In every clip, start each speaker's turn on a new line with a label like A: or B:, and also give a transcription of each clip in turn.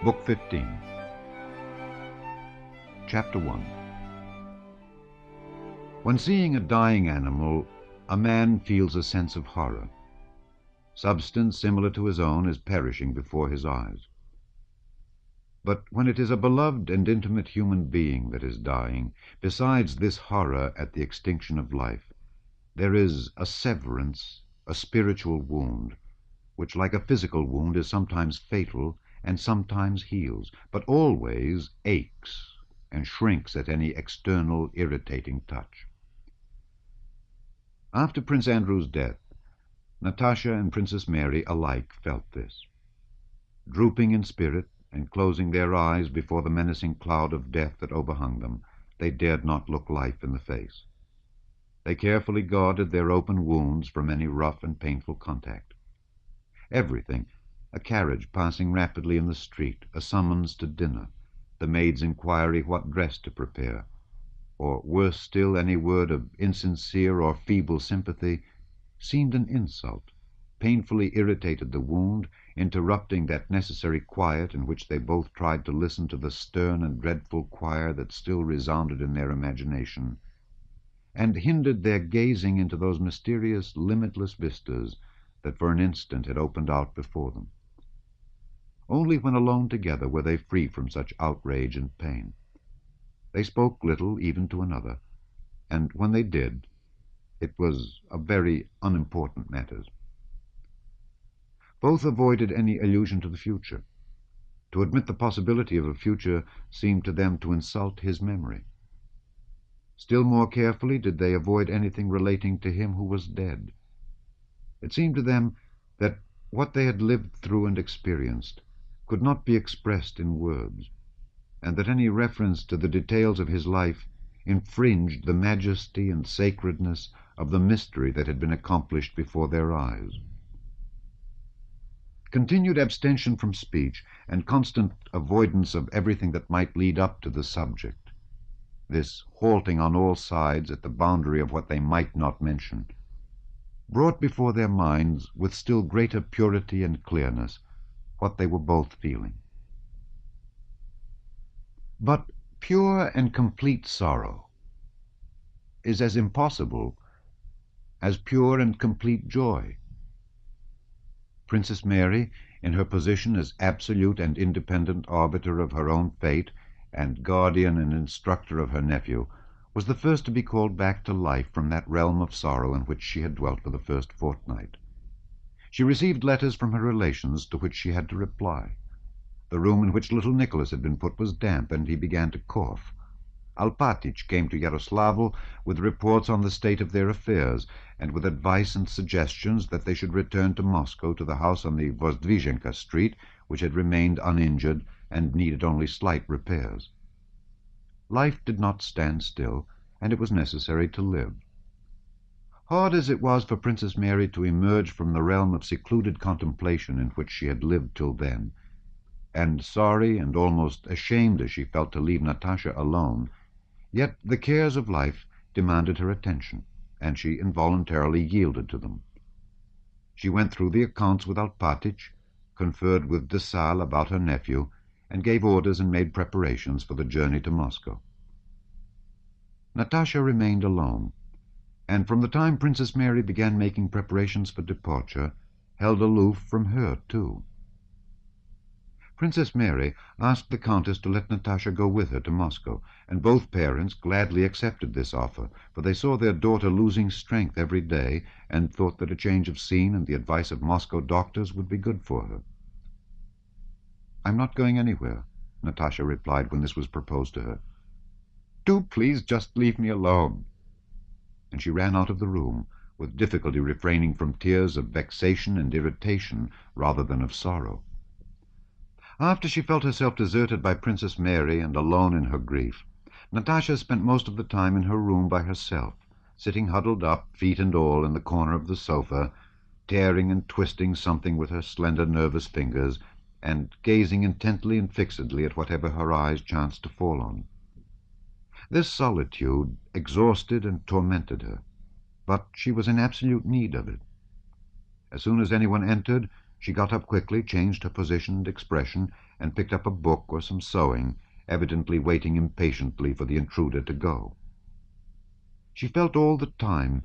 A: Book 15. Chapter 1. When seeing a dying animal, a man feels a sense of horror. Substance similar to his own is perishing before his eyes. But when it is a beloved and intimate human being that is dying, besides this horror at the extinction of life, there is a severance, a spiritual wound, which, like a physical wound, is sometimes fatal and sometimes heals, but always aches and shrinks at any external irritating touch. After Prince Andrew's death, Natasha and Princess Mary alike felt this. Drooping in spirit and closing their eyes before the menacing cloud of death that overhung them, they dared not look life in the face. They carefully guarded their open wounds from any rough and painful contact. Everything, a carriage passing rapidly in the street, a summons to dinner, the maid's inquiry what dress to prepare, or worse still, any word of insincere or feeble sympathy, seemed an insult, painfully irritated the wound, interrupting that necessary quiet in which they both tried to listen to the stern and dreadful choir that still resounded in their imagination, and hindered their gazing into those mysterious, limitless vistas that for an instant had opened out before them. Only when alone together were they free from such outrage and pain. They spoke little even to another, and when they did, it was of very unimportant matters. Both avoided any allusion to the future. To admit the possibility of a future seemed to them to insult his memory. Still more carefully did they avoid anything relating to him who was dead. It seemed to them that what they had lived through and experienced could not be expressed in words, and that any reference to the details of his life infringed the majesty and sacredness of the mystery that had been accomplished before their eyes. Continued abstention from speech and constant avoidance of everything that might lead up to the subject, this halting on all sides at the boundary of what they might not mention, brought before their minds with still greater purity and clearness what they were both feeling. But pure and complete sorrow is as impossible as pure and complete joy. Princess Mary, in her position as absolute and independent arbiter of her own fate and guardian and instructor of her nephew, was the first to be called back to life from that realm of sorrow in which she had dwelt for the first fortnight. She received letters from her relations to which she had to reply. The room in which little Nicholas had been put was damp, and he began to cough. Alpatych came to Yaroslavl with reports on the state of their affairs, and with advice and suggestions that they should return to Moscow, to the house on the Vozdvizhenka Street, which had remained uninjured and needed only slight repairs. Life did not stand still, and it was necessary to live. Hard as it was for Princess Mary to emerge from the realm of secluded contemplation in which she had lived till then, and sorry and almost ashamed as she felt to leave Natasha alone, yet the cares of life demanded her attention, and she involuntarily yielded to them. She went through the accounts with Alpatych, conferred with de Sales about her nephew, and gave orders and made preparations for the journey to Moscow. Natasha remained alone, and from the time Princess Mary began making preparations for departure, held aloof from her too. Princess Mary asked the Countess to let Natasha go with her to Moscow, and both parents gladly accepted this offer, for they saw their daughter losing strength every day, and thought that a change of scene and the advice of Moscow doctors would be good for her. "I'm not going anywhere," Natasha replied when this was proposed to her. "Do please just leave me alone." And she ran out of the room, with difficulty refraining from tears of vexation and irritation rather than of sorrow. After she felt herself deserted by Princess Mary and alone in her grief, Natasha spent most of the time in her room by herself, sitting huddled up, feet and all, in the corner of the sofa, tearing and twisting something with her slender, nervous fingers, and gazing intently and fixedly at whatever her eyes chanced to fall on. This solitude exhausted and tormented her, but she was in absolute need of it. As soon as anyone entered, She got up quickly, changed her position and expression, and picked up a book or some sewing, evidently waiting impatiently for the intruder to go. She felt all the time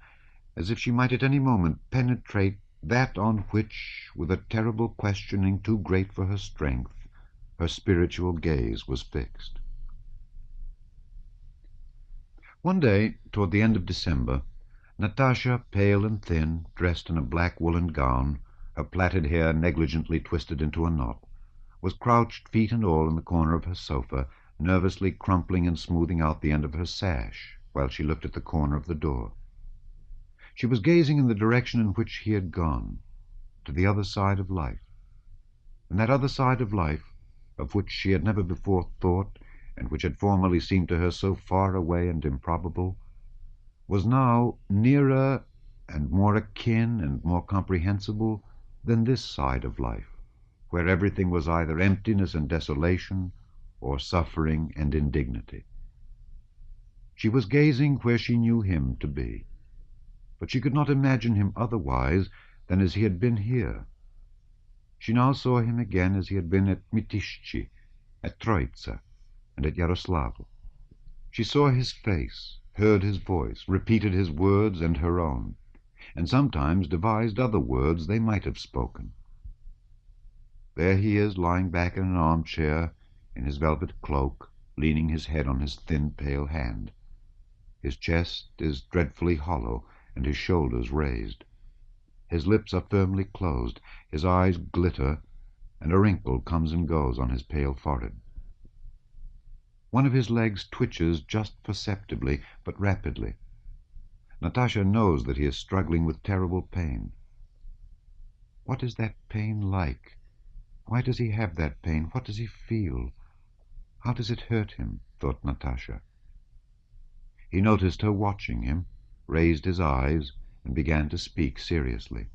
A: as if she might at any moment penetrate that on which, with a terrible questioning too great for her strength, her spiritual gaze was fixed. One day, toward the end of December, Natasha, pale and thin, dressed in a black woolen gown, her plaited hair negligently twisted into a knot, was crouched, feet and all, in the corner of her sofa, nervously crumpling and smoothing out the end of her sash, while she looked at the corner of the door. She was gazing in the direction in which he had gone, to the other side of life. And that other side of life, of which she had never before thought, and which had formerly seemed to her so far away and improbable, was now nearer and more akin and more comprehensible than this side of life, where everything was either emptiness and desolation, or suffering and indignity. She was gazing where she knew him to be, but she could not imagine him otherwise than as he had been here. She now saw him again as he had been at Mytischchi, at Troitsa, and at Yaroslavl. She saw his face, heard his voice, repeated his words and her own, and sometimes devised other words they might have spoken. There he is, lying back in an armchair, in his velvet cloak, leaning his head on his thin, pale hand. His chest is dreadfully hollow, and his shoulders raised. His lips are firmly closed, his eyes glitter, and a wrinkle comes and goes on his pale forehead. One of his legs twitches just perceptibly, but rapidly. Natasha knows that he is struggling with terrible pain. What is that pain like? Why does he have that pain? What does he feel? How does it hurt him? Thought Natasha. He noticed her watching him, raised his eyes, and began to speak seriously.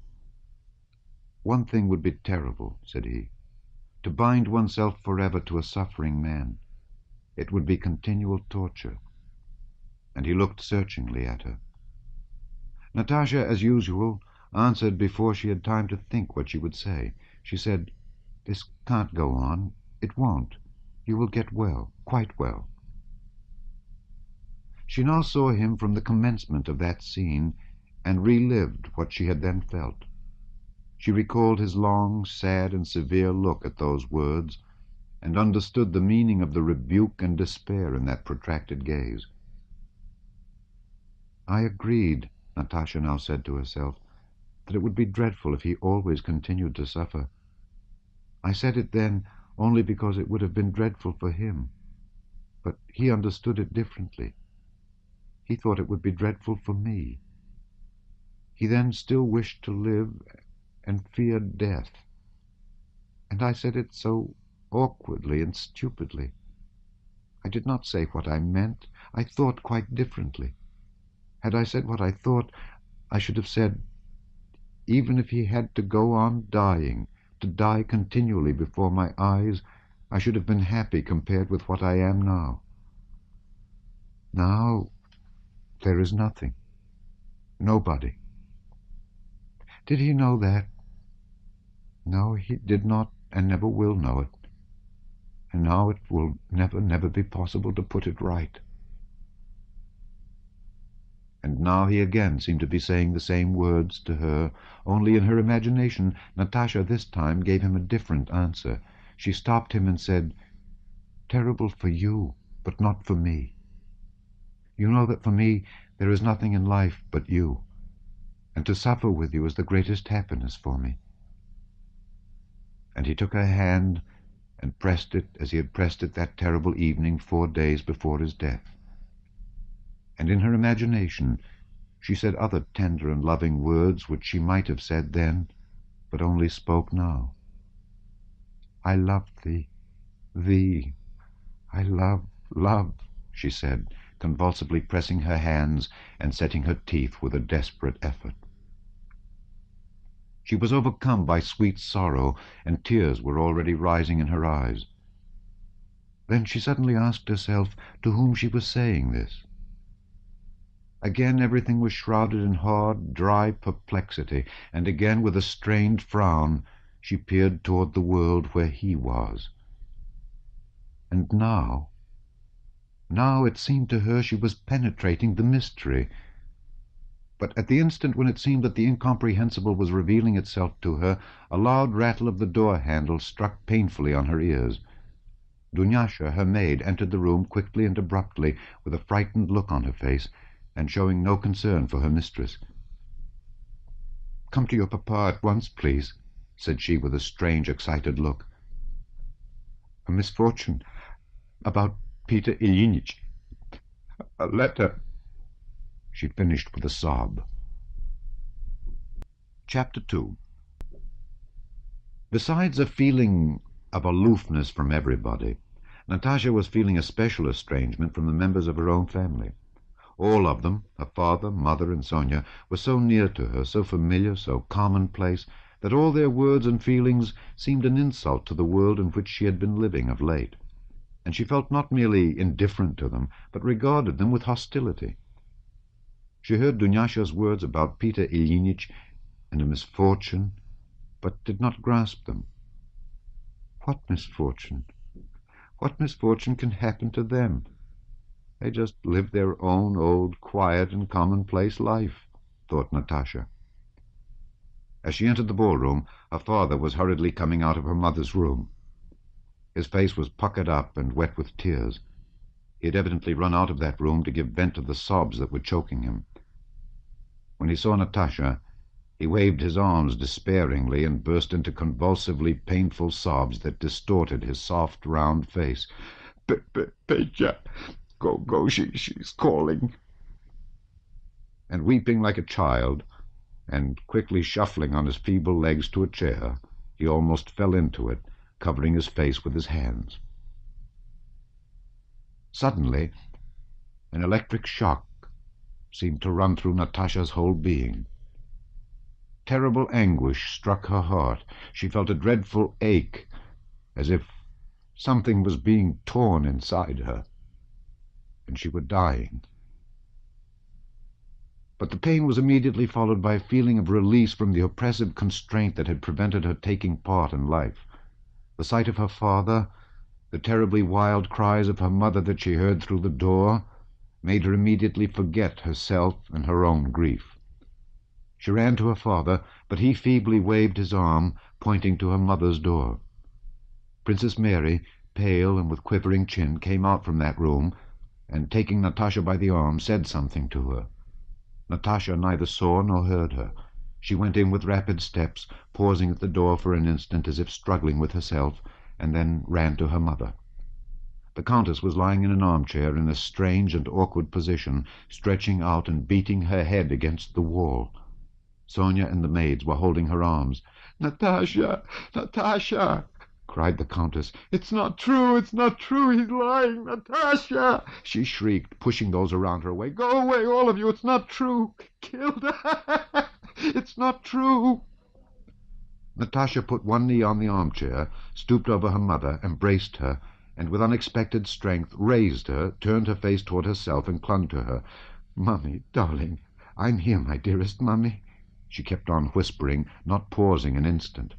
A: "One thing would be terrible," said he, "to bind oneself forever to a suffering man. It would be continual torture." And he looked searchingly at her. Natasha, as usual, answered before she had time to think what she would say. She said, "This can't go on. It won't. You will get well, quite well." She now saw him from the commencement of that scene, and relived what she had then felt. She recalled his long, sad, and severe look at those words, and understood the meaning of the rebuke and despair in that protracted gaze. "I agreed," Natasha now said to herself, "that it would be dreadful if he always continued to suffer. I said it then only because it would have been dreadful for him, but he understood it differently. He thought it would be dreadful for me. He then still wished to live and feared death. And I said it so awkwardly and stupidly. I did not say what I meant. I thought quite differently. Had I said what I thought, I should have said, even if he had to go on dying, to die continually before my eyes, I should have been happy compared with what I am now. Now there is nothing. Nobody. Did he know that? No, he did not and never will know it. And now it will never be possible to put it right." And now he again seemed to be saying the same words to her, only in her imagination Natasha this time gave him a different answer. She stopped him and said, "Terrible for you, but not for me. You know that for me there is nothing in life but you, and to suffer with you is the greatest happiness for me." And he took her hand and pressed it as he had pressed it that terrible evening 4 days before his death. And in her imagination she said other tender and loving words which she might have said then, but only spoke now. "I love thee, thee, I love," she said, convulsively pressing her hands and setting her teeth with a desperate effort. She was overcome by sweet sorrow, and tears were already rising in her eyes. Then she suddenly asked herself to whom she was saying this. Again everything was shrouded in hard, dry perplexity, and again with a strained frown she peered toward the world where he was. And now it seemed to her she was penetrating the mystery. But at the instant when it seemed that the incomprehensible was revealing itself to her, a loud rattle of the door-handle struck painfully on her ears. Dunyasha, her maid, entered the room quickly and abruptly, with a frightened look on her face, and showing no concern for her mistress. "Come to your papa at once, please," said she with a strange, excited look. "A misfortune about Peter Ilyinich. A letter," she finished with a sob. Chapter 2. Besides a feeling of aloofness from everybody, Natasha was feeling a special estrangement from the members of her own family. All of them, her father, mother, and Sonia, were so near to her, so familiar, so commonplace, that all their words and feelings seemed an insult to the world in which she had been living of late, and she felt not merely indifferent to them, but regarded them with hostility. She heard Dunyasha's words about Peter Ilyinich and a misfortune, but did not grasp them. What misfortune? What misfortune can happen to them? They just live their own old, quiet, and commonplace life, thought Natasha. As she entered the ballroom, her father was hurriedly coming out of her mother's room. His face was puckered up and wet with tears. He had evidently run out of that room to give vent to the sobs that were choking him. When he saw Natasha, he waved his arms despairingly and burst into convulsively painful sobs that distorted his soft, round face. "Petya, go, she's calling." And weeping like a child, and quickly shuffling on his feeble legs to a chair, he almost fell into it, covering his face with his hands. Suddenly, an electric shock seemed to run through Natasha's whole being. Terrible anguish struck her heart. She felt a dreadful ache, as if something was being torn inside her, and she were dying. But the pain was immediately followed by a feeling of release from the oppressive constraint that had prevented her taking part in life. The sight of her father, the terribly wild cries of her mother that she heard through the door, made her immediately forget herself and her own grief. She ran to her father, but he feebly waved his arm, pointing to her mother's door. Princess Mary, pale and with quivering chin, came out from that room, and taking Natasha by the arm, said something to her. Natasha neither saw nor heard her. She went in with rapid steps, pausing at the door for an instant as if struggling with herself, and then ran to her mother. The Countess was lying in an armchair in a strange and awkward position, stretching out and beating her head against the wall. Sonia and the maids were holding her arms. "Natasha, Natasha!" cried the Countess. "It's not true, it's not true, he's lying, Natasha!" she shrieked, pushing those around her away. "Go away, all of you, it's not true! Killed her! It's not true!" Natasha put one knee on the armchair, stooped over her mother, embraced her, and with unexpected strength raised her, turned her face toward herself, and clung to her. "Mummy, darling, I'm here, my dearest Mummy," she kept on whispering, not pausing an instant.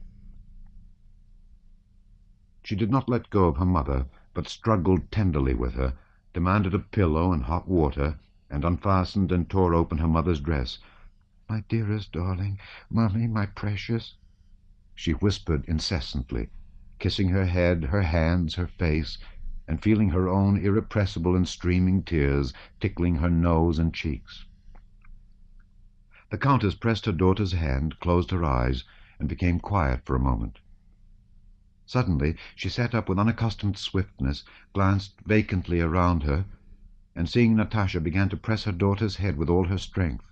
A: She did not let go of her mother, but struggled tenderly with her, demanded a pillow and hot water, and unfastened and tore open her mother's dress. "My dearest darling, Mummy, my precious," she whispered incessantly, kissing her head, her hands, her face, and feeling her own irrepressible and streaming tears tickling her nose and cheeks. The Countess pressed her daughter's hand, closed her eyes, and became quiet for a moment. Suddenly she sat up with unaccustomed swiftness, glanced vacantly around her, and seeing Natasha, began to press her daughter's head with all her strength.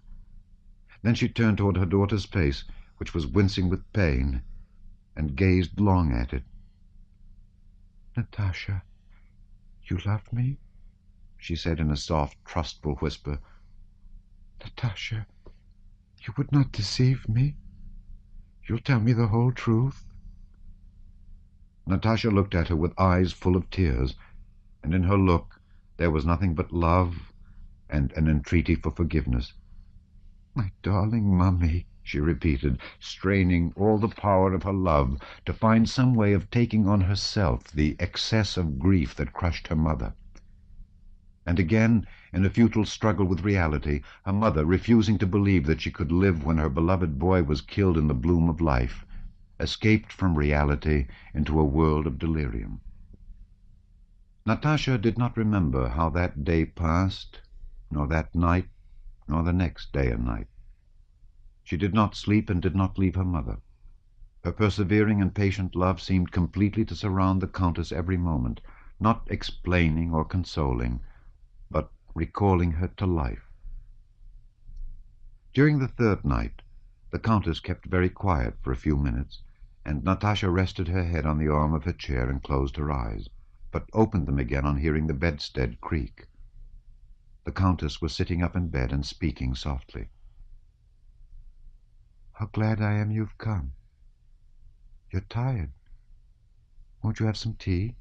A: Then she turned toward her daughter's face, which was wincing with pain, and gazed long at it. "Natasha, you love me?" she said in a soft, trustful whisper. "Natasha, you would not deceive me? You'll tell me the whole truth?" Natasha looked at her with eyes full of tears, and in her look there was nothing but love and an entreaty for forgiveness. "My darling Mummy," she repeated, straining all the power of her love to find some way of taking on herself the excess of grief that crushed her mother. And again, in a futile struggle with reality, her mother, refusing to believe that she could live when her beloved boy was killed in the bloom of life, escaped from reality into a world of delirium. Natasha did not remember how that day passed, nor that night, nor the next day and night. She did not sleep and did not leave her mother. Her persevering and patient love seemed completely to surround the Countess every moment, not explaining or consoling, but recalling her to life. During the third night, the Countess kept very quiet for a few minutes, and Natasha rested her head on the arm of her chair and closed her eyes, but opened them again on hearing the bedstead creak. The Countess was sitting up in bed and speaking softly. "How glad I am you've come. You're tired. Won't you have some tea?"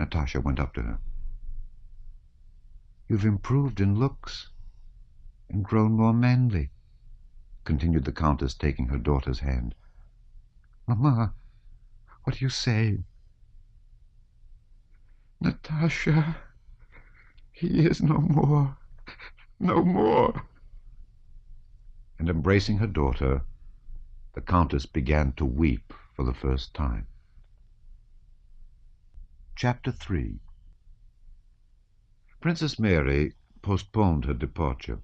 A: Natasha went up to her. "You've improved in looks and grown more manly," continued the Countess, taking her daughter's hand. "Mamma, what do you say?" "Natasha, he is no more, no more." And embracing her daughter, the Countess began to weep for the first time. Chapter 3. Princess Mary postponed her departure.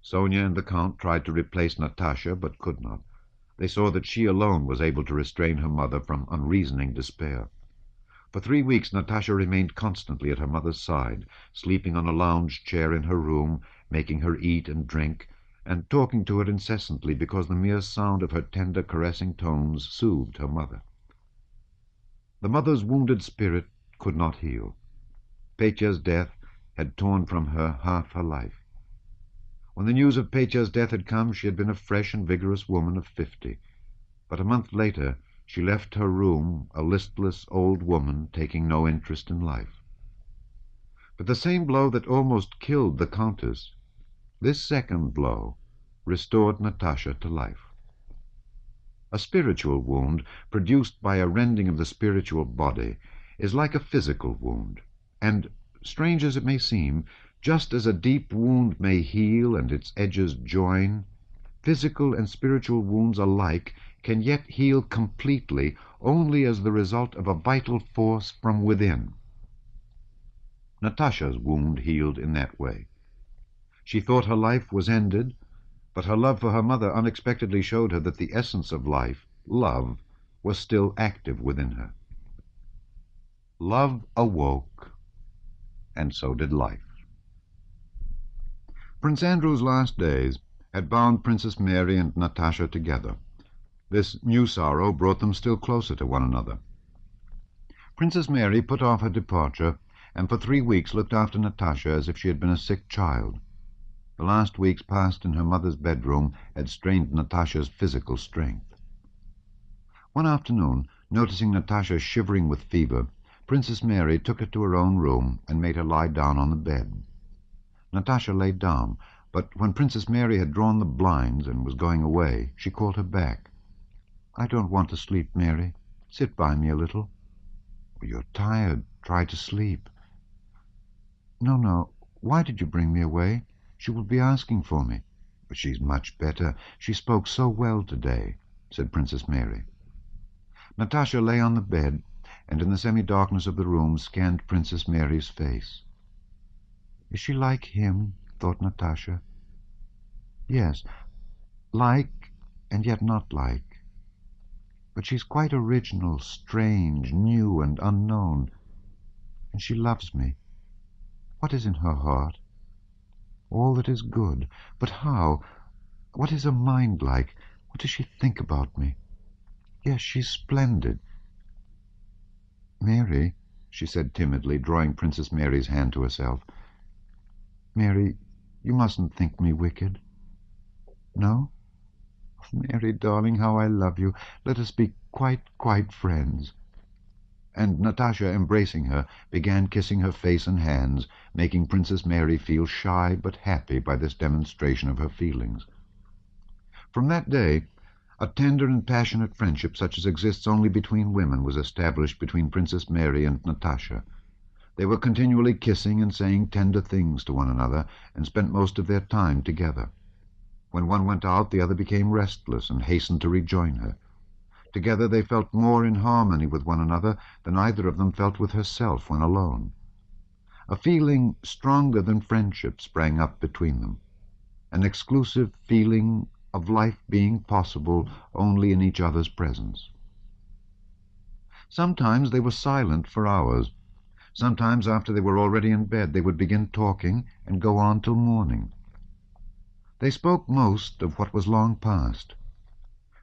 A: Sonia and the Count tried to replace Natasha, but could not. They saw that she alone was able to restrain her mother from unreasoning despair. For 3 weeks Natasha remained constantly at her mother's side, sleeping on a lounge chair in her room, making her eat and drink, and talking to her incessantly because the mere sound of her tender, caressing tones soothed her mother. The mother's wounded spirit could not heal. Petya's death had torn from her half her life. When the news of Petya's death had come, she had been a fresh and vigorous woman of 50. But a month later she left her room a listless old woman, taking no interest in life. But the same blow that almost killed the Countess, this second blow, restored Natasha to life. A spiritual wound, produced by a rending of the spiritual body, is like a physical wound, and, strange as it may seem, just as a deep wound may heal and its edges join, physical and spiritual wounds alike can yet heal completely only as the result of a vital force from within. Natasha's wound healed in that way. She thought her life was ended, but her love for her mother unexpectedly showed her that the essence of life, love, was still active within her. Love awoke, and so did life. Prince Andrew's last days had bound Princess Mary and Natasha together. This new sorrow brought them still closer to one another. Princess Mary put off her departure, and for 3 weeks looked after Natasha as if she had been a sick child. The last weeks passed in her mother's bedroom had strained Natasha's physical strength. One afternoon, noticing Natasha shivering with fever, Princess Mary took her to her own room and made her lie down on the bed. Natasha lay down, but when Princess Mary had drawn the blinds and was going away, she called her back. "I don't want to sleep, Mary. Sit by me a little." "You're tired. Try to sleep." No. Why did you bring me away? She will be asking for me." "But she's much better. She spoke so well today," said Princess Mary. Natasha lay on the bed, and in the semi-darkness of the room scanned Princess Mary's face. "Is she like him?" thought Natasha. "Yes, like and yet not like. But she's quite original, strange, new and unknown. And she loves me. What is in her heart? All that is good. But how? What is her mind like? What does she think about me? Yes, she's splendid." "Mary," she said timidly, drawing Princess Mary's hand to herself. "Mary, you mustn't think me wicked." "No? Mary, darling, how I love you. Let us be quite friends." And Natasha, embracing her, began kissing her face and hands, making Princess Mary feel shy but happy by this demonstration of her feelings. From that day, a tender and passionate friendship such as exists only between women was established between Princess Mary and Natasha. They were continually kissing and saying tender things to one another, and spent most of their time together. When one went out, the other became restless and hastened to rejoin her. Together they felt more in harmony with one another than either of them felt with herself when alone. A feeling stronger than friendship sprang up between them, an exclusive feeling of life being possible only in each other's presence. Sometimes they were silent for hours. Sometimes, after they were already in bed, they would begin talking and go on till morning. They spoke most of what was long past.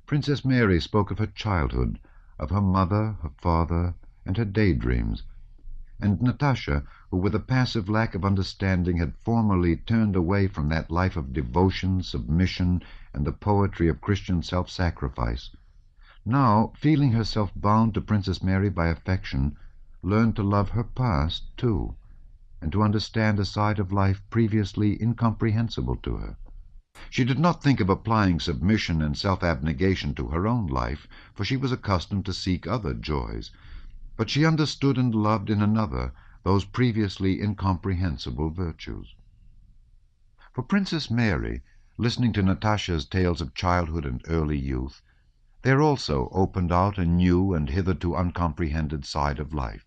A: Princess Mary spoke of her childhood, of her mother, her father, and her daydreams, and Natasha, who with a passive lack of understanding had formerly turned away from that life of devotion, submission, and the poetry of Christian self-sacrifice, now, feeling herself bound to Princess Mary by affection, learned to love her past, too, and to understand a side of life previously incomprehensible to her. She did not think of applying submission and self-abnegation to her own life, for she was accustomed to seek other joys, but she understood and loved in another those previously incomprehensible virtues. For Princess Mary, listening to Natasha's tales of childhood and early youth, there also opened out a new and hitherto uncomprehended side of life,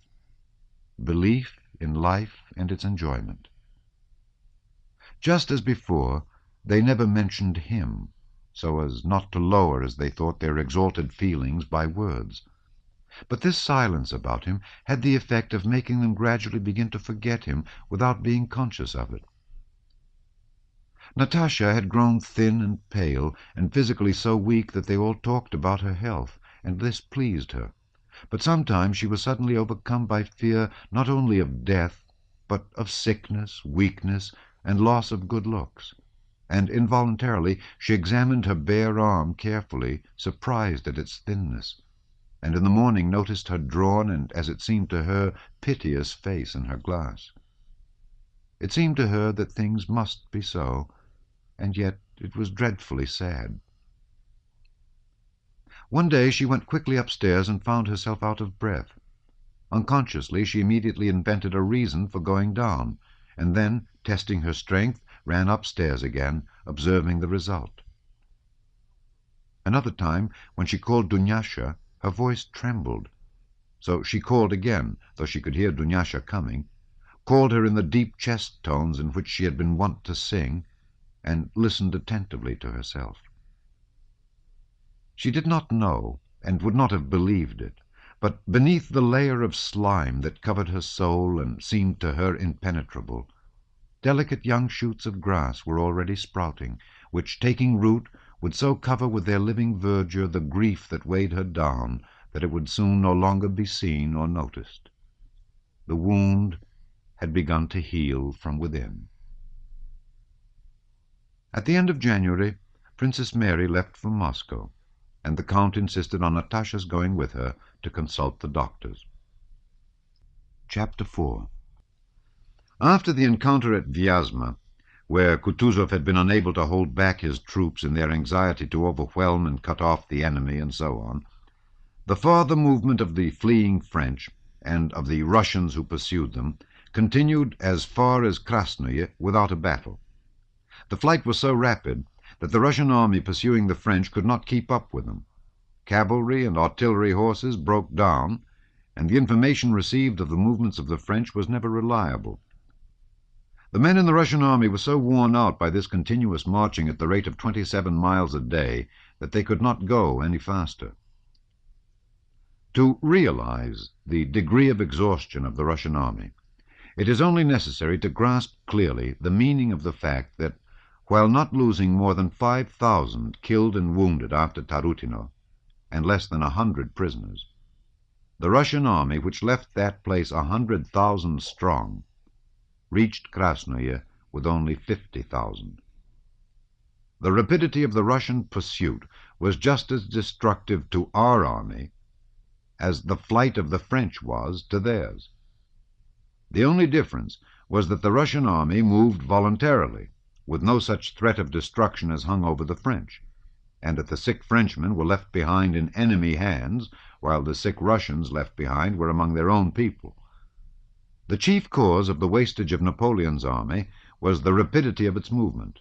A: belief in life and its enjoyment. Just as before, they never mentioned him, so as not to lower, as they thought, their exalted feelings by words. But this silence about him had the effect of making them gradually begin to forget him without being conscious of it. Natasha had grown thin and pale, and physically so weak that they all talked about her health, and this pleased her. But sometimes she was suddenly overcome by fear not only of death, but of sickness, weakness, and loss of good looks, and involuntarily she examined her bare arm carefully, surprised at its thinness, and in the morning noticed her drawn and, as it seemed to her, piteous face in her glass. It seemed to her that things must be so, and yet it was dreadfully sad. One day she went quickly upstairs and found herself out of breath. Unconsciously she immediately invented a reason for going down, and then, testing her strength, ran upstairs again, observing the result. Another time, when she called Dunyasha, her voice trembled. So she called again, though she could hear Dunyasha coming, called her in the deep chest tones in which she had been wont to sing, and listened attentively to herself. She did not know, and would not have believed it, but beneath the layer of slime that covered her soul and seemed to her impenetrable, delicate young shoots of grass were already sprouting, which, taking root, would so cover with their living verdure the grief that weighed her down that it would soon no longer be seen or noticed. The wound had begun to heal from within. At the end of January, Princess Mary left for Moscow, and the Count insisted on Natasha's going with her to consult the doctors. Chapter 4. After the encounter at Vyazma, where Kutuzov had been unable to hold back his troops in their anxiety to overwhelm and cut off the enemy and so on, the farther movement of the fleeing French and of the Russians who pursued them continued as far as Krasnoye without a battle. The flight was so rapid that the Russian army pursuing the French could not keep up with them. Cavalry and artillery horses broke down, and the information received of the movements of the French was never reliable. The men in the Russian army were so worn out by this continuous marching at the rate of 27 miles a day that they could not go any faster. To realize the degree of exhaustion of the Russian army, it is only necessary to grasp clearly the meaning of the fact that, while not losing more than 5,000 killed and wounded after Tarutino, and less than 100 prisoners, the Russian army, which left that place 100,000 strong, reached Krasnoye with only 50,000. The rapidity of the Russian pursuit was just as destructive to our army as the flight of the French was to theirs. The only difference was that the Russian army moved voluntarily, with no such threat of destruction as hung over the French, and that the sick Frenchmen were left behind in enemy hands, while the sick Russians left behind were among their own people. The chief cause of the wastage of Napoleon's army was the rapidity of its movement,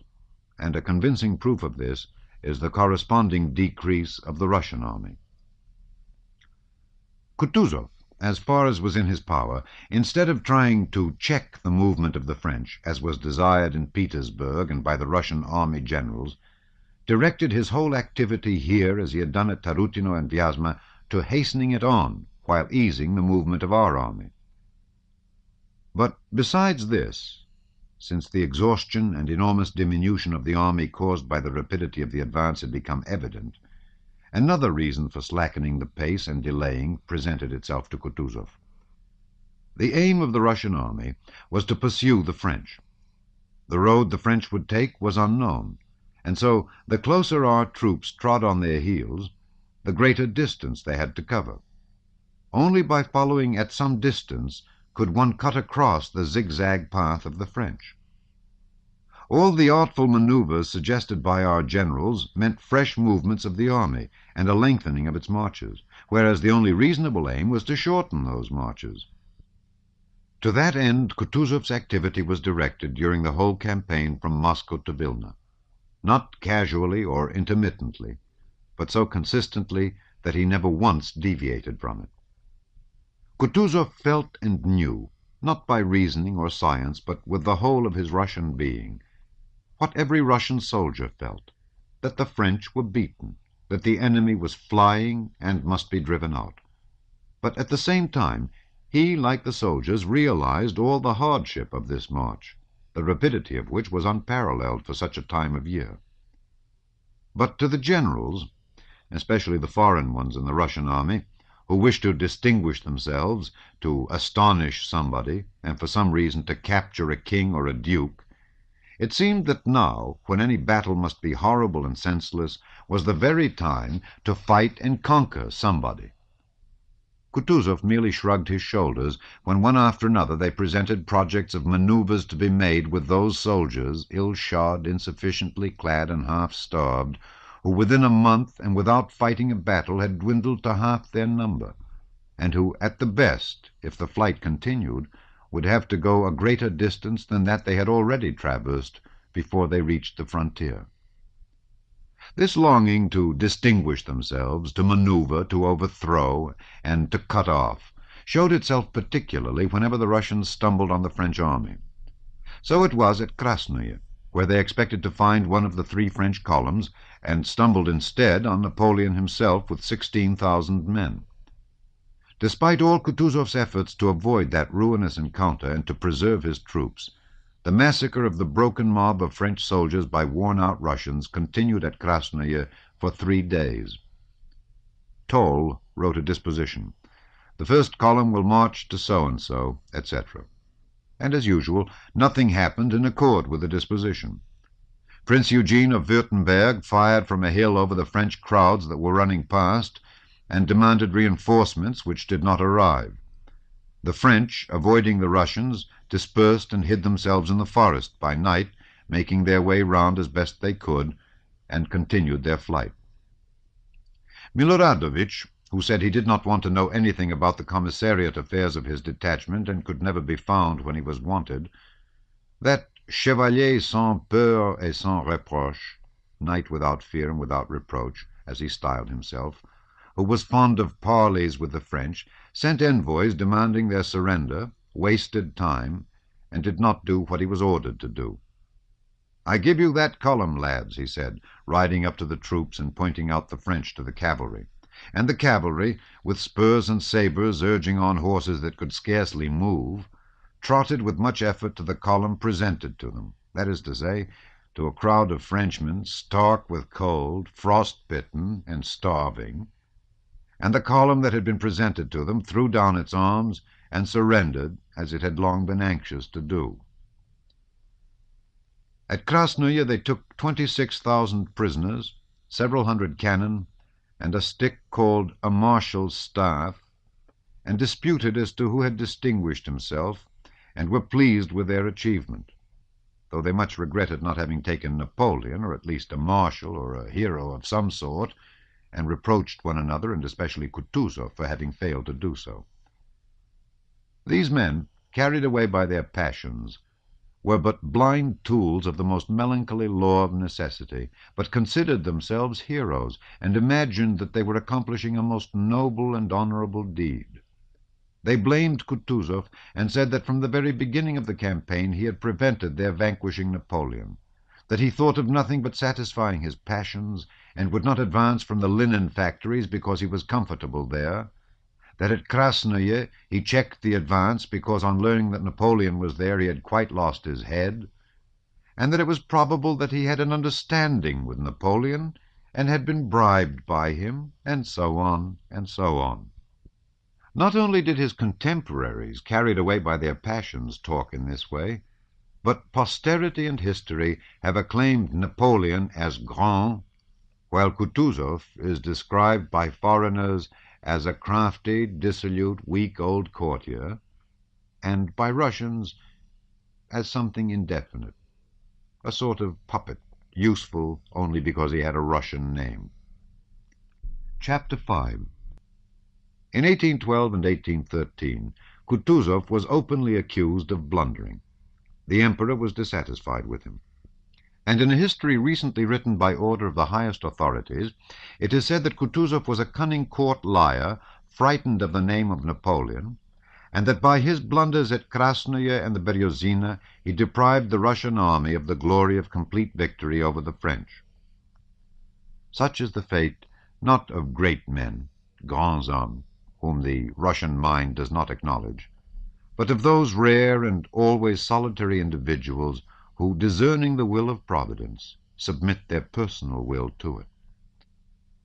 A: and a convincing proof of this is the corresponding decrease of the Russian army. Kutuzov, as far as was in his power, instead of trying to check the movement of the French, as was desired in Petersburg and by the Russian army generals, directed his whole activity here, as he had done at Tarutino and Vyazma, to hastening it on, while easing the movement of our army. But besides this, since the exhaustion and enormous diminution of the army caused by the rapidity of the advance had become evident, another reason for slackening the pace and delaying presented itself to Kutuzov. The aim of the Russian army was to pursue the French. The road the French would take was unknown, and so the closer our troops trod on their heels, the greater distance they had to cover. Only by following at some distance could one cut across the zigzag path of the French. All the artful maneuvers suggested by our generals meant fresh movements of the army and a lengthening of its marches, whereas the only reasonable aim was to shorten those marches. To that end Kutuzov's activity was directed during the whole campaign from Moscow to Vilna, not casually or intermittently, but so consistently that he never once deviated from it. Kutuzov felt and knew, not by reasoning or science, but with the whole of his Russian being, what every Russian soldier felt, that the French were beaten, that the enemy was flying and must be driven out. But at the same time, he, like the soldiers, realized all the hardship of this march, the rapidity of which was unparalleled for such a time of year. But to the generals, especially the foreign ones in the Russian army, who wished to distinguish themselves, to astonish somebody, and for some reason to capture a king or a duke, it seemed that now, when any battle must be horrible and senseless, was the very time to fight and conquer somebody. Kutuzov merely shrugged his shoulders when one after another they presented projects of maneuvers to be made with those soldiers, ill-shod, insufficiently clad, and half-starved, who within a month and without fighting a battle had dwindled to half their number, and who, at the best, if the flight continued, would have to go a greater distance than that they had already traversed before they reached the frontier. This longing to distinguish themselves, to maneuver, to overthrow, and to cut off, showed itself particularly whenever the Russians stumbled on the French army. So it was at Krasnoye, where they expected to find one of the 3 French columns, and stumbled instead on Napoleon himself with 16,000 men. Despite all Kutuzov's efforts to avoid that ruinous encounter and to preserve his troops, the massacre of the broken mob of French soldiers by worn-out Russians continued at Krasnoye for 3 days. Toll wrote a disposition. The first column will march to so-and-so, etc. And as usual, nothing happened in accord with the disposition. Prince Eugene of Württemberg fired from a hill over the French crowds that were running past, and demanded reinforcements which did not arrive. The French, avoiding the Russians, dispersed and hid themselves in the forest by night, making their way round as best they could, and continued their flight. Miloradovich, who said he did not want to know anything about the commissariat affairs of his detachment and could never be found when he was wanted, that chevalier sans peur et sans reproche, knight without fear and without reproach, as he styled himself, who was fond of parleys with the French, sent envoys demanding their surrender, wasted time, and did not do what he was ordered to do. "I give you that column, lads," he said, riding up to the troops and pointing out the French to the cavalry. And the cavalry, with spurs and sabres urging on horses that could scarcely move, trotted with much effort to the column presented to them, that is to say, to a crowd of Frenchmen stark with cold, frost-bitten, and starving, and the column that had been presented to them threw down its arms and surrendered as it had long been anxious to do. At Krasnoye they took 26,000 prisoners, several hundred cannon, and a stick called a marshal's staff, and disputed as to who had distinguished himself, and were pleased with their achievement. though they much regretted not having taken Napoleon, or at least a marshal or a hero of some sort, and reproached one another, and especially Kutuzov, for having failed to do so. These men, carried away by their passions, were but blind tools of the most melancholy law of necessity, but considered themselves heroes, and imagined that they were accomplishing a most noble and honorable deed. They blamed Kutuzov, and said that from the very beginning of the campaign he had prevented their vanquishing Napoleon, that he thought of nothing but satisfying his passions, and would not advance from the linen factories because he was comfortable there, that at Krasnoye he checked the advance because on learning that Napoleon was there he had quite lost his head, and that it was probable that he had an understanding with Napoleon and had been bribed by him, and so on, and so on. Not only did his contemporaries, carried away by their passions, talk in this way, but posterity and history have acclaimed Napoleon as grand, while Kutuzov is described by foreigners as a crafty, dissolute, weak old courtier, and by Russians as something indefinite, a sort of puppet, useful only because he had a Russian name. Chapter 5. In 1812 and 1813, Kutuzov was openly accused of blundering. The emperor was dissatisfied with him. And in a history recently written by order of the highest authorities, it is said that Kutuzov was a cunning court liar, frightened of the name of Napoleon, and that by his blunders at Krasnoye and the Berezina he deprived the Russian army of the glory of complete victory over the French. Such is the fate, not of great men, grands hommes, whom the Russian mind does not acknowledge, but of those rare and always solitary individuals who, discerning the will of Providence, submit their personal will to it.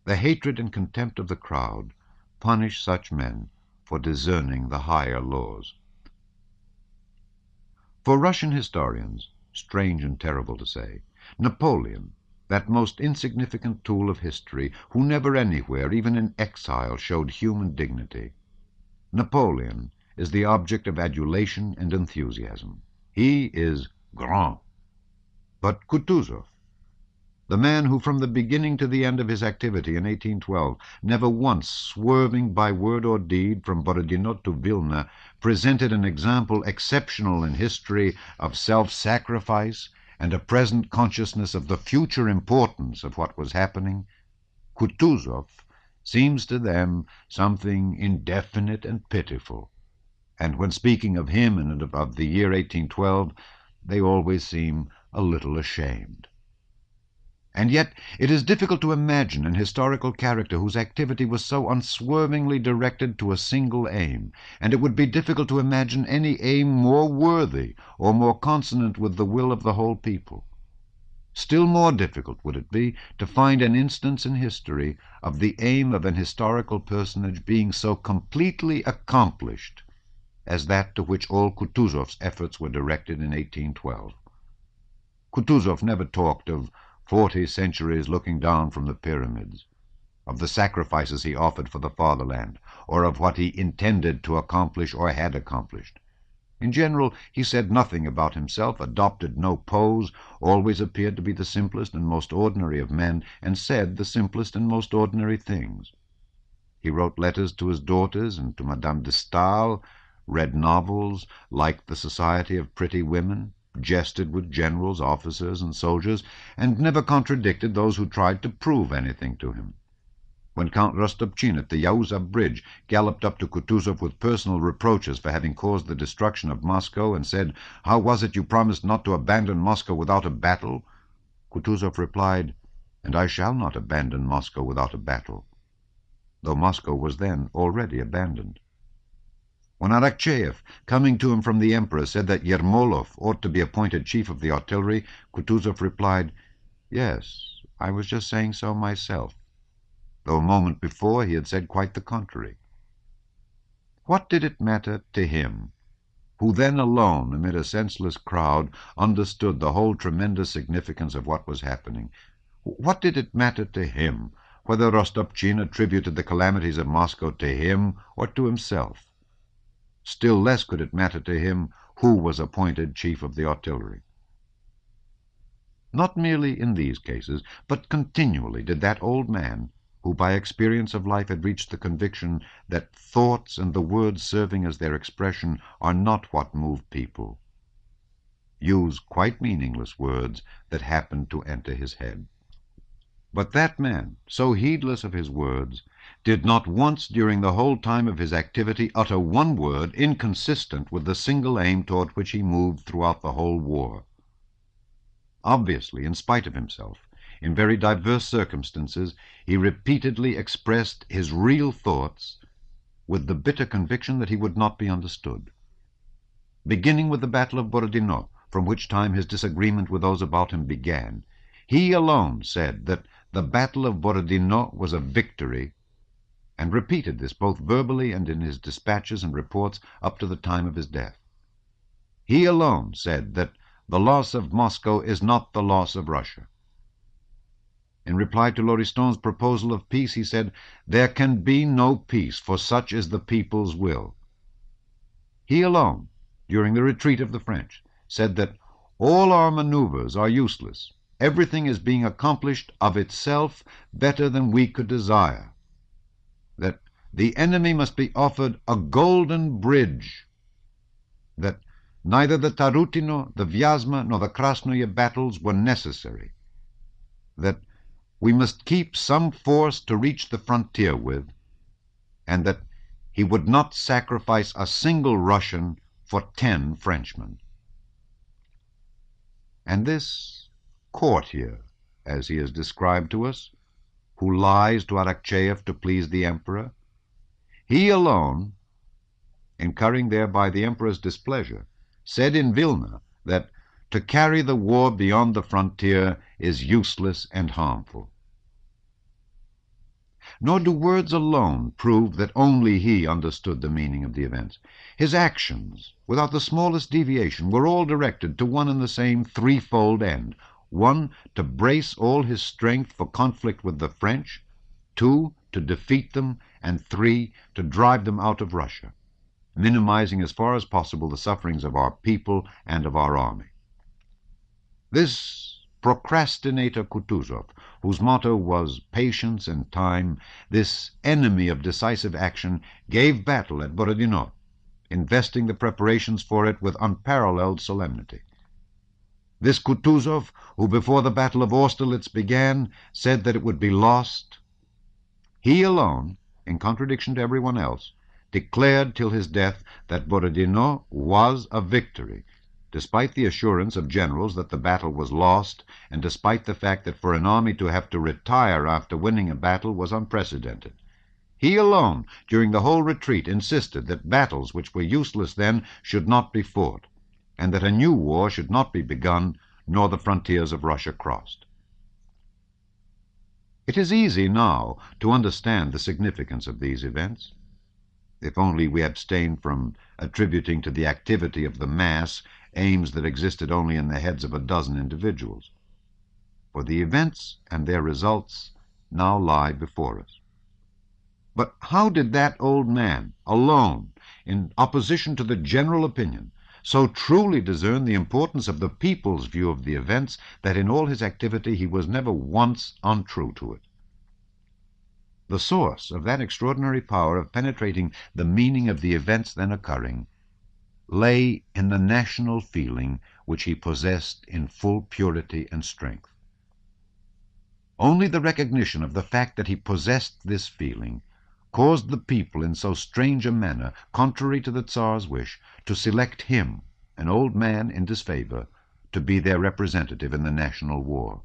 A: The hatred and contempt of the crowd punish such men for discerning the higher laws. For Russian historians, strange and terrible to say, Napoleon, that most insignificant tool of history, who never anywhere, even in exile, showed human dignity, Napoleon is the object of adulation and enthusiasm. He is grand. But Kutuzov, the man who from the beginning to the end of his activity in 1812, never once swerving by word or deed from Borodino to Vilna, presented an example exceptional in history of self-sacrifice and a present consciousness of the future importance of what was happening, Kutuzov seems to them something indefinite and pitiful, and when speaking of him and of the year 1812, they always seem a little ashamed. And yet it is difficult to imagine an historical character whose activity was so unswervingly directed to a single aim, and it would be difficult to imagine any aim more worthy or more consonant with the will of the whole people. Still more difficult would it be to find an instance in history of the aim of an historical personage being so completely accomplished as that to which all Kutuzov's efforts were directed in 1812. Kutuzov never talked of 40 centuries looking down from the pyramids, of the sacrifices he offered for the fatherland, or of what he intended to accomplish or had accomplished. In general, he said nothing about himself, adopted no pose, always appeared to be the simplest and most ordinary of men, and said the simplest and most ordinary things. He wrote letters to his daughters and to Madame de Stael, read novels, liked the society of pretty women, jested with generals, officers, and soldiers, and never contradicted those who tried to prove anything to him. When Count Rostopchin at the Yauza bridge galloped up to Kutuzov with personal reproaches for having caused the destruction of Moscow and said, "How was it you promised not to abandon Moscow without a battle?" Kutuzov replied, "And I shall not abandon Moscow without a battle," though Moscow was then already abandoned. When Arakcheyev, coming to him from the Emperor, said that Yermolov ought to be appointed chief of the artillery, Kutuzov replied, "Yes, I was just saying so myself," though a moment before he had said quite the contrary. What did it matter to him, who then alone, amid a senseless crowd, understood the whole tremendous significance of what was happening? What did it matter to him whether Rostopchin attributed the calamities of Moscow to him or to himself? Still less could it matter to him who was appointed chief of the artillery. Not merely in these cases, but continually did that old man, who by experience of life had reached the conviction that thoughts and the words serving as their expression are not what move people, use quite meaningless words that happened to enter his head. But that man, so heedless of his words, did not once during the whole time of his activity utter one word inconsistent with the single aim toward which he moved throughout the whole war. Obviously, in spite of himself, in very diverse circumstances, he repeatedly expressed his real thoughts with the bitter conviction that he would not be understood. Beginning with the Battle of Borodino, from which time his disagreement with those about him began, he alone said that the Battle of Borodino was a victory, and repeated this both verbally and in his dispatches and reports up to the time of his death. He alone said that the loss of Moscow is not the loss of Russia. In reply to Lauriston's proposal of peace, he said, "There can be no peace, for such is the people's will." He alone, during the retreat of the French, said that all our maneuvers are useless. Everything is being accomplished of itself better than we could desire. That the enemy must be offered a golden bridge. That neither the Tarutino, the Vyazma, nor the Krasnoye battles were necessary. That we must keep some force to reach the frontier with, and that he would not sacrifice a single Russian for 10 Frenchmen. And this courtier, as he is described to us, who lies to Arakcheyev to please the emperor, he alone, incurring thereby the emperor's displeasure, said in Vilna that to carry the war beyond the frontier is useless and harmful. Nor do words alone prove that only he understood the meaning of the events. His actions, without the smallest deviation, were all directed to one and the same threefold end. 1, to brace all his strength for conflict with the French. 2, to defeat them. And 3, to drive them out of Russia, minimizing as far as possible the sufferings of our people and of our army. This procrastinator Kutuzov, whose motto was patience and time, this enemy of decisive action, gave battle at Borodino, investing the preparations for it with unparalleled solemnity. This Kutuzov, who before the Battle of Austerlitz began, said that it would be lost, he alone, in contradiction to everyone else, declared till his death that Borodino was a victory, despite the assurance of generals that the battle was lost, and despite the fact that for an army to have to retire after winning a battle was unprecedented. He alone, during the whole retreat, insisted that battles which were useless then should not be fought, and that a new war should not be begun, nor the frontiers of Russia crossed. It is easy now to understand the significance of these events, if only we abstain from attributing to the activity of the mass aims that existed only in the heads of a dozen individuals. For the events and their results now lie before us. But how did that old man, alone, in opposition to the general opinion, so truly discern the importance of the people's view of the events that in all his activity he was never once untrue to it? The source of that extraordinary power of penetrating the meaning of the events then occurring lay in the national feeling which he possessed in full purity and strength. Only the recognition of the fact that he possessed this feeling caused the people in so strange a manner, contrary to the Tsar's wish, to select him, an old man in disfavor, to be their representative in the national war.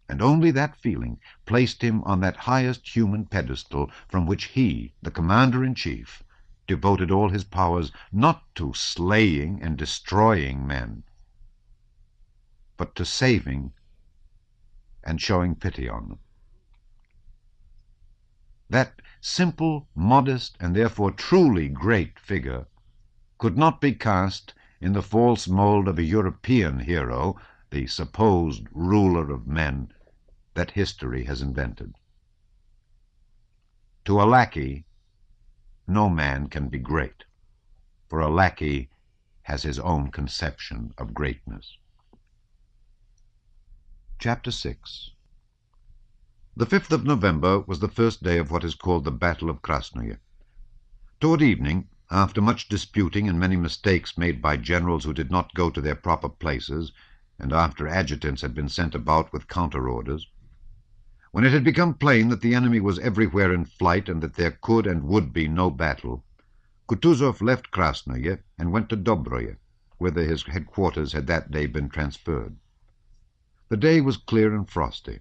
A: And only that feeling placed him on that highest human pedestal from which he, the commander-in-chief, devoted all his powers not to slaying and destroying men, but to saving and showing pity on them. That simple, modest, and therefore truly great figure could not be cast in the false mold of a European hero, the supposed ruler of men that history has invented. To a lackey, no man can be great, for a lackey has his own conception of greatness. Chapter 6. The 5th of November was the first day of what is called the Battle of Krasnoye. Toward evening, after much disputing and many mistakes made by generals who did not go to their proper places, and after adjutants had been sent about with counter-orders, when it had become plain that the enemy was everywhere in flight and that there could and would be no battle, Kutuzov left Krasnoye and went to Dobroye, whither his headquarters had that day been transferred. The day was clear and frosty.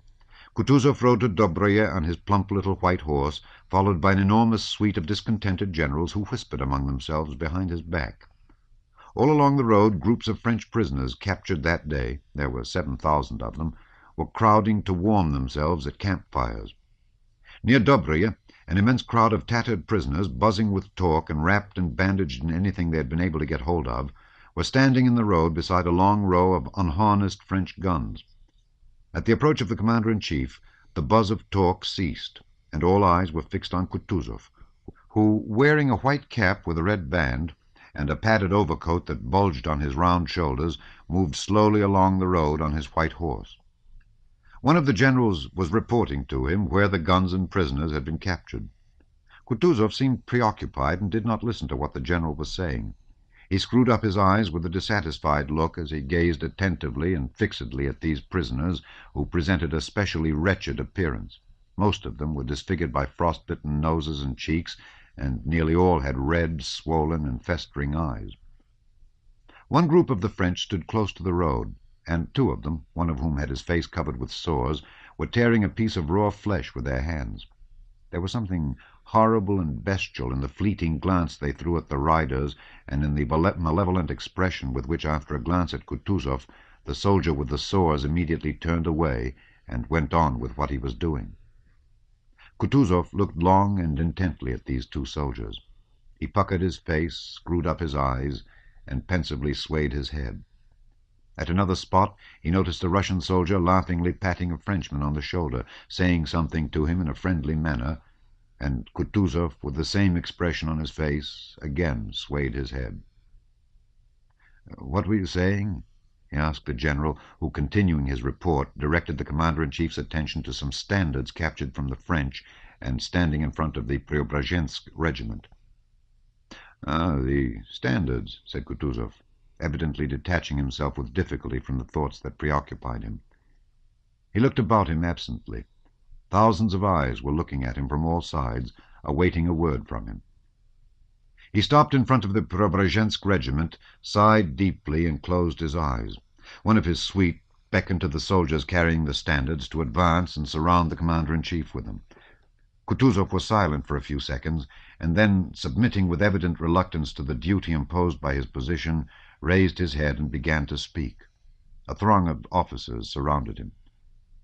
A: Kutuzov rode to Dobroye on his plump little white horse, followed by an enormous suite of discontented generals who whispered among themselves behind his back. All along the road groups of French prisoners captured that day, there were 7,000 of them, were crowding to warm themselves at campfires. Near Dobroye, an immense crowd of tattered prisoners, buzzing with talk and wrapped and bandaged in anything they had been able to get hold of, were standing in the road beside a long row of unharnessed French guns. At the approach of the commander-in-chief, the buzz of talk ceased, and all eyes were fixed on Kutuzov, who, wearing a white cap with a red band, and a padded overcoat that bulged on his round shoulders, moved slowly along the road on his white horse. One of the generals was reporting to him where the guns and prisoners had been captured. Kutuzov seemed preoccupied and did not listen to what the general was saying. He screwed up his eyes with a dissatisfied look as he gazed attentively and fixedly at these prisoners, who presented a specially wretched appearance. Most of them were disfigured by frostbitten noses and cheeks, and nearly all had red, swollen, and festering eyes. One group of the French stood close to the road, and two of them, one of whom had his face covered with sores, were tearing a piece of raw flesh with their hands. There was something horrible and bestial in the fleeting glance they threw at the riders, and in the malevolent expression with which, after a glance at Kutuzov, the soldier with the sores immediately turned away and went on with what he was doing. Kutuzov looked long and intently at these two soldiers. He puckered his face, screwed up his eyes, and pensively swayed his head. At another spot he noticed a Russian soldier laughingly patting a Frenchman on the shoulder, saying something to him in a friendly manner, and Kutuzov, with the same expression on his face, again swayed his head. "What were you saying?" he asked the general, who, continuing his report, directed the commander-in-chief's attention to some standards captured from the French and standing in front of the Preobrazhensk regiment. "Ah, the standards," said Kutuzov, evidently detaching himself with difficulty from the thoughts that preoccupied him. He looked about him absently. Thousands of eyes were looking at him from all sides, awaiting a word from him. He stopped in front of the Preobrazhensk regiment, sighed deeply, and closed his eyes. One of his suite beckoned to the soldiers carrying the standards to advance and surround the commander-in-chief with them. Kutuzov was silent for a few seconds, and then, submitting with evident reluctance to the duty imposed by his position, raised his head and began to speak. A throng of officers surrounded him.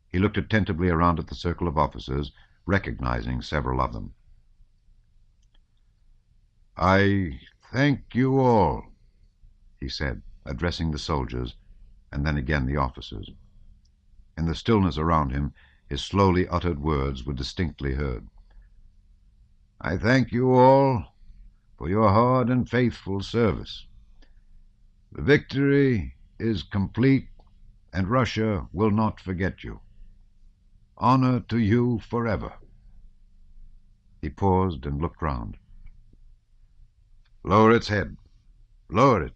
A: He looked attentively around at the circle of officers, recognizing several of them. "I thank you all," he said, addressing the soldiers, and then again the officers. In the stillness around him, his slowly uttered words were distinctly heard. "I thank you all for your hard and faithful service. The victory is complete, and Russia will not forget you. Honor to you forever." He paused and looked round. "Lower its head. Lower it,"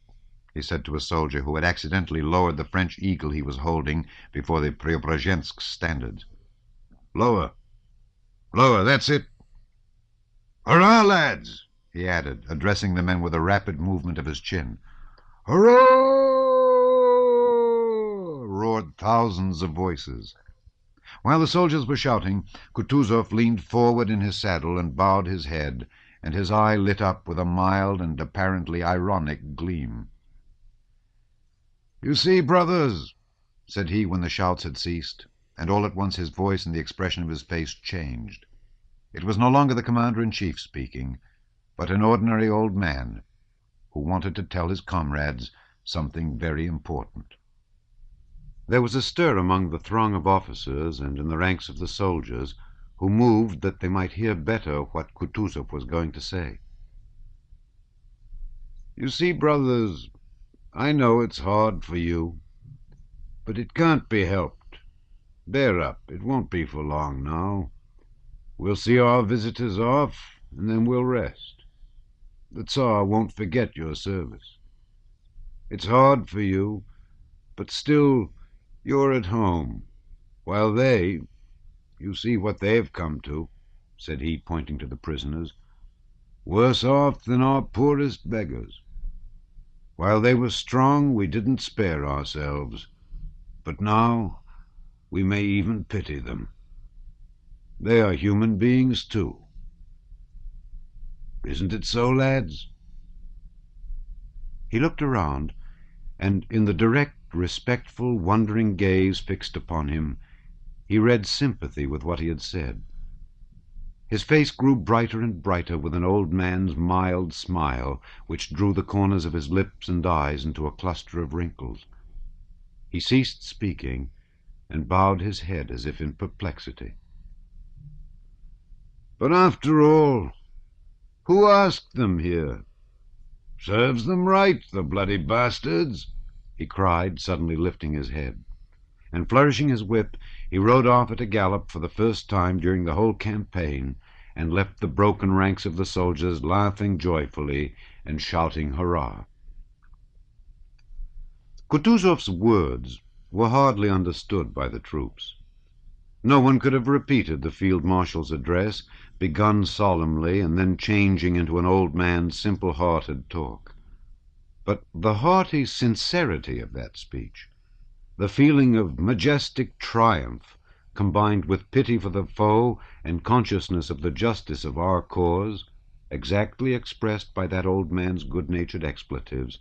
A: he said to a soldier who had accidentally lowered the French eagle he was holding before the Preobrazhensk standards. "Lower. Lower, that's it. Hurrah, lads!" he added, addressing the men with a rapid movement of his chin. "Hurrah!" roared thousands of voices. While the soldiers were shouting, Kutuzov leaned forward in his saddle and bowed his head, and his eye lit up with a mild and apparently ironic gleam. "You see, brothers," said he when the shouts had ceased, and all at once his voice and the expression of his face changed. It was no longer the commander-in-chief speaking, but an ordinary old man who wanted to tell his comrades something very important. There was a stir among the throng of officers and in the ranks of the soldiers, who moved that they might hear better what Kutuzov was going to say. "You see, brothers, I know it's hard for you, but it can't be helped.
B: Bear up, it won't be for long now. We'll see our visitors off, and then we'll rest. The Tsar won't forget your service. It's hard for you, but still you're at home, while you see what they've come to," said he, pointing to the prisoners, "worse off than our poorest beggars. While they were strong, we didn't spare ourselves, but now we may even pity them. They are human beings too. Isn't it so, lads?"
A: He looked around, and in the direct, respectful, wondering gaze fixed upon him, he read sympathy with what he had said. His face grew brighter and brighter with an old man's mild smile, which drew the corners of his lips and eyes into a cluster of wrinkles. He ceased speaking, and bowed his head as if in perplexity.
B: "But after all, who asked them here? Serves them right, the bloody bastards!"
A: he cried, suddenly lifting his head. And flourishing his whip, he rode off at a gallop for the first time during the whole campaign, and left the broken ranks of the soldiers laughing joyfully and shouting hurrah. Kutuzov's words were hardly understood by the troops. No one could have repeated the field marshal's address, begun solemnly and then changing into an old man's simple-hearted talk. But the hearty sincerity of that speech, the feeling of majestic triumph, combined with pity for the foe and consciousness of the justice of our cause, exactly expressed by that old man's good-natured expletives,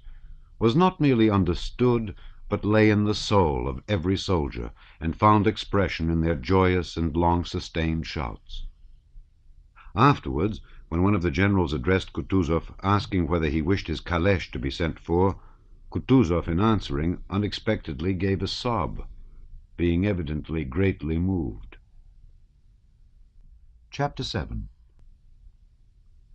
A: was not merely understood, but lay in the soul of every soldier, and found expression in their joyous and long-sustained shouts. Afterwards, when one of the generals addressed Kutuzov, asking whether he wished his caleche to be sent for, Kutuzov, in answering, unexpectedly gave a sob, being evidently greatly moved. Chapter 7.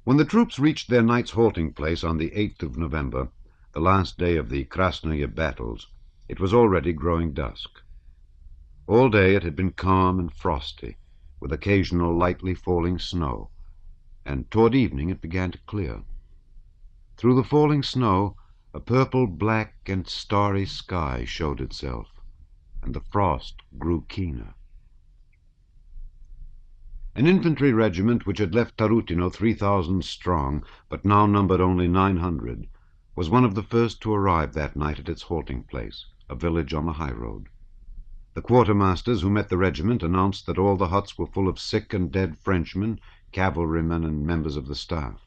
A: When the troops reached their night's halting place on the 8th of November, the last day of the Krasnoye battles, it was already growing dusk. All day it had been calm and frosty, with occasional lightly falling snow, and toward evening it began to clear. Through the falling snow, a purple, black, and starry sky showed itself, and the frost grew keener. An infantry regiment which had left Tarutino 3,000 strong, but now numbered only 900, was one of the first to arrive that night at its halting place, a village on the high road. The quartermasters who met the regiment announced that all the huts were full of sick and dead Frenchmen, cavalrymen, and members of the staff.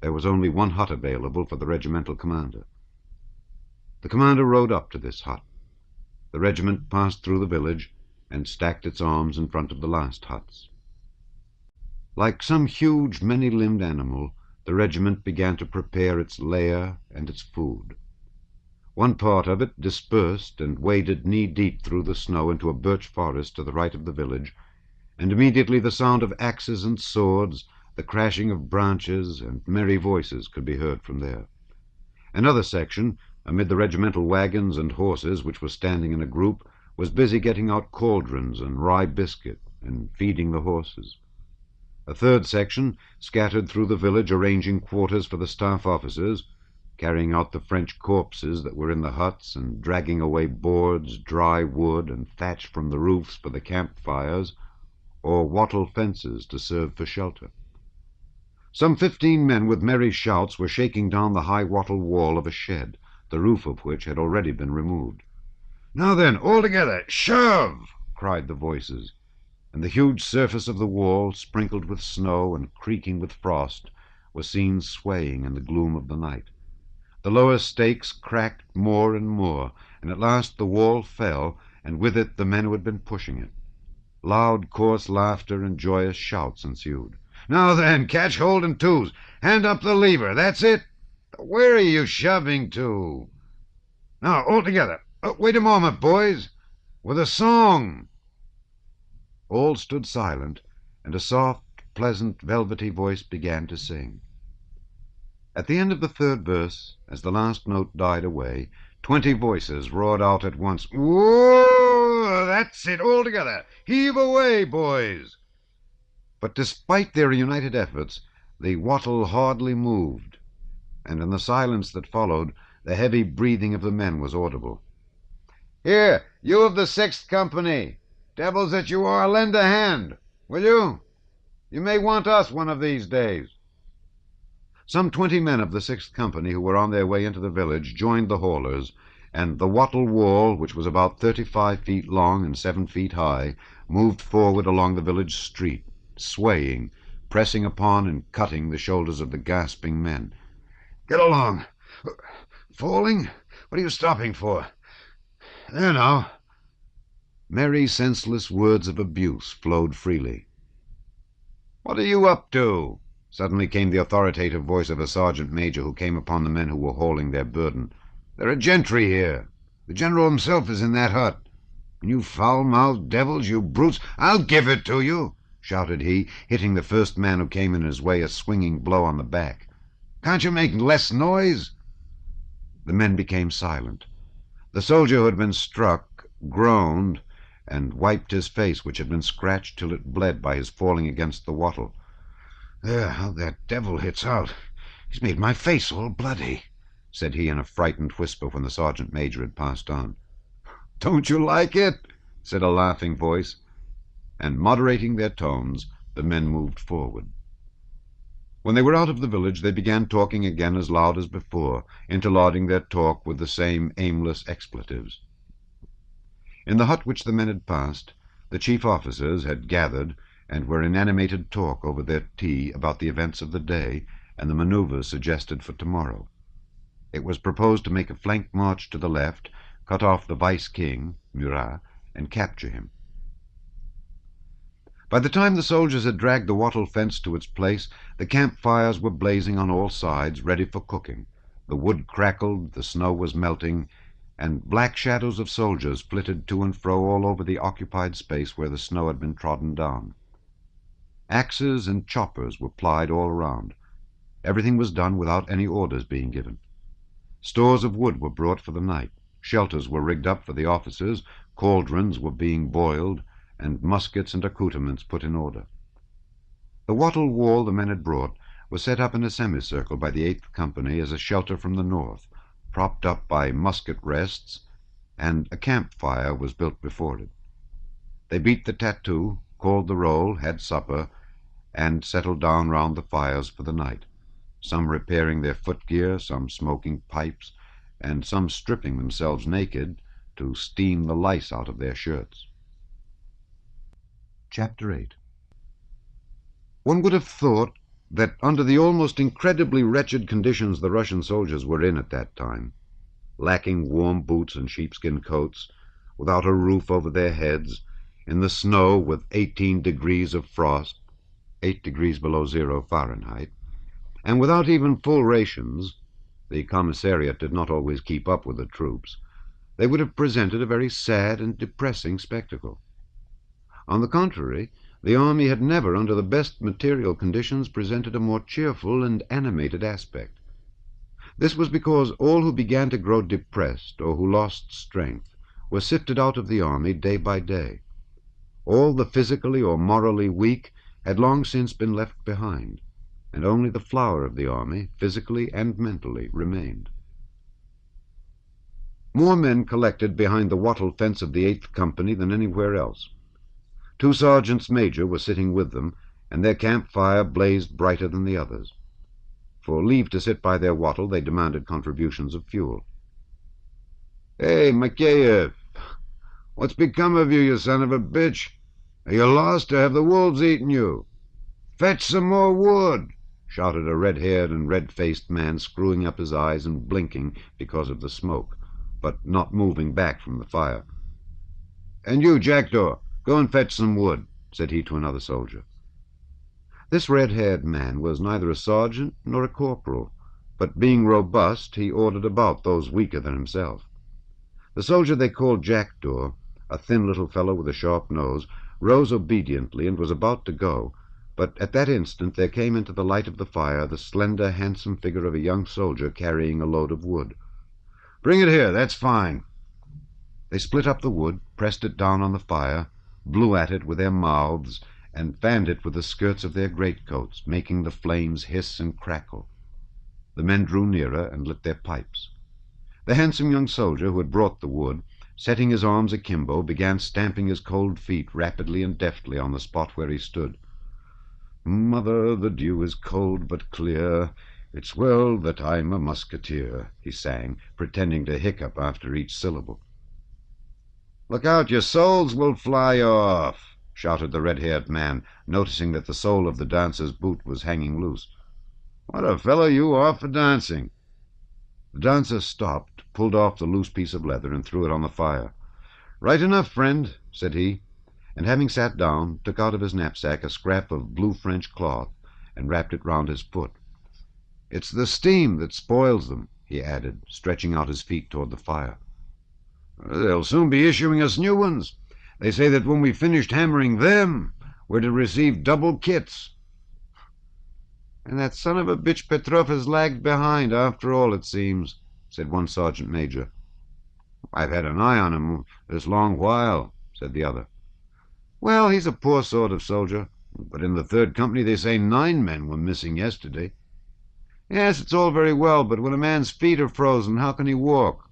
A: There was only one hut available for the regimental commander. The commander rode up to this hut. The regiment passed through the village and stacked its arms in front of the last huts. Like some huge, many-limbed animal, the regiment began to prepare its lair and its food. One part of it dispersed and waded knee-deep through the snow into a birch forest to the right of the village, and immediately the sound of axes and swords, the crashing of branches, and merry voices could be heard from there. Another section, amid the regimental wagons and horses which were standing in a group, was busy getting out cauldrons and rye biscuit and feeding the horses. A third section scattered through the village arranging quarters for the staff officers, carrying out the French corpses that were in the huts and dragging away boards, dry wood, and thatch from the roofs for the campfires, or wattle fences to serve for shelter. Some 15 men with merry shouts were shaking down the high wattle wall of a shed, the roof of which had already been removed.
B: "Now then, all together, shove!"
A: cried the voices, and the huge surface of the wall, sprinkled with snow and creaking with frost, was seen swaying in the gloom of the night. The lower stakes cracked more and more, and at last the wall fell, and with it the men who had been pushing it. Loud, coarse laughter and joyous shouts ensued.
B: "Now then, catch hold in twos. Hand up the lever. That's it. Where are you shoving to? Now, all together. Wait a moment, boys. With a song."
A: All stood silent, and a soft, pleasant, velvety voice began to sing. At the end of the third verse, as the last note died away, 20 voices roared out at once, "Whoa!"
B: Oh, that's it, all together. Heave away, boys.
A: But despite their united efforts, the wattle hardly moved, and in the silence that followed, the heavy breathing of the men was audible.
B: Here, you of the 6th Company, devils that you are, lend a hand, will you? You may want us one of these days.
A: Some 20 men of the 6th Company who were on their way into the village joined the haulers, and the wattle wall, which was about 35 feet long and 7 feet high, moved forward along the village street, swaying, pressing upon and cutting the shoulders of the gasping men.
B: Get along. Falling? What are you stopping for? There now.
A: Merry, senseless words of abuse flowed freely.
B: What are you up to?
A: Suddenly came the authoritative voice of a sergeant major who came upon the men who were hauling their burden.
B: There are gentry here. The general himself is in that hut. And you foul-mouthed devils, you brutes, I'll give it to you, shouted he, hitting the first man who came in his way a swinging blow on the back. Can't you make less noise?
A: The men became silent. The soldier who had been struck groaned and wiped his face, which had been scratched till it bled by his falling against the wattle.
B: There, how that devil hits out. He's made my face all bloody,
A: said he in a frightened whisper when the sergeant major had passed on.
B: Don't you like it?
A: Said a laughing voice, and moderating their tones, the men moved forward. When they were out of the village, they began talking again as loud as before, interlarding their talk with the same aimless expletives. In the hut which the men had passed, the chief officers had gathered and were in animated talk over their tea about the events of the day and the manoeuvres suggested for tomorrow. It was proposed to make a flank march to the left, cut off the vice-king, Murat, and capture him. By the time the soldiers had dragged the wattle fence to its place, the campfires were blazing on all sides, ready for cooking. The wood crackled, the snow was melting, and black shadows of soldiers flitted to and fro all over the occupied space where the snow had been trodden down. Axes and choppers were plied all around. Everything was done without any orders being given. Stores of wood were brought for the night. Shelters were rigged up for the officers, cauldrons were being boiled, and muskets and accoutrements put in order. The wattle wall the men had brought was set up in a semicircle by the 8th Company as a shelter from the north, propped up by musket rests, and a campfire was built before it. They beat the tattoo, called the roll, had supper, and settled down round the fires for the night, some repairing their footgear, some smoking pipes, and some stripping themselves naked to steam the lice out of their shirts. Chapter 8. One would have thought that under the almost incredibly wretched conditions the Russian soldiers were in at that time, lacking warm boots and sheepskin coats, without a roof over their heads, in the snow with 18 degrees of frost, 8 degrees below 0 Fahrenheit, and without even full rations — the commissariat did not always keep up with the troops — they would have presented a very sad and depressing spectacle. On the contrary, the army had never, under the best material conditions, presented a more cheerful and animated aspect. This was because all who began to grow depressed or who lost strength were sifted out of the army day by day. All the physically or morally weak had long since been left behind, and only the flower of the army, physically and mentally, remained. More men collected behind the wattle fence of the 8th Company than anywhere else. 2 sergeants major were sitting with them, and their campfire blazed brighter than the others. For leave to sit by their wattle, they demanded contributions of fuel.
B: "Hey, Makeyev, what's become of you, you son of a bitch? Are you lost, or have the wolves eaten you? Fetch some more wood," shouted a red-haired and red-faced man, screwing up his eyes and blinking because of the smoke, but not moving back from the fire. "And you, Jackdaw, go and fetch some wood," said he to another soldier. This red-haired man was neither a sergeant nor a corporal, but being robust, he ordered about those weaker than himself. The soldier they called Jackdaw, a thin little fellow with a sharp nose, rose obediently and was about to go, but at that instant there came into the light of the fire the slender, handsome figure of a young soldier carrying a load of wood. "Bring it here, that's fine."
A: They split up the wood, pressed it down on the fire, blew at it with their mouths, and fanned it with the skirts of their greatcoats, making the flames hiss and crackle. The men drew nearer and lit their pipes. The handsome young soldier who had brought the wood, setting his arms akimbo, began stamping his cold feet rapidly and deftly on the spot where he stood. "Mother, the dew is cold but clear. It's well that I'm a musketeer," he sang, pretending to hiccup after each syllable. "Look out, your soles will fly off," shouted the red-haired man, noticing that the sole of the dancer's boot was hanging loose. "What a fellow you are for dancing!" The dancer stopped, pulled off the loose piece of leather, and threw it on the fire. "Right enough, friend," said he, and having sat down, took out of his knapsack a scrap of blue French cloth and wrapped it round his foot. "It's the steam that spoils them," he added, stretching out his feet toward the fire. "They'll soon be issuing us new ones. They say that when we've finished hammering them, we're to receive double kits." "And that son of a bitch Petrov has lagged behind, after all, it seems," said one sergeant major. "I've had an eye on him this long while," said the other. "Well, he's a poor sort of soldier, but in the 3rd Company they say 9 men were missing yesterday." "Yes, it's all very well, but when a man's feet are frozen, how can he walk?"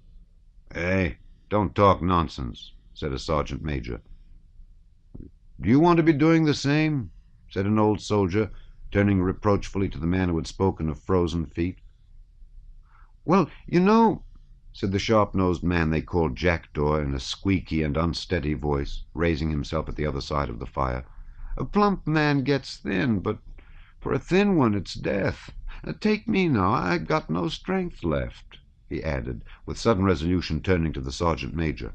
A: "Hey, don't talk nonsense," said a sergeant major. "Do you want to be doing the same?" said an old soldier, turning reproachfully to the man who had spoken of frozen feet. "Well, you know," said the sharp-nosed man they called Jackdaw in a squeaky and unsteady voice, raising himself at the other side of the fire, "a plump man gets thin, but for a thin one it's death. Take me now, I've got no strength left," he added, with sudden resolution, turning to the sergeant major.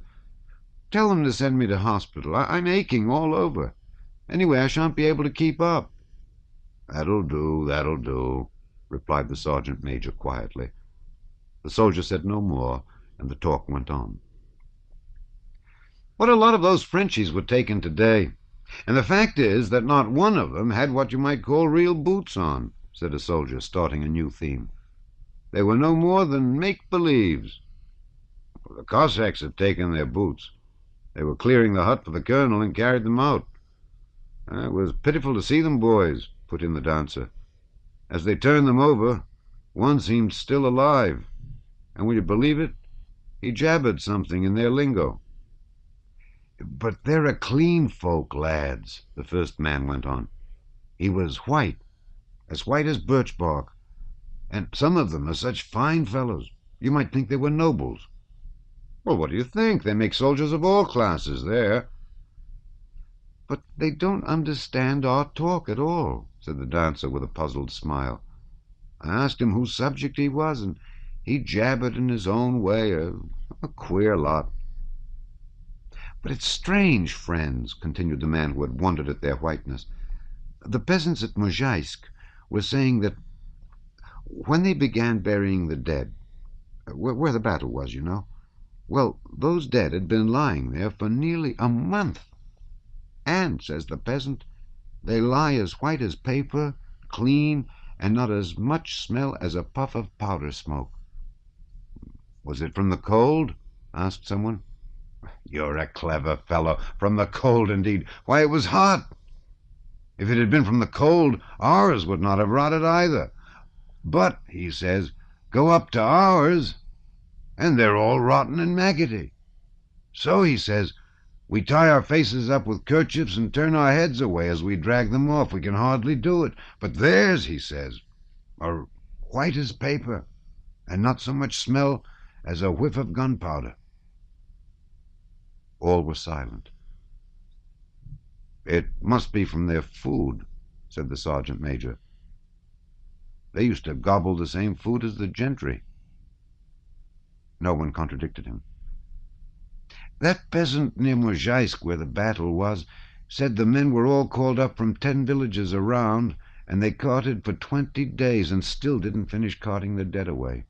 A: "Tell them to send me to hospital. I'm aching all over. Anyway, I shan't be able to keep up." That'll do," replied the sergeant major quietly. The soldier said no more, and the talk went on. "What a lot of those Frenchies were taken today. And the fact is that not one of them had what you might call real boots on," said a soldier, starting a new theme. "They were no more than make-believes." "The Cossacks have taken their boots. They were clearing the hut for the colonel and carried them out." "It was pitiful to see them, boys," put in the dancer. "As they turned them over, one seemed still alive, and will you believe it? He jabbered something in their lingo." "But they're a clean folk, lads," the first man went on. "He was white as birch bark, and some of them are such fine fellows, you might think they were nobles." "Well, what do you think? They make soldiers of all classes there." "But they don't understand our talk at all," said the dancer with a puzzled smile. "I asked him whose subject he was, and he jabbered in his own way, a queer lot." "But it's strange, friends," continued the man who had wondered at their whiteness. "The peasants at Mozhaisk were saying that when they began burying the dead, where the battle was, you know, well, those dead had been lying there for nearly a month. And, says the peasant, they lie as white as paper, clean, and not as much smell as a puff of powder smoke." "Was it from the cold?" asked someone. "You're a clever fellow. From the cold, indeed. Why, it was hot. If it had been from the cold, ours would not have rotted either. But, he says, go up to ours, and they're all rotten and maggoty. So, he says, we tie our faces up with kerchiefs and turn our heads away as we drag them off. We can hardly do it. But theirs, he says, are white as paper, and not so much smell as a whiff of gunpowder." All were silent. "It must be from their food," said the sergeant major. "They used to gobble the same food as the gentry." No one contradicted him. "That peasant near Mozhaisk, where the battle was, said the men were all called up from 10 villages around, and they carted for 20 days and still didn't finish carting the dead away.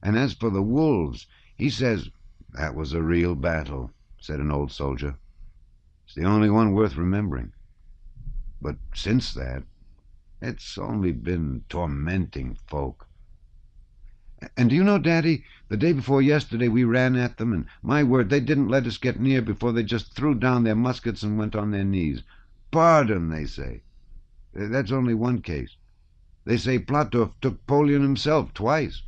A: And as for the wolves, he says—" "That was a real battle," said an old soldier. "It's the only one worth remembering. But since that, it's only been tormenting folk.
B: And do you know, Daddy, the day before yesterday we ran at them, and my word, they didn't let us get near before they just threw down their muskets and went on their knees. Pardon, they say. That's only one case. They say Platov took Napoleon himself twice,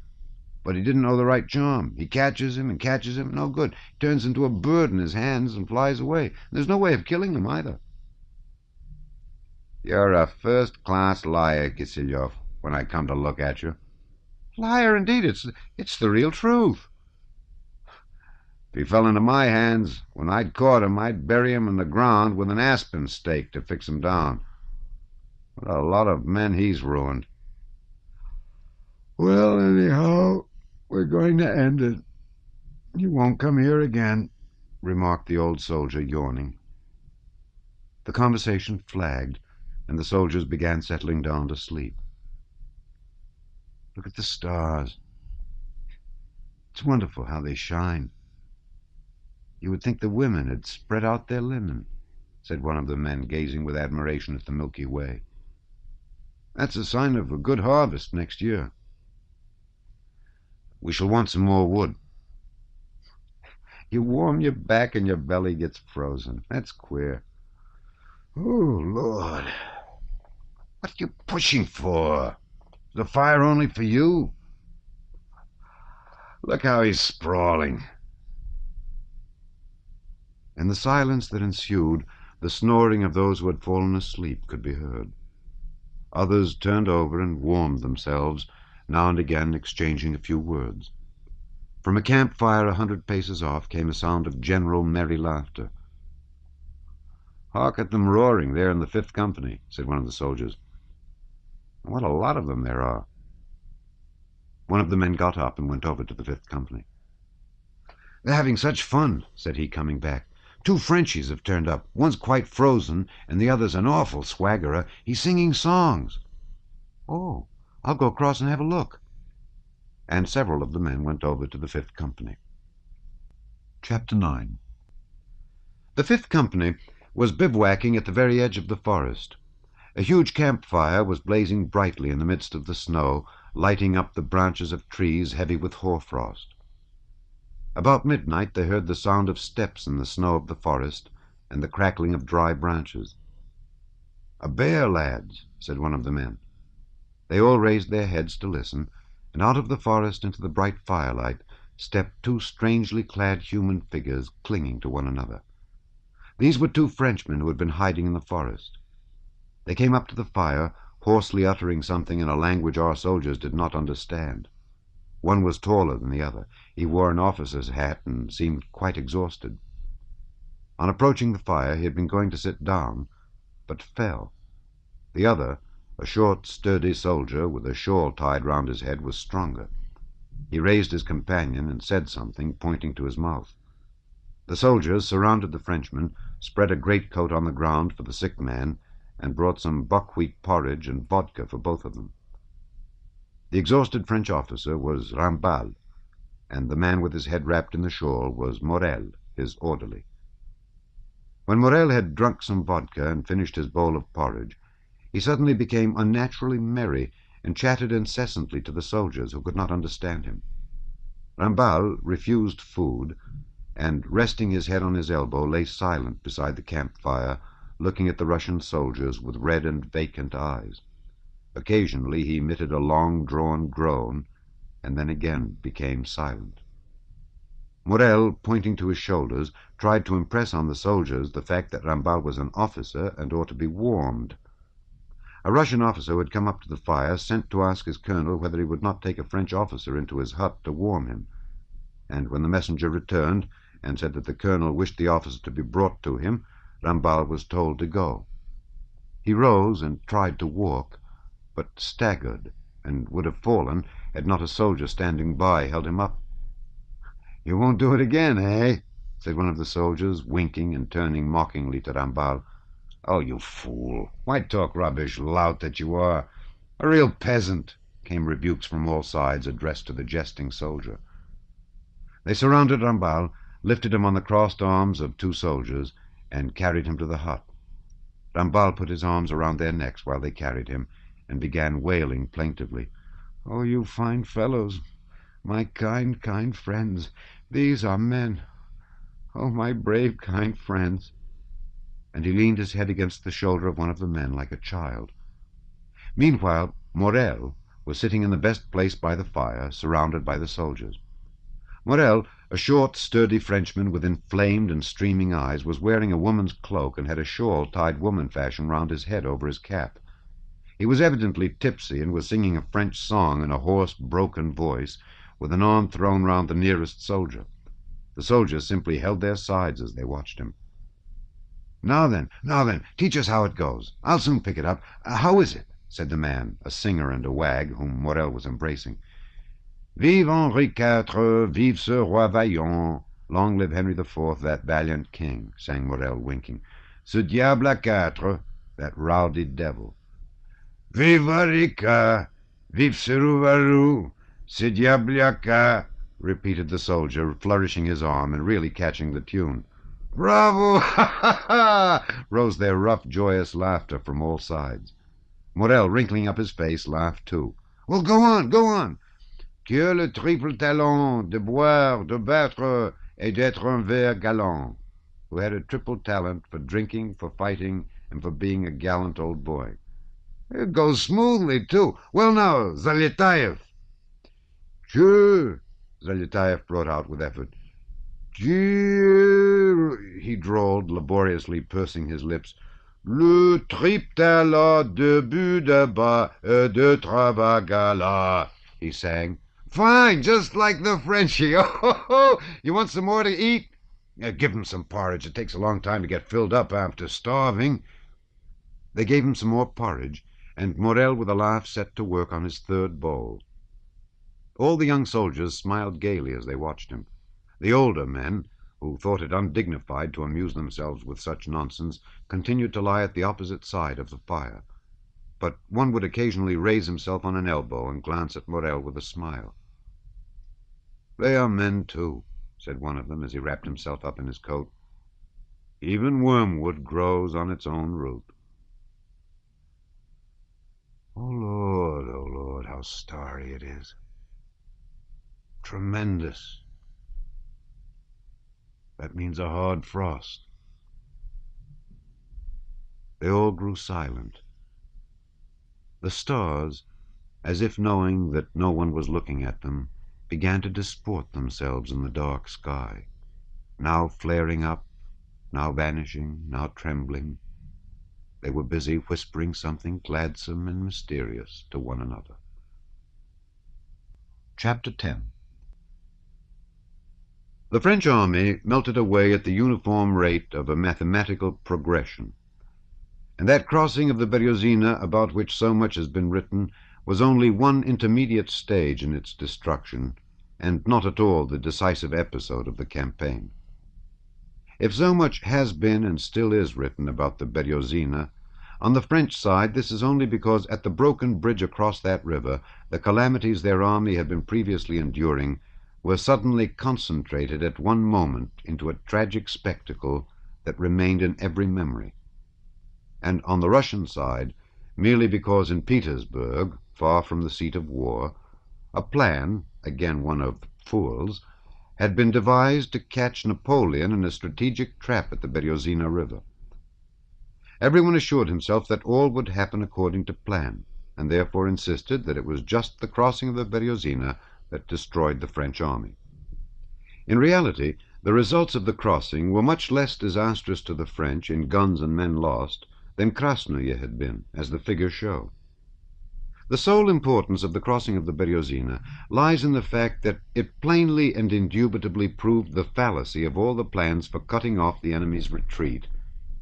B: but he didn't know the right charm. He catches him, no good. He turns into a bird in his hands and flies away. There's no way of killing him either.
A: You're a first-class liar, Kisilyov, when I come to look at you.
B: Liar, indeed. It's the real truth.
A: If he fell into my hands, when I'd caught him, I'd bury him in the ground with an aspen stake to fix him down. What a lot of men he's ruined.
B: Well, anyhow, we're going to end it. You won't come here again, remarked the old soldier, yawning.
A: The conversation flagged, and the soldiers began settling down to sleep. Look at the stars. It's wonderful how they shine. You would think the women had spread out their linen, said one of the men, gazing with admiration at the Milky Way.
B: That's a sign of a good harvest next year.
A: We shall want some more wood.
B: You warm your back and your belly gets frozen. That's queer.
A: Oh, Lord. What are you pushing for? The fire only for you? Look how he's sprawling. In the silence that ensued, the snoring of those who had fallen asleep could be heard. Others turned over and warmed themselves, now and again exchanging a few words. From a campfire 100 paces off came a sound of general merry laughter.
B: "Hark at them roaring there in the 5th Company," said one of the soldiers. "What a lot of them there are."
A: One of the men got up and went over to the 5th Company.
B: "They're having such fun," said he, coming back. "2 Frenchies have turned up. One's quite frozen, and the other's an awful swaggerer. He's singing songs."
A: "Oh, I'll go across and have a look." And several of the men went over to the 5th Company. Chapter 9. The 5th Company was bivouacking at the very edge of the forest. A huge campfire was blazing brightly in the midst of the snow, lighting up the branches of trees heavy with hoarfrost. About midnight they heard the sound of steps in the snow of the forest and the crackling of dry branches.
B: "A bear, lads," said one of the men.
A: They all raised their heads to listen, and out of the forest into the bright firelight stepped 2 strangely clad human figures clinging to one another. These were 2 Frenchmen who had been hiding in the forest. They came up to the fire, hoarsely uttering something in a language our soldiers did not understand. One was taller than the other. He wore an officer's hat and seemed quite exhausted. On approaching the fire he had been going to sit down, but fell. The other, a short, sturdy soldier with a shawl tied round his head, was stronger. He raised his companion and said something, pointing to his mouth. The soldiers surrounded the Frenchman, spread a greatcoat on the ground for the sick man, and brought some buckwheat porridge and vodka for both of them. The exhausted French officer was Ramballe, and the man with his head wrapped in the shawl was Morel, his orderly. When Morel had drunk some vodka and finished his bowl of porridge, he suddenly became unnaturally merry and chatted incessantly to the soldiers who could not understand him. Ramballe refused food, and, resting his head on his elbow, lay silent beside the campfire, looking at the Russian soldiers with red and vacant eyes. Occasionally he emitted a long-drawn groan, and then again became silent. Morel, pointing to his shoulders, tried to impress on the soldiers the fact that Ramballe was an officer and ought to be warmed. A Russian officer who had come up to the fire sent to ask his colonel whether he would not take a French officer into his hut to warm him, and when the messenger returned and said that the colonel wished the officer to be brought to him, Ramballe was told to go. He rose and tried to walk, but staggered and would have fallen had not a soldier standing by held him up.
B: "You won't do it again, eh?"
A: said one of the soldiers, winking and turning mockingly to Ramballe.
B: "Oh, you fool! Why talk rubbish, lout that you are? A real peasant!"
A: came rebukes from all sides addressed to the jesting soldier. They surrounded Ramballe, lifted him on the crossed arms of 2 soldiers, and carried him to the hut. Ramballe put his arms around their necks while they carried him, and began wailing plaintively.
B: "Oh, you fine fellows! My kind, kind friends, these are men. Oh, my brave, kind friends.
A: And he leaned his head against the shoulder of one of the men like a child. Meanwhile, Morel was sitting in the best place by the fire, surrounded by the soldiers. Morel, a short, sturdy Frenchman with inflamed and streaming eyes, was wearing a woman's cloak and had a shawl tied woman fashion round his head over his cap. He was evidently tipsy and was singing a French song in a hoarse, broken voice, with an arm thrown round the nearest soldier. The soldiers simply held their sides as they watched him. Now then, teach us how it goes. I'll soon pick it up. How is it?" said the man, a singer and a wag, whom Morel was embracing. "Vive Henri IV, vive ce roi vaillant, long live Henry IV, that valiant king," sang Morel, winking. "Ce diable à quatre, that rowdy devil." "Vive Henri, vive ce rouvarou, ce diable à quatre," repeated the soldier, flourishing his arm and really catching the tune. "Bravo! Ha, ha, ha!" rose their rough, joyous laughter from all sides. Morel, wrinkling up his face, laughed too. "Well, go on. Tu as le triple talent de boire, de battre, et d'être un ver galant," who had a triple talent for drinking, for fighting, and for being a gallant old boy. "It goes smoothly, too. Well, now, Zaliataev." "Sure," Zaliataev brought out with effort. He drawled, laboriously pursing his lips. "Le triple talent de but de bas et de travail galant," he sang. "Fine, just like the Frenchie. Oh, you want some more to eat?" "Give him some porridge. It takes a long time to get filled up after starving." They gave him some more porridge, and Morel with a laugh set to work on his third bowl. All the young soldiers smiled gaily as they watched him. The older men, who thought it undignified to amuse themselves with such nonsense, continued to lie at the opposite side of the fire. But one would occasionally raise himself on an elbow and glance at Morel with a smile. "They are men, too," said one of them as he wrapped himself up in his coat. "Even wormwood grows on its own root." Oh, Lord, how starry it is. Tremendous. That means a hard frost. They all grew silent. The stars, as if knowing that no one was looking at them, began to disport themselves in the dark sky, now flaring up, now vanishing, now trembling. They were busy whispering something gladsome and mysterious to one another. Chapter 10. The French army melted away at the uniform rate of a mathematical progression, and that crossing of the Berezina, about which so much has been written, was only one intermediate stage in its destruction, and not at all the decisive episode of the campaign. If so much has been and still is written about the Berezina, on the French side this is only because at the broken bridge across that river the calamities their army had been previously enduring were suddenly concentrated at one moment into a tragic spectacle that remained in every memory. And on the Russian side, merely because in Petersburg, far from the seat of war, a plan, again one of fools, had been devised to catch Napoleon in a strategic trap at the Berezina River. Everyone assured himself that all would happen according to plan, and therefore insisted that it was just the crossing of the Berezina that destroyed the French army. In reality, the results of the crossing were much less disastrous to the French in guns and men lost than Krasnoye had been, as the figures show. The sole importance of the crossing of the Berezina lies in the fact that it plainly and indubitably proved the fallacy of all the plans for cutting off the enemy's retreat,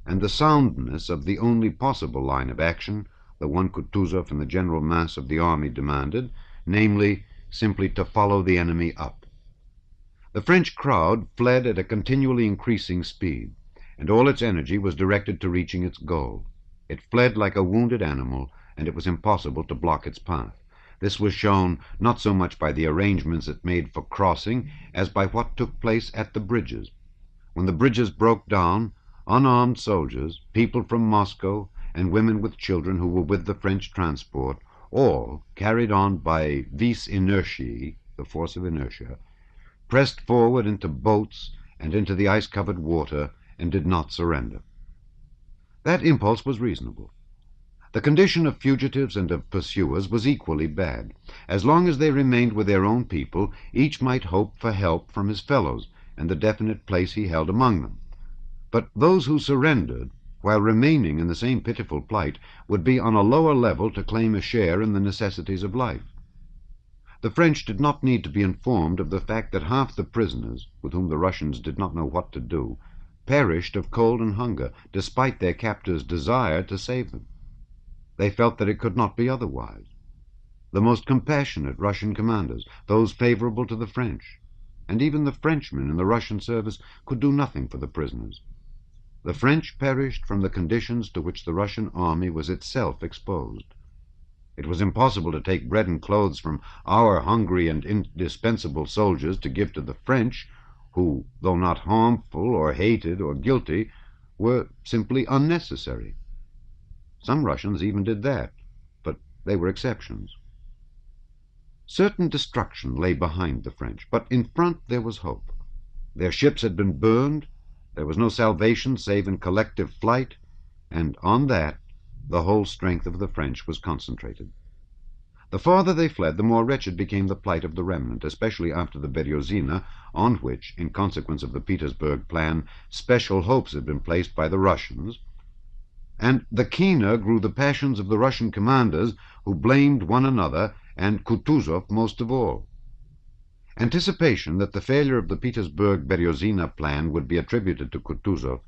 A: and the soundness of the only possible line of action, the one Kutuzov and the general mass of the army demanded, namely, simply to follow the enemy up. The French crowd fled at a continually increasing speed, and all its energy was directed to reaching its goal. It fled like a wounded animal, and it was impossible to block its path. This was shown not so much by the arrangements it made for crossing as by what took place at the bridges. When the bridges broke down, unarmed soldiers, people from Moscow, and women with children who were with the French transport, all, carried on by vis inertiae,
B: the force of inertia, pressed forward into boats and into the ice-covered water and did not surrender. That impulse was reasonable. The condition of fugitives and of pursuers was equally bad. As long as they remained with their own people, each might hope for help from his fellows and the definite place he held among them. But those who surrendered, while remaining in the same pitiful plight, would be on a lower level to claim a share in the necessities of life. The French did not need to be informed of the fact that half the prisoners, with whom the Russians did not know what to do, perished of cold and hunger, despite their captors' desire to save them. They felt that it could not be otherwise. The most compassionate Russian commanders, those favorable to the French, and even the Frenchmen in the Russian service, could do nothing for the prisoners. The French perished from the conditions to which the Russian army was itself exposed. It was impossible to take bread and clothes from our hungry and indispensable soldiers to give to the French, who, though not harmful or hated or guilty, were simply unnecessary. Some Russians even did that, but they were exceptions. Certain destruction lay behind the French, but in front there was hope. Their ships had been burned, there was no salvation save in collective flight, and on that the whole strength of the French was concentrated. The farther they fled, the more wretched became the plight of the remnant, especially after the Berezina, on which, in consequence of the Petersburg plan, special hopes had been placed by the Russians, and the keener grew the passions of the Russian commanders, who blamed one another, and Kutuzov most of all. Anticipation that the failure of the Petersburg-Berezina plan would be attributed to Kutuzov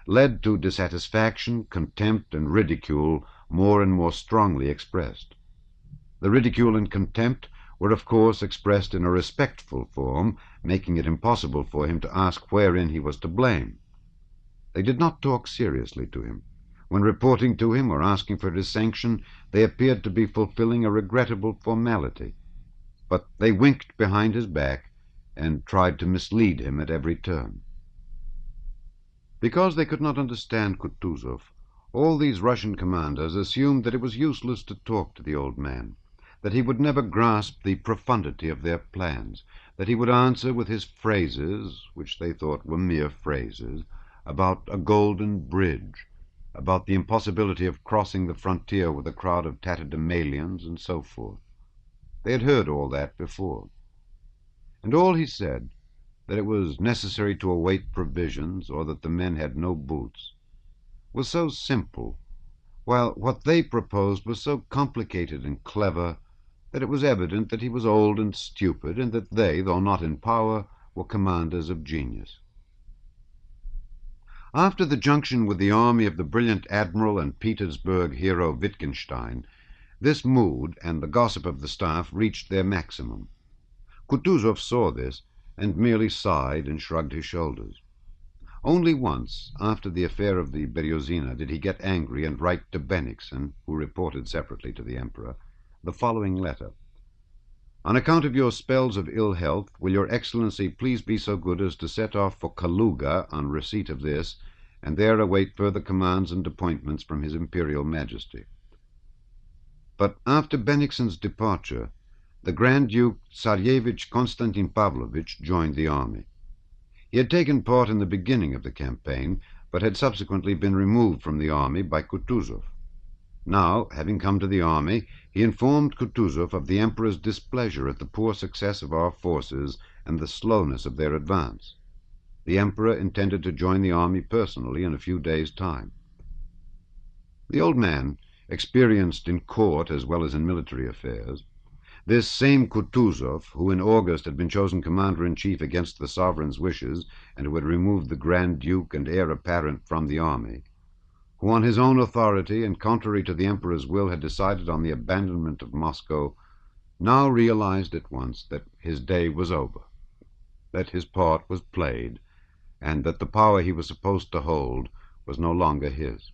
B: led to dissatisfaction, contempt, and ridicule more and more strongly expressed. The ridicule and contempt were of course expressed in a respectful form, making it impossible for him to ask wherein he was to blame. They did not talk seriously to him. When reporting to him or asking for his sanction, they appeared to be fulfilling a regrettable formality, but they winked behind his back and tried to mislead him at every turn. Because they could not understand Kutuzov, all these Russian commanders assumed that it was useless to talk to the old man, that he would never grasp the profundity of their plans, that he would answer with his phrases, which they thought were mere phrases, about a golden bridge, about the impossibility of crossing the frontier with a crowd of tatterdemalions, and so forth. They had heard all that before. And all he said, that it was necessary to await provisions, or that the men had no boots, was so simple, while what they proposed was so complicated and clever, that it was evident that he was old and stupid, and that they, though not in power, were commanders of genius. After the junction with the army of the brilliant admiral and Petersburg hero Wittgenstein, this mood and the gossip of the staff reached their maximum. Kutuzov saw this, and merely sighed and shrugged his shoulders. Only once, after the affair of the Berezina, did he get angry and write to Bennigsen, who reported separately to the Emperor, the following letter. On account of your spells of ill health, will your Excellency please be so good as to set off for Kaluga on receipt of this, and there await further commands and appointments from His Imperial Majesty. But after Bennigsen's departure, the Grand Duke Tsarevich Konstantin Pavlovich joined the army. He had taken part in the beginning of the campaign, but had subsequently been removed from the army by Kutuzov. Now, having come to the army, he informed Kutuzov of the Emperor's displeasure at the poor success of our forces and the slowness of their advance. The Emperor intended to join the army personally in a few days' time. The old man, experienced in court as well as in military affairs, this same Kutuzov, who in August had been chosen commander-in-chief against the sovereign's wishes, and who had removed the Grand Duke and heir apparent from the army, who on his own authority and contrary to the Emperor's will had decided on the abandonment of Moscow, now realized at once that his day was over, that his part was played, and that the power he was supposed to hold was no longer his.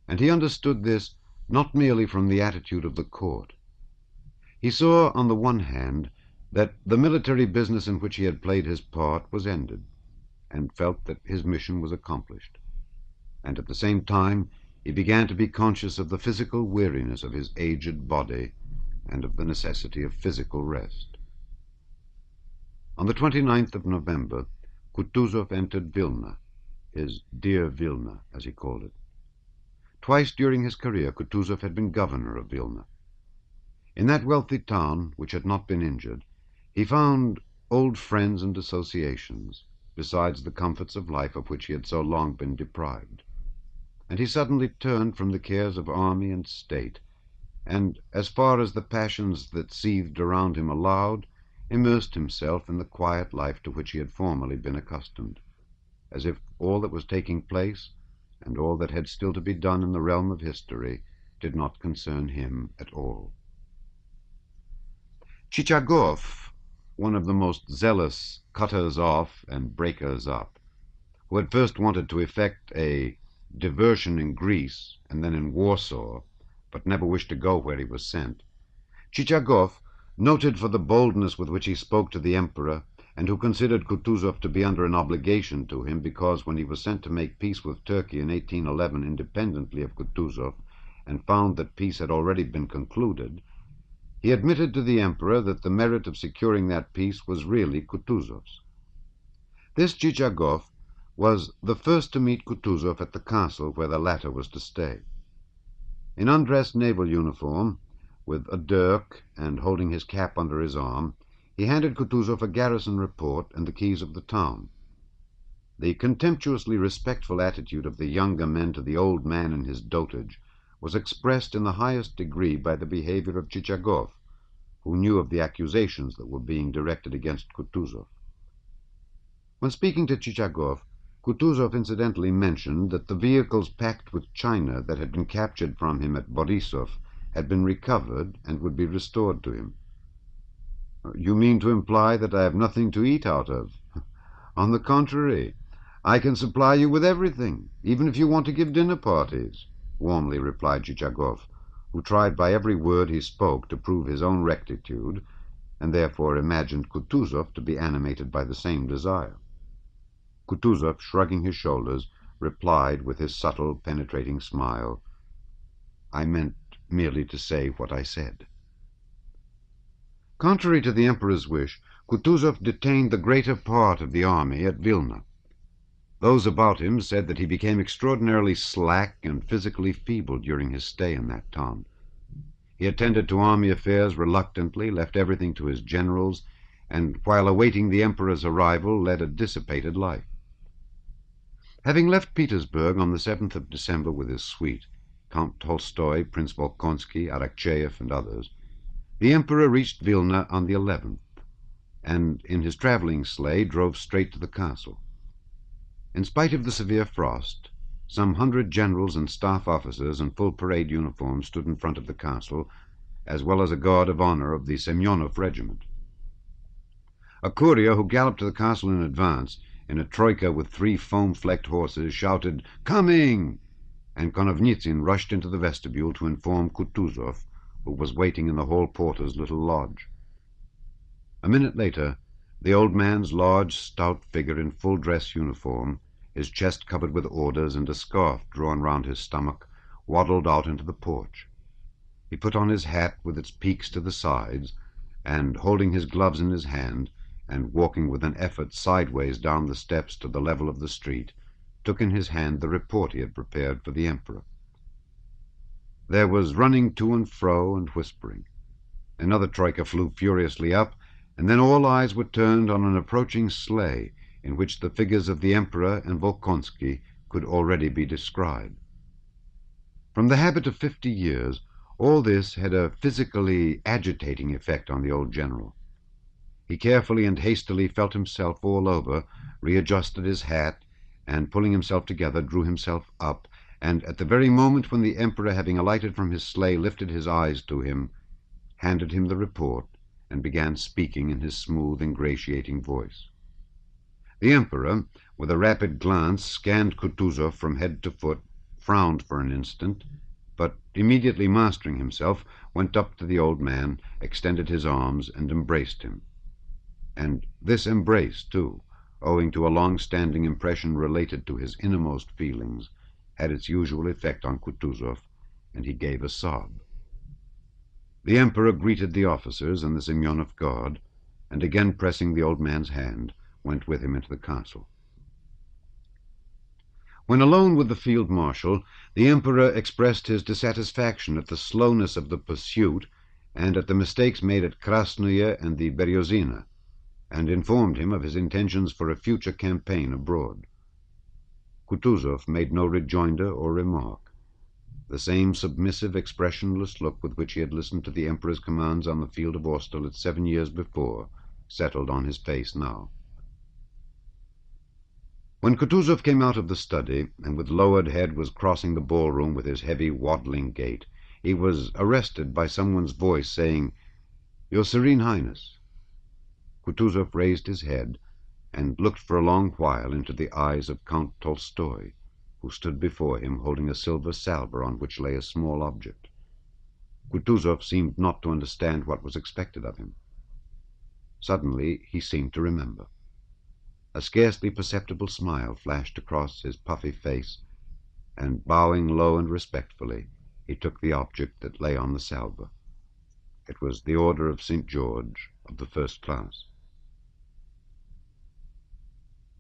B: And he understood this not merely from the attitude of the court. He saw, on the one hand, that the military business in which he had played his part was ended, and felt that his mission was accomplished. And at the same time he began to be conscious of the physical weariness of his aged body and of the necessity of physical rest. On the 29th of November, Kutuzov entered Vilna, his dear Vilna, as he called it. Twice during his career, Kutuzov had been governor of Vilna. In that wealthy town, which had not been injured, he found old friends and associations, besides the comforts of life of which he had so long been deprived. And he suddenly turned from the cares of army and state, and, as far as the passions that seethed around him allowed, immersed himself in the quiet life to which he had formerly been accustomed, as if all that was taking place, and all that had still to be done in the realm of history, did not concern him at all. Chichagov, one of the most zealous cutters off and breakers up, who had first wanted to effect a diversion in Greece and then in Warsaw, but never wished to go where he was sent, Chichagov, noted for the boldness with which he spoke to the emperor, and who considered Kutuzov to be under an obligation to him because when he was sent to make peace with Turkey in 1811 independently of Kutuzov, and found that peace had already been concluded, he admitted to the emperor that the merit of securing that peace was really Kutuzov's. This Chichagov was the first to meet Kutuzov at the castle where the latter was to stay. In undress naval uniform, with a dirk and holding his cap under his arm, he handed Kutuzov a garrison report and the keys of the town. The contemptuously respectful attitude of the younger men to the old man in his dotage was expressed in the highest degree by the behavior of Chichagov, who knew of the accusations that were being directed against Kutuzov. When speaking to Chichagov, Kutuzov incidentally mentioned that the vehicles packed with china that had been captured from him at Borisov had been recovered and would be restored to him. "You mean to imply that I have nothing to eat out of? On the contrary, I can supply you with everything, even if you want to give dinner parties," warmly replied Chichagov, who tried by every word he spoke to prove his own rectitude, and therefore imagined Kutuzov to be animated by the same desire. Kutuzov, shrugging his shoulders, replied with his subtle, penetrating smile, "I meant merely to say what I said." Contrary to the emperor's wish, Kutuzov detained the greater part of the army at Vilna. Those about him said that he became extraordinarily slack and physically feeble during his stay in that town. He attended to army affairs reluctantly, left everything to his generals, and while awaiting the emperor's arrival led a dissipated life. Having left Petersburg on the 7th of December with his suite, Count Tolstoy, Prince Volkonsky, Arakcheyev, and others, the emperor reached Vilna on the 11th, and in his traveling sleigh drove straight to the castle. In spite of the severe frost, some 100 generals and staff officers in full parade uniform stood in front of the castle, as well as a guard of honor of the Semyonov regiment. A courier who galloped to the castle in advance, in a troika with 3 foam-flecked horses, shouted, "Coming!" and Konovnitsyn rushed into the vestibule to inform Kutuzov, who was waiting in the hall porter's little lodge. A minute later, the old man's large, stout figure in full-dress uniform, his chest covered with orders and a scarf drawn round his stomach, waddled out into the porch. He put on his hat with its peaks to the sides, and, holding his gloves in his hand, and walking with an effort sideways down the steps to the level of the street, took in his hand the report he had prepared for the emperor. There was running to and fro and whispering. Another troika flew furiously up, and then all eyes were turned on an approaching sleigh in which the figures of the emperor and Volkonsky could already be descried. From the habit of 50 years, all this had a physically agitating effect on the old general. He carefully and hastily felt himself all over, readjusted his hat, and pulling himself together drew himself up, and at the very moment when the emperor, having alighted from his sleigh, lifted his eyes to him, handed him the report, and began speaking in his smooth, ingratiating voice. The emperor, with a rapid glance, scanned Kutuzov from head to foot, frowned for an instant, but immediately mastering himself, went up to the old man, extended his arms, and embraced him. And this embrace, too, owing to a long-standing impression related to his innermost feelings, had its usual effect on Kutuzov, and he gave a sob. The emperor greeted the officers and the Semyonov guard,
A: and again pressing the old man's hand, went with him into the castle. When alone with the field marshal, the emperor expressed his dissatisfaction at the slowness of the pursuit and at the mistakes made at Krasnoye and the Beryozina, and informed him of his intentions for a future campaign abroad. Kutuzov made no rejoinder or remark. The same submissive, expressionless look with which he had listened to the emperor's commands on the field of Austerlitz 7 years before settled on his face now. When Kutuzov came out of the study, and with lowered head was crossing the ballroom with his heavy waddling gait, he was arrested by someone's voice saying, "Your Serene Highness." Kutuzov raised his head and looked for a long while into the eyes of Count Tolstoy, who stood before him holding a silver salver on which lay a small object. Kutuzov seemed not to understand what was expected of him. Suddenly he seemed to remember. A scarcely perceptible smile flashed across his puffy face, and bowing low and respectfully, he took the object that lay on the salver. It was the Order of St. George of the first class.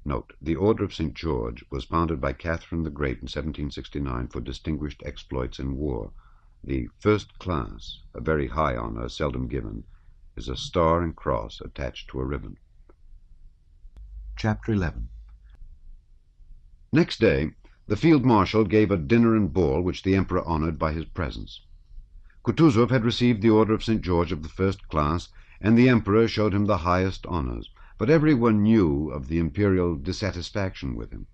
A: Note: the Order of St. George was founded by Catherine the Great in 1769 for distinguished exploits in war. The first class, a very high honor seldom given, is a star and cross attached to a ribbon. Chapter 11. Next day, the field marshal gave a dinner and ball which the emperor honored by his presence. Kutuzov had received the Order of St. George of the first class, and the emperor showed him the highest honors, but everyone knew of the imperial dissatisfaction with him.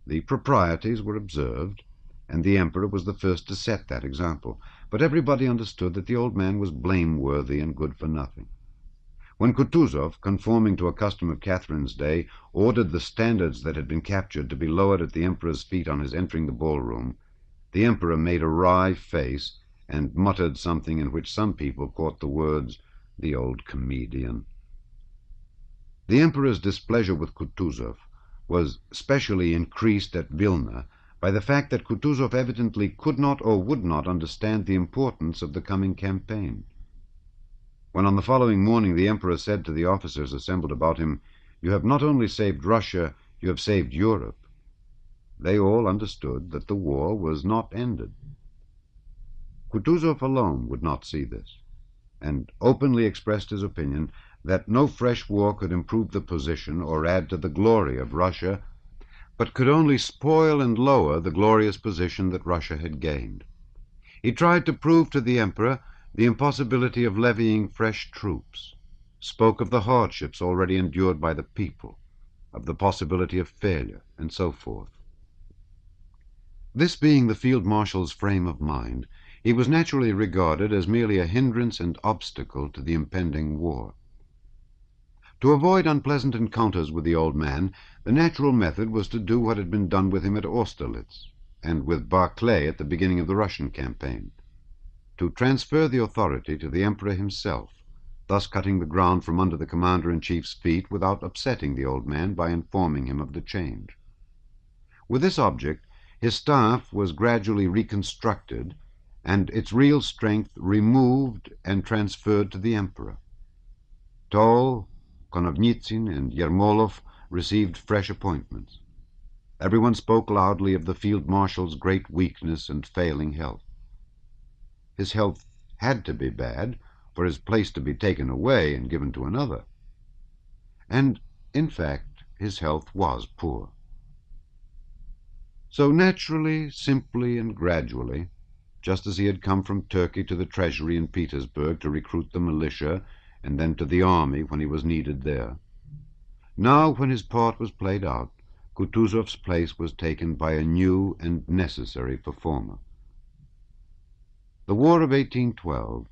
A: The proprieties were observed, and the emperor was the first to set that example, but everybody understood that the old man was blameworthy and good for nothing. When Kutuzov, conforming to a custom of Catherine's day, ordered the standards that had been captured to be lowered at the emperor's feet on his entering the ballroom, the emperor made a wry face and muttered something in which some people caught the words, "The old comedian." The emperor's displeasure with Kutuzov was specially increased at Vilna by the fact that Kutuzov evidently could not or would not understand the importance of the coming campaign. When on the following morning the emperor said to the officers assembled about him, "You have not only saved Russia, you have saved Europe," they all understood that the war was not ended. Kutuzov alone would not see this, and openly expressed his opinion that no fresh war could improve the position or add to the glory of Russia, but could only spoil and lower the glorious position that Russia had gained. He tried to prove to the emperor the impossibility of levying fresh troops, spoke of the hardships already endured by the people, of the possibility of failure, and so forth. This being the field marshal's frame of mind, he was naturally regarded as merely a hindrance and obstacle to the impending war. To avoid unpleasant encounters with the old man, the natural method was to do what had been done with him at Austerlitz, and with Barclay at the beginning of the Russian campaign, to transfer the authority to the emperor himself, thus cutting the ground from under the commander-in-chief's feet without upsetting the old man by informing him of the change. With this object, his staff was gradually reconstructed, and its real strength removed and transferred to the emperor. Toll, Konovnitsyn, and Yermolov received fresh appointments. Everyone spoke loudly of the field marshal's great weakness and failing health. His health had to be bad for his place to be taken away and given to another. And, in fact, his health was poor. So naturally, simply, and gradually, just as he had come from Turkey to the treasury in Petersburg to recruit the militia, and then to the army when he was needed there, now, when his part was played out, Kutuzov's place was taken by a new and necessary performer. The War of 1812,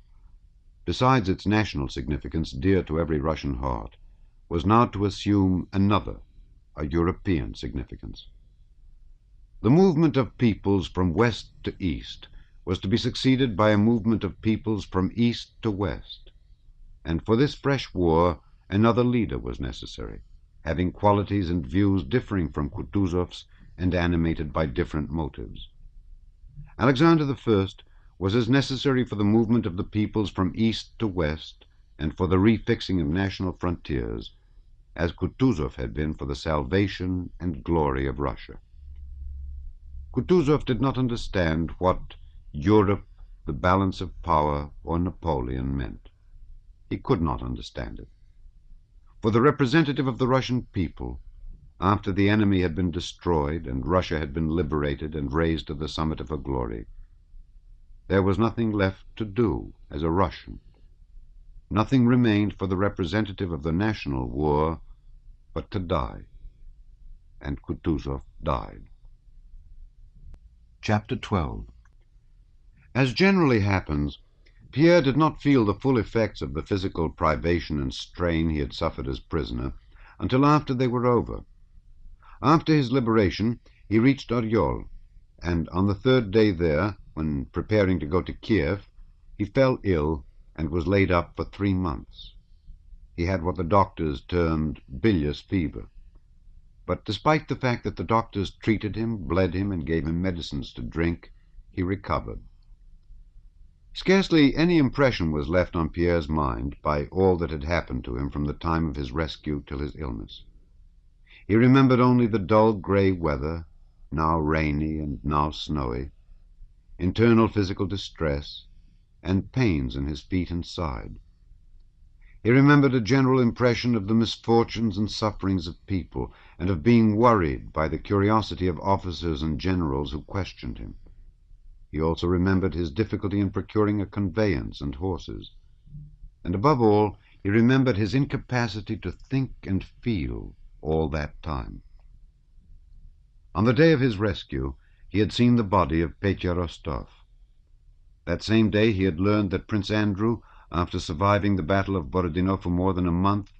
A: besides its national significance dear to every Russian heart, was now to assume another, a European significance. The movement of peoples from west to east was to be succeeded by a movement of peoples from east to west, and for this fresh war another leader was necessary, having qualities and views differing from Kutuzov's and animated by different motives. Alexander I was as necessary for the movement of the peoples from east to west and for the refixing of national frontiers, as Kutuzov had been for the salvation and glory of Russia. Kutuzov did not understand what Europe, the balance of power, or Napoleon meant. He could not understand it. For the representative of the Russian people, after the enemy had been destroyed and Russia had been liberated and raised to the summit of her glory, there was nothing left to do as a Russian. Nothing remained for the representative of the national war but to die. And Kutuzov died. Chapter 12. As generally happens, Pierre did not feel the full effects of the physical privation and strain he had suffered as prisoner until after they were over. After his liberation, he reached Oryol, and on the third day there, when preparing to go to Kiev, he fell ill and was laid up for 3 months. He had what the doctors termed bilious fever. But despite the fact that the doctors treated him, bled him, and gave him medicines to drink, he recovered. Scarcely any impression was left on Pierre's mind by all that had happened to him from the time of his rescue till his illness. He remembered only the dull grey weather, now rainy and now snowy, internal physical distress, and pains in his feet and side. He remembered a general impression of the misfortunes and sufferings of people, and of being worried by the curiosity of officers and generals who questioned him. He also remembered his difficulty in procuring a conveyance and horses. And above all, he remembered his incapacity to think and feel all that time. On the day of his rescue, he had seen the body of Petya Rostov. That same day he had learned that Prince Andrew, after surviving the Battle of Borodino for more than a month,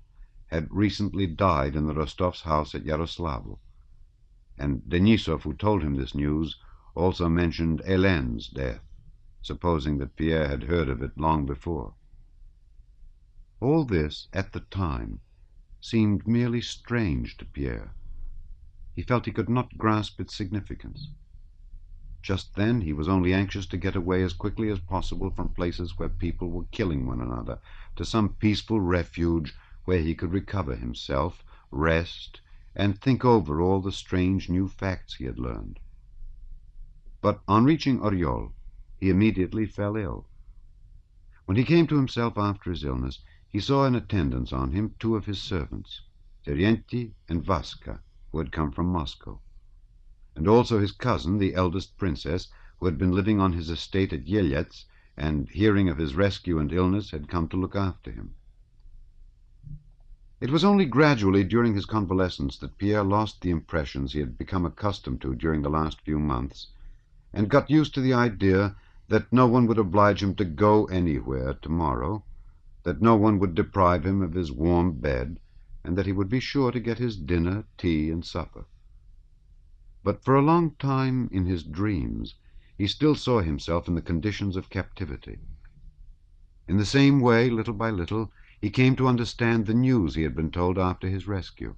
A: had recently died in the Rostovs' house at Yaroslavl. And Denisov, who told him this news, also mentioned Hélène's death, supposing that Pierre had heard of it long before. All this, at the time, seemed merely strange to Pierre. He felt he could not grasp its significance. Just then he was only anxious to get away as quickly as possible from places where people were killing one another, to some peaceful refuge where he could recover himself, rest, and think over all the strange new facts he had learned. But on reaching Oryol, he immediately fell ill. When he came to himself after his illness, he saw in attendance on him 2 of his servants, Terentyi and Vaska, who had come from Moscow, and also his cousin, the eldest princess, who had been living on his estate at Yelets, and, hearing of his rescue and illness, had come to look after him. It was only gradually during his convalescence that Pierre lost the impressions he had become accustomed to during the last few months, and got used to the idea that no one would oblige him to go anywhere tomorrow, that no one would deprive him of his warm bed, and that he would be sure to get his dinner, tea, and supper. But for a long time in his dreams he still saw himself in the conditions of captivity. In the same way, little by little, he came to understand the news he had been told after his rescue,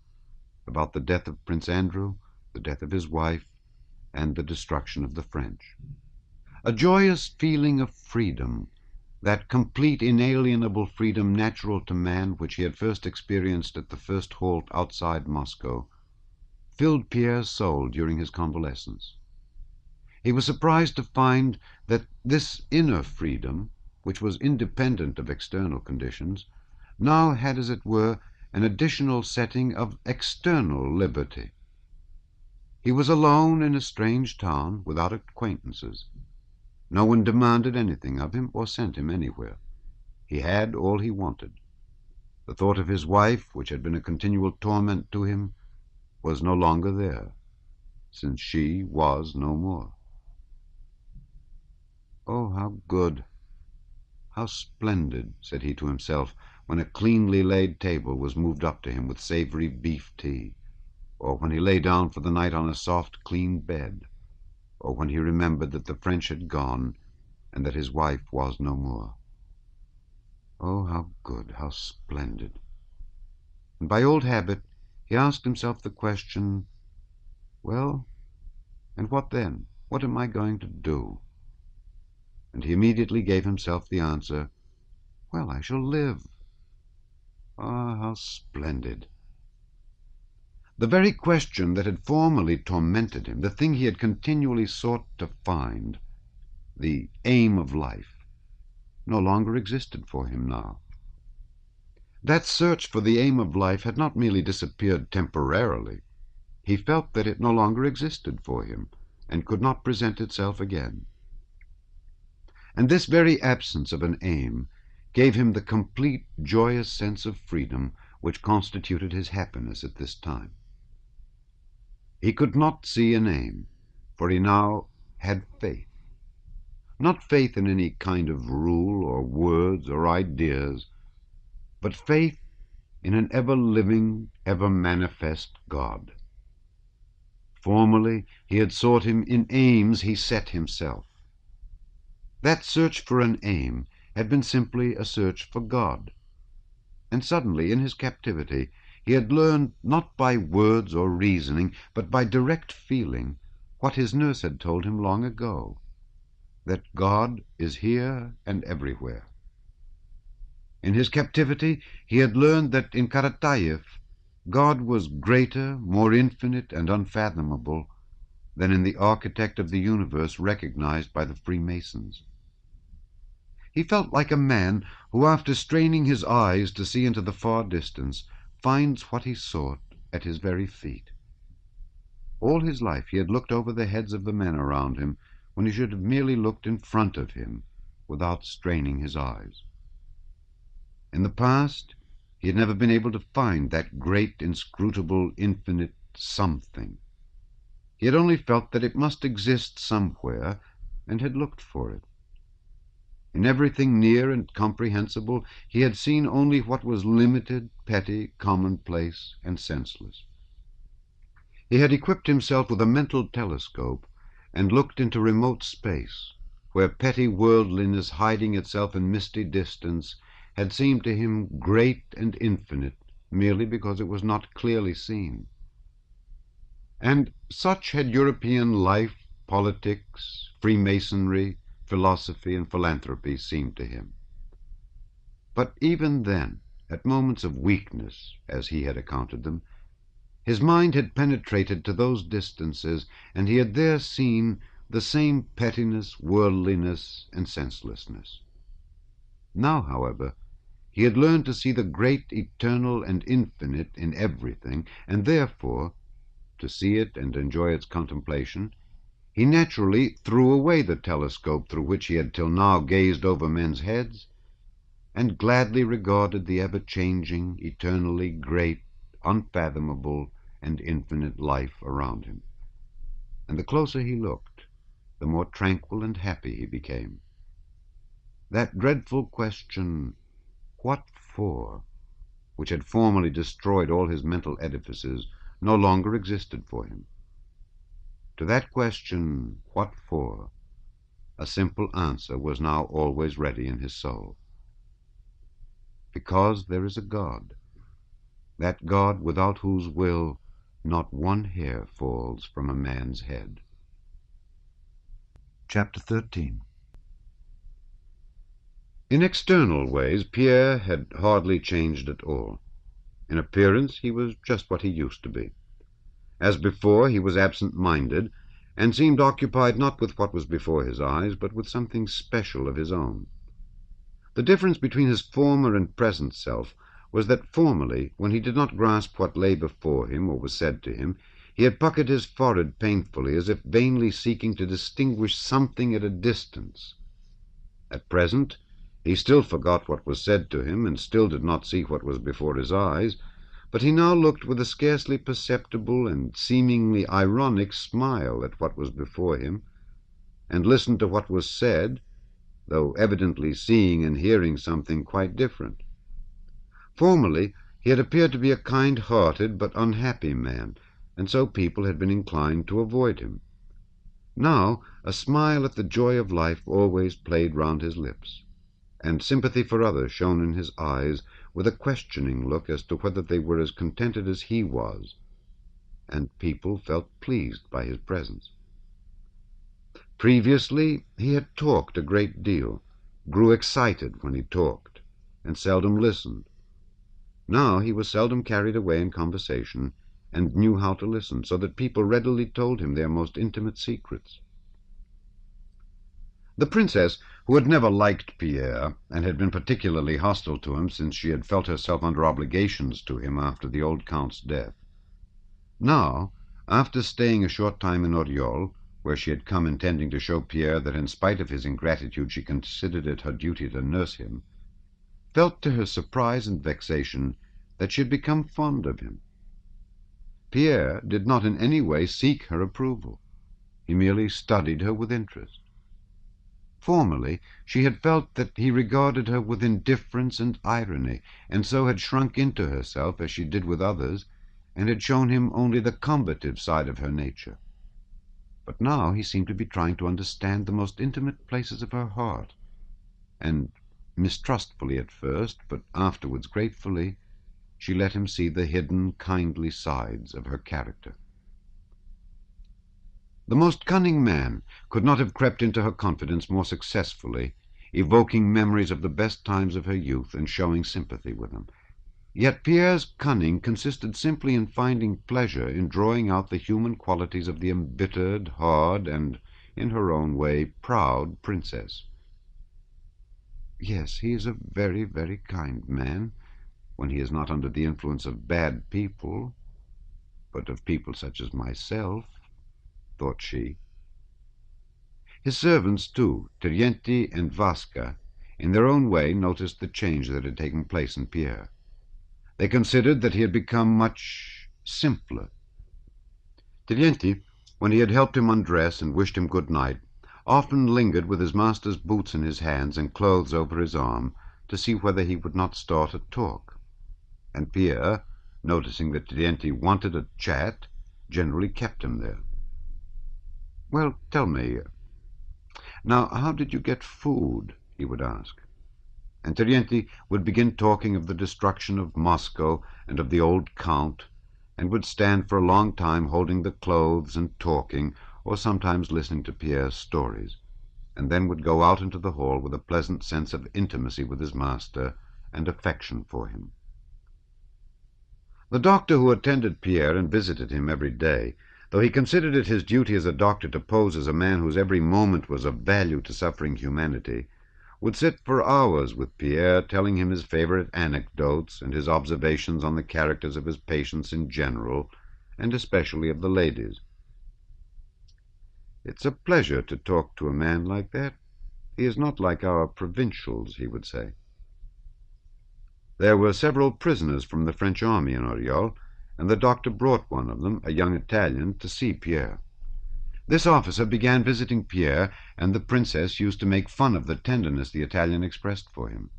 A: about the death of Prince Andrew, the death of his wife, and the destruction of the French. A joyous feeling of freedom, that complete inalienable freedom natural to man which he had first experienced at the first halt outside Moscow, filled Pierre's soul during his convalescence. He was surprised to find that this inner freedom, which was independent of external conditions, now had, as it were, an additional setting of external liberty. He was alone in a strange town, without acquaintances. No one demanded anything of him or sent him anywhere. He had all he wanted. The thought of his wife, which had been a continual torment to him, was no longer there, since she was no more. "Oh, how good, how splendid," said he to himself, when a cleanly laid table was moved up to him with savory beef tea, or when he lay down for the night on a soft, clean bed, or when he remembered that the French had gone and that his wife was no more. Oh, how good, how splendid. And by old habit he asked himself the question, well, and what then? What am I going to do? And he immediately gave himself the answer, well, I shall live.
B: Ah, how splendid! The very question that had formerly tormented him, the thing he had continually sought to find, the aim of life, no longer existed for him now. That search for the aim of life had not merely disappeared temporarily. He felt that it no longer existed for him, and could not present itself again. And this very absence of an aim gave him the complete, joyous sense of freedom which constituted his happiness at this time. He could not see an aim, for he now had faith. Not faith in any kind of rule or words or ideas, but faith in an ever-living, ever-manifest God. Formerly he had sought him in aims he set himself. That search for an aim had been simply a search for God. And suddenly, in his captivity, he had learned, not by words or reasoning, but by direct feeling, what his nurse had told him long ago, that God is here and everywhere. In his captivity he had learned that in Karatayev God was greater, more infinite and unfathomable than in the architect of the universe recognized by the Freemasons. He felt like a man who, after straining his eyes to see into the far distance, finds what he sought at his very feet. All his life he had looked over the heads of the men around him when he should have merely looked in front of him without straining his eyes. In the past he had never been able to find that great, inscrutable, infinite something. He had only felt that it must exist somewhere, and had looked for it. In everything near and comprehensible he had seen only what was limited, petty, commonplace, and senseless. He had equipped himself with a mental telescope and looked into remote space, where petty worldliness hiding itself in misty distance had seemed to him great and infinite merely because it was not clearly seen. And such had European life, politics, Freemasonry, philosophy, and philanthropy seemed to him. But even then, at moments of weakness, as he had accounted them, his mind had penetrated to those distances, and he had there seen the same pettiness, worldliness, and senselessness. Now, however, he had learned to see the great, eternal, and infinite in everything, and therefore, to see it and enjoy its contemplation, he naturally threw away the telescope through which he had till now gazed over men's heads, and gladly regarded the ever-changing, eternally great, unfathomable, and infinite life around him. And the closer he looked, the more tranquil and happy he became. That dreadful question, "What for?" which had formerly destroyed all his mental edifices, no longer existed for him. To that question, "What for?" a simple answer was now always ready in his soul. Because there is a God, that God without whose will not one hair falls from a man's head.
A: Chapter 13.
B: In external ways, Pierre had hardly changed at all. In appearance, he was just what he used to be. As before, he was absent-minded, and seemed occupied not with what was before his eyes, but with something special of his own. The difference between his former and present self was that formerly, when he did not grasp what lay before him or was said to him, he had puckered his forehead painfully, as if vainly seeking to distinguish something at a distance. At present, he still forgot what was said to him, and still did not see what was before his eyes, but he now looked with a scarcely perceptible and seemingly ironic smile at what was before him, and listened to what was said, though evidently seeing and hearing something quite different. Formerly he had appeared to be a kind-hearted but unhappy man, and so people had been inclined to avoid him. Now a smile at the joy of life always played round his lips, and sympathy for others shone in his eyes, with a questioning look as to whether they were as contented as he was, and people felt pleased by his presence. Previously he had talked a great deal, grew excited when he talked, and seldom listened.
A: Now he was seldom carried away in conversation, and knew how to listen, so that people readily told him their most intimate secrets. The princess, who had never liked Pierre, and had been particularly hostile to him since she had felt herself under obligations to him after the old count's death, now, after staying a short time in Oriol, where she had come intending to show Pierre that in spite of his ingratitude she considered it her duty to nurse him, felt to her surprise and vexation that she had become fond of him. Pierre did not in any way seek her approval. He merely studied her with interest. Formerly she had felt that he regarded her with indifference and irony, and so had shrunk into herself as she did with others, and had shown him only the combative side of her nature. But now he seemed to be trying to understand the most intimate places of her heart, and, mistrustfully at first, but afterwards gratefully, she let him see the hidden, kindly sides of her character. The most cunning man could not have crept into her confidence more successfully, evoking memories of the best times of her youth and showing sympathy with them. Yet Pierre's cunning consisted simply in finding pleasure in drawing out the human qualities of the embittered, hard, and, in her own way, proud princess. Yes, he is a very, very kind man, when he is not under the influence of bad people, but of people such as myself, thought she. His servants, too, Térienty and Vaska, in their own way noticed the change that had taken place in Pierre. They considered that he had become much simpler. Térienty, when he had helped him undress and wished him good night, often lingered with his master's boots in his hands and clothes over his arm to see whether he would not start a talk. And Pierre, noticing that Térienty wanted a chat, generally kept him there. "Well, tell me, now how did you get food?" he would ask. And Térienty would begin talking of the destruction of Moscow and of the old count, and would stand for a long time holding the clothes and talking, or sometimes listening to Pierre's stories, and then would go out into the hall with a pleasant sense of intimacy with his master and affection for him. The doctor who attended Pierre and visited him every day, though he considered it his duty as a doctor to pose as a man whose every moment was of value to suffering humanity, would sit for hours with Pierre, telling him his favorite anecdotes and his observations on the characters of his patients in general, and especially of the ladies. "It's a pleasure to talk to a man like that. He is not like our provincials," he would say. There were several prisoners from the French army in Oriol, and the doctor brought one of them, a young Italian, to see Pierre. This officer began visiting Pierre, and the princess used to make fun of the tenderness the Italian expressed for him.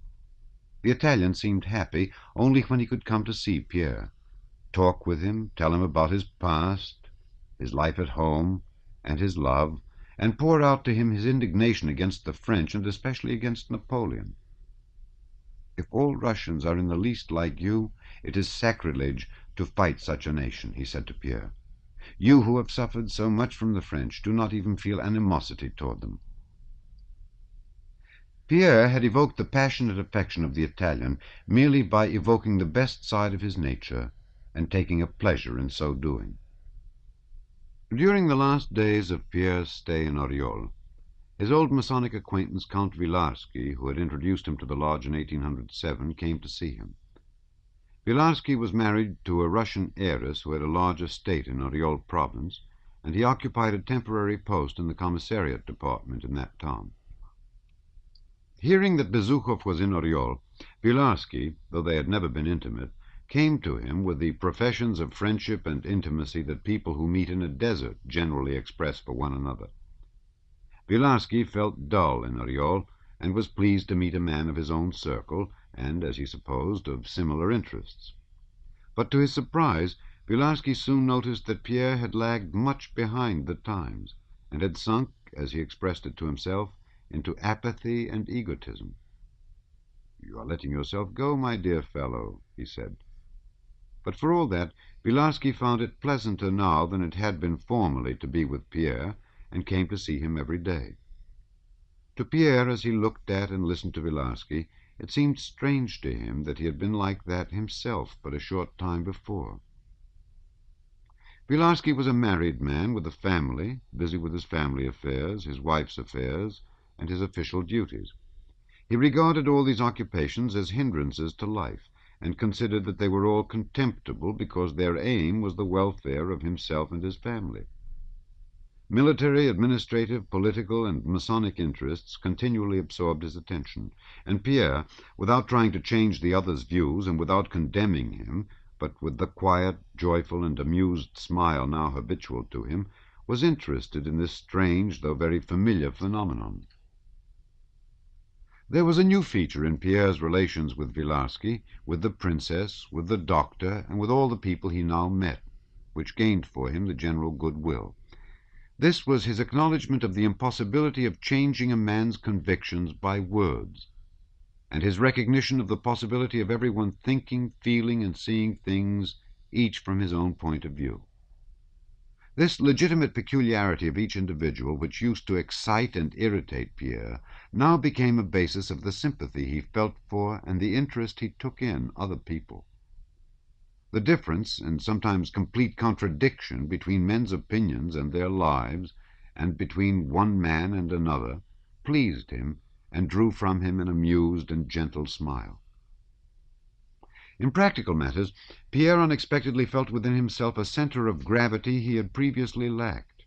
A: The Italian seemed happy only when he could come to see Pierre, talk with him, tell him about his past, his life at home, and his love, and pour out to him his indignation against the French, and especially against Napoleon. "If all Russians are in the least like you, it is sacrilege to fight such a nation," he said to Pierre. "You who have suffered so much from the French do not even feel animosity toward them." Pierre had evoked the passionate affection of the Italian merely by evoking the best side of his nature and taking a pleasure in so doing. During the last days of Pierre's stay in Oriol, his old Masonic acquaintance Count Wilarski, who had introduced him to the lodge in 1807, came to see him. Wilarski was married to a Russian heiress who had a large estate in Oriol province, and he occupied a temporary post in the commissariat department in that town. Hearing that Bezukhov was in Oriol, Wilarski, though they had never been intimate, came to him with the professions of friendship and intimacy that people who meet in a desert generally express for one another. Wilarski felt dull in Oriol, and was pleased to meet a man of his own circle, and, as he supposed, of similar interests. But to his surprise, Wilarski soon noticed that Pierre had lagged much behind the times, and had sunk, as he expressed it to himself, into apathy and egotism. "You are letting yourself go, my dear fellow," he said. But for all that, Wilarski found it pleasanter now than it had been formerly to be with Pierre, and came to see him every day. To Pierre, as he looked at and listened to Wilarski, It seemed strange to him that he had been like that himself but a short time before. Wilarski was a married man with a family, busy with his family affairs, his wife's affairs, and his official duties. He regarded all these occupations as hindrances to life, and considered that they were all contemptible because their aim was the welfare of himself and his family. Military, administrative, political, and Masonic interests continually absorbed his attention, and Pierre, without trying to change the other's views and without condemning him, but with the quiet, joyful, and amused smile now habitual to him, was interested in this strange, though very familiar phenomenon. There was a new feature in Pierre's relations with Wilarski, with the princess, with the doctor, and with all the people he now met, which gained for him the general goodwill. This was his acknowledgment of the impossibility of changing a man's convictions by words, and his recognition of the possibility of everyone thinking, feeling, and seeing things each from his own point of view. This legitimate peculiarity of each individual, which used to excite and irritate Pierre, now became a basis of the sympathy he felt for and the interest he took in other people. The difference, and sometimes complete contradiction, between men's opinions and their lives, and between one man and another, pleased him and drew from him an amused and gentle smile. In practical matters, Pierre unexpectedly felt within himself a center of gravity he had previously lacked.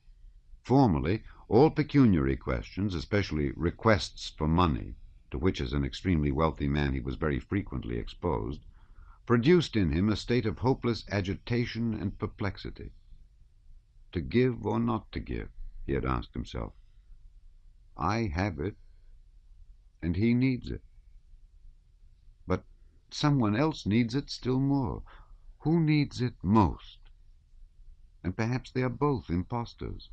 A: Formerly, all pecuniary questions, especially requests for money, to which as an extremely wealthy man he was very frequently exposed, produced in him a state of hopeless agitation and perplexity. To give or not to give, he had asked himself. I have it, and he needs it. But someone else needs it still more. Who needs it most? And perhaps they are both impostors.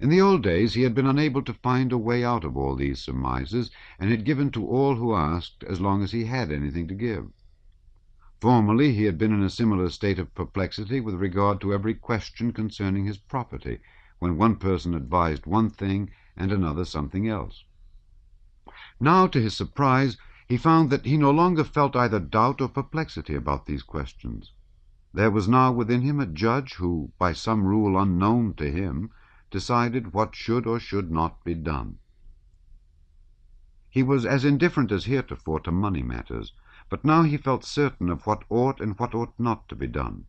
A: In the old days he had been unable to find a way out of all these surmises, and had given to all who asked as long as he had anything to give. Formerly he had been in a similar state of perplexity with regard to every question concerning his property, when one person advised one thing and another something else. Now, to his surprise, he found that he no longer felt either doubt or perplexity about these questions. There was now within him a judge who, by some rule unknown to him, decided what should or should not be done. He was as indifferent as heretofore to money matters, but now he felt certain of what ought and what ought not to be done.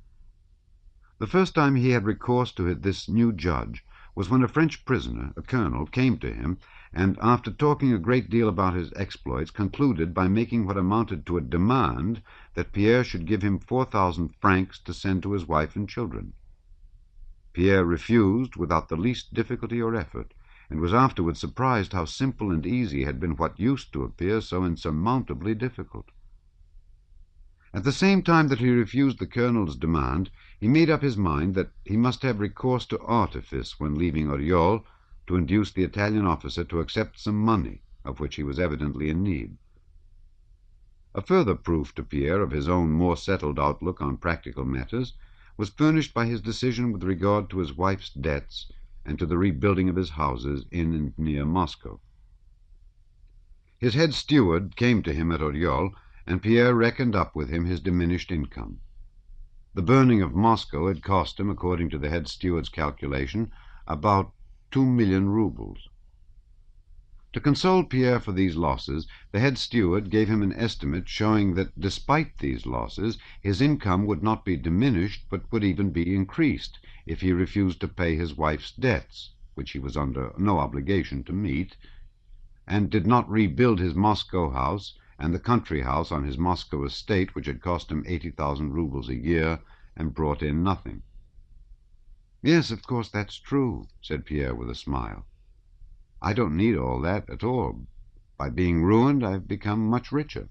A: The first time he had recourse to this new judge was when a French prisoner, a colonel, came to him, and after talking a great deal about his exploits, concluded by making what amounted to a demand that Pierre should give him 4,000 francs to send to his wife and children. Pierre refused without the least difficulty or effort, and was afterwards surprised how simple and easy had been what used to appear so insurmountably difficult. At the same time that he refused the colonel's demand, he made up his mind that he must have recourse to artifice when leaving Oriol, to induce the Italian officer to accept some money, of which he was evidently in need. A further proof to Pierre of his own more settled outlook on practical matters was furnished by his decision with regard to his wife's debts and to the rebuilding of his houses in and near Moscow. His head steward came to him at Oriol, and Pierre reckoned up with him his diminished income. The burning of Moscow had cost him, according to the head steward's calculation, about 2,000,000 rubles. To console Pierre for these losses, the head steward gave him an estimate showing that, despite these losses, his income would not be diminished, but would even be increased, if he refused to pay his wife's debts, which he was under no obligation to meet, and did not rebuild his Moscow house and the country house on his Moscow estate, which had cost him 80,000 rubles a year and brought in nothing. Yes, of course, that's true, said Pierre with a smile. I don't need all that at all. By being ruined, I've become much richer.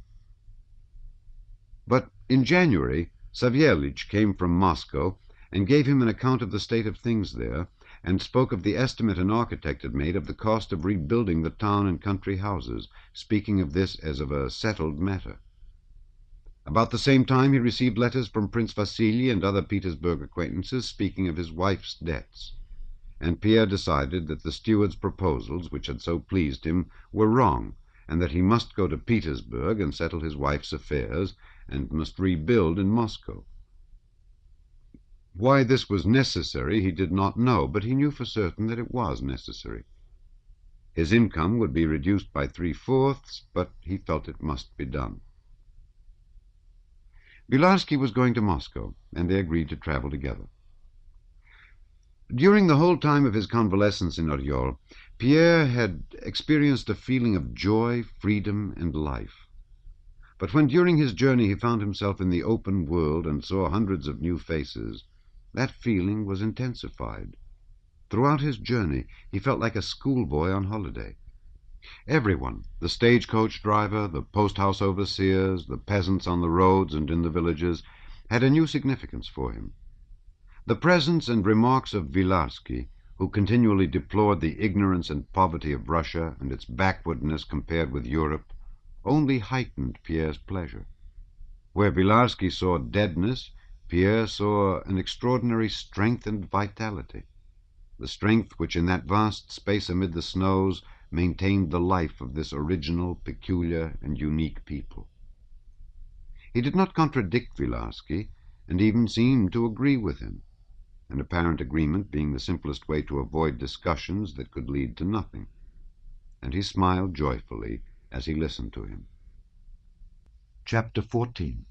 A: But in January, Savélich came from Moscow and gave him an account of the state of things there, and spoke of the estimate an architect had made of the cost of rebuilding the town and country houses, speaking of this as of a settled matter. About the same time he received letters from Prince Vasily and other Petersburg acquaintances speaking of his wife's debts, and Pierre decided that the steward's proposals, which had so pleased him, were wrong,
B: and that he must go to Petersburg and settle his wife's affairs, and must rebuild in Moscow. Why this was necessary he did not know, but he knew for certain that it was necessary. His income would be reduced by 3/4, but he felt it must be done. Bilarsky was going to Moscow, and they agreed to travel together. During the whole time of his convalescence in Oryol, Pierre had experienced a feeling of joy, freedom, and life. But when during his journey he found himself in the open world and saw hundreds of new faces, that feeling was intensified. Throughout his journey he felt like a schoolboy on holiday. Everyone, the stagecoach driver, the post-house overseers, the peasants on the roads and in the villages, had a new significance for him. The presence and remarks of Bilarsky, who continually deplored the ignorance and poverty of Russia and its backwardness compared with Europe, only heightened Pierre's pleasure. Where Bilarsky saw deadness, Pierre saw an extraordinary strength and vitality, the strength which in that vast space amid the snows maintained the life of this original, peculiar, and unique people. He did not contradict Bilarsky, and even seemed to agree with him, an apparent agreement being the simplest way to avoid discussions that could lead to nothing, and he smiled joyfully as he listened to him.
A: Chapter 14.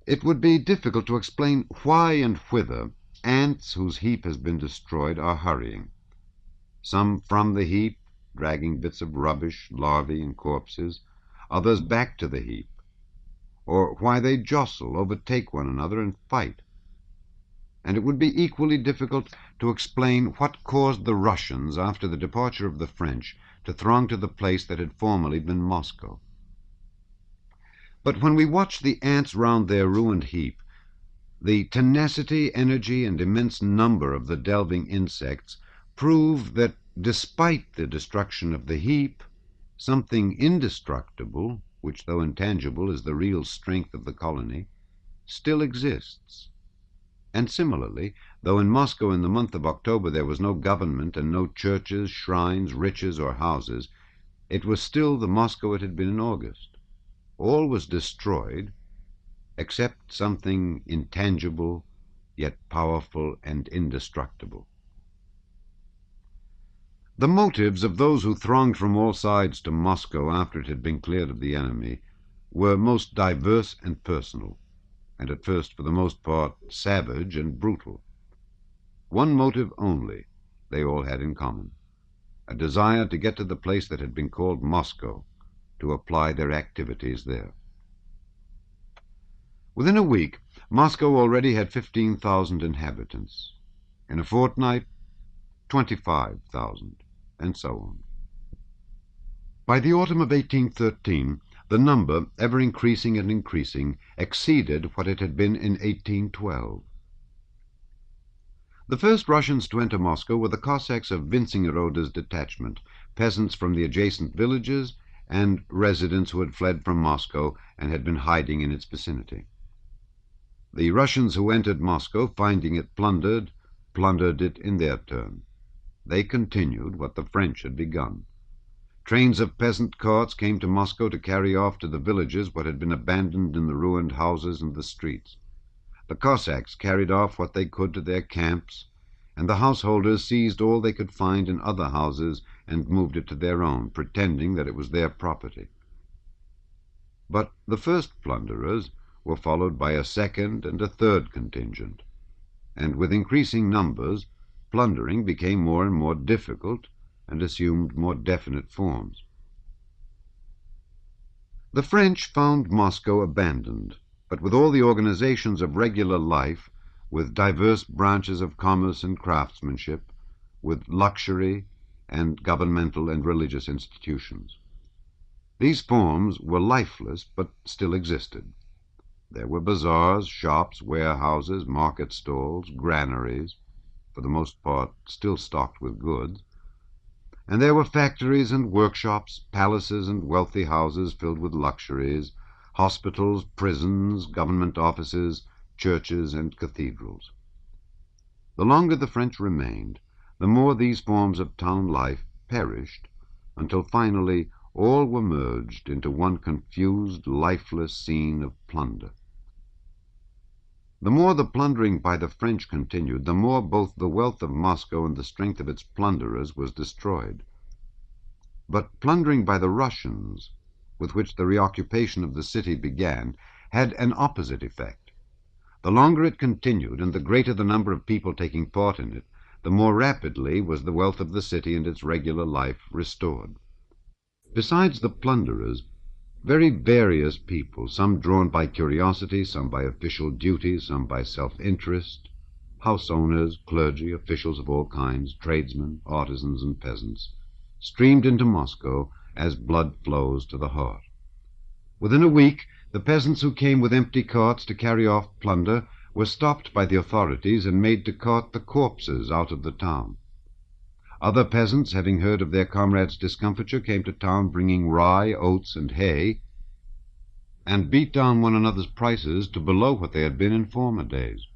B: It would be difficult to explain why and whither ants whose heap has been destroyed are hurrying, some from the heap, dragging bits of rubbish, larvae, and corpses, others back to the heap, or why they jostle, overtake one another, and fight. And it would be equally difficult to explain what caused the Russians, after the departure of the French, to throng to the place that had formerly been Moscow. But when we watch the ants round their ruined heap, the tenacity, energy, and immense number of the delving insects prove that, despite the destruction of the heap, something indestructible, which, though intangible, is the real strength of the colony, still exists. And similarly, though in Moscow in the month of October there was no government and no churches, shrines, riches, or houses, it was still the Moscow it had been in August. All was destroyed, except something intangible, yet powerful and indestructible. The motives of those who thronged from all sides to Moscow after it had been cleared of the enemy were most diverse and personal, and at first, for the most part, savage and brutal. One motive only they all had in common, a desire to get to the place that had been called Moscow, to apply their activities there. Within a week, Moscow already had 15,000 inhabitants. In a fortnight, 25,000, and so on. By the autumn of 1813, the number, ever increasing and increasing, exceeded what it had been in 1812. The first Russians to enter Moscow were the Cossacks of Wintzingerode's detachment, peasants from the adjacent villages, and residents who had fled from Moscow and had been hiding in its vicinity. The Russians who entered Moscow, finding it plundered it in their turn. They continued what the French had begun. Trains of peasant carts came to Moscow to carry off to the villages what had been abandoned in the ruined houses and the streets. The Cossacks carried off what they could to their camps, and the householders seized all they could find in other houses and moved it to their own, pretending that it was their property. But the first plunderers were followed by a second and a third contingent, and with increasing numbers, plundering became more and more difficult and assumed more definite forms. The French found Moscow abandoned, but with all the organizations of regular life, with diverse branches of commerce and craftsmanship, with luxury and governmental and religious institutions. These forms were lifeless, but still existed. There were bazaars, shops, warehouses, market stalls, granaries, for the most part still stocked with goods, and there were factories and workshops, palaces and wealthy houses filled with luxuries, hospitals, prisons, government offices, churches, and cathedrals. The longer the French remained, the more these forms of town life perished, until finally all were merged into one confused, lifeless scene of plunder. The more the plundering by the French continued, the more both the wealth of Moscow and the strength of its plunderers was destroyed. But plundering by the Russians, with which the reoccupation of the city began, had an opposite effect. The longer it continued, and the greater the number of people taking part in it, the more rapidly was the wealth of the city and its regular life restored. Besides the plunderers, very various people, some drawn by curiosity, some by official duty, some by self-interest, house owners, clergy, officials of all kinds, tradesmen, artisans, and peasants, streamed into Moscow as blood flows to the heart. Within a week, the peasants who came with empty carts to carry off plunder were stopped by the authorities and made to cart the corpses out of the town. Other peasants, having heard of their comrades' discomfiture, came to town bringing rye, oats, and hay, and beat down one another's prices to below what they had been in former days.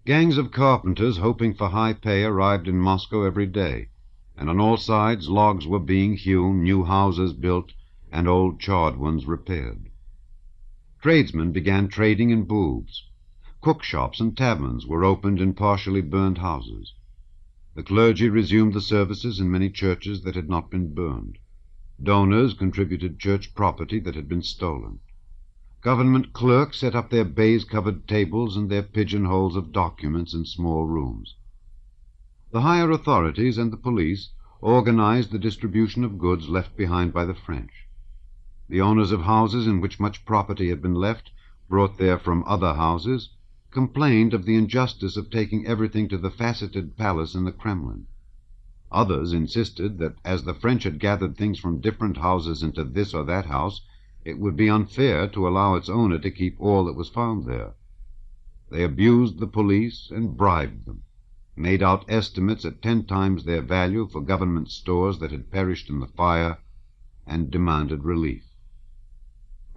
B: Gangs of carpenters, hoping for high pay, arrived in Moscow every day, and on all sides logs were being hewn, new houses built, and old charred ones repaired. Tradesmen began trading in booths. Cookshops and taverns were opened in partially burned houses. The clergy resumed the services in many churches that had not been burned. Donors contributed church property that had been stolen. Government clerks set up their baize-covered tables and their pigeonholes of documents in small rooms. The higher authorities and the police organized the distribution of goods left behind by the French. The owners of houses in which much property had been left, brought there from other houses, complained of the injustice of taking everything to the faceted palace in the Kremlin. Others insisted that as the French had gathered things from different houses into this or that house, it would be unfair to allow its owner to keep all that was found there. They abused the police and bribed them, made out estimates at 10 times their value for government stores that had perished in the fire, and demanded relief.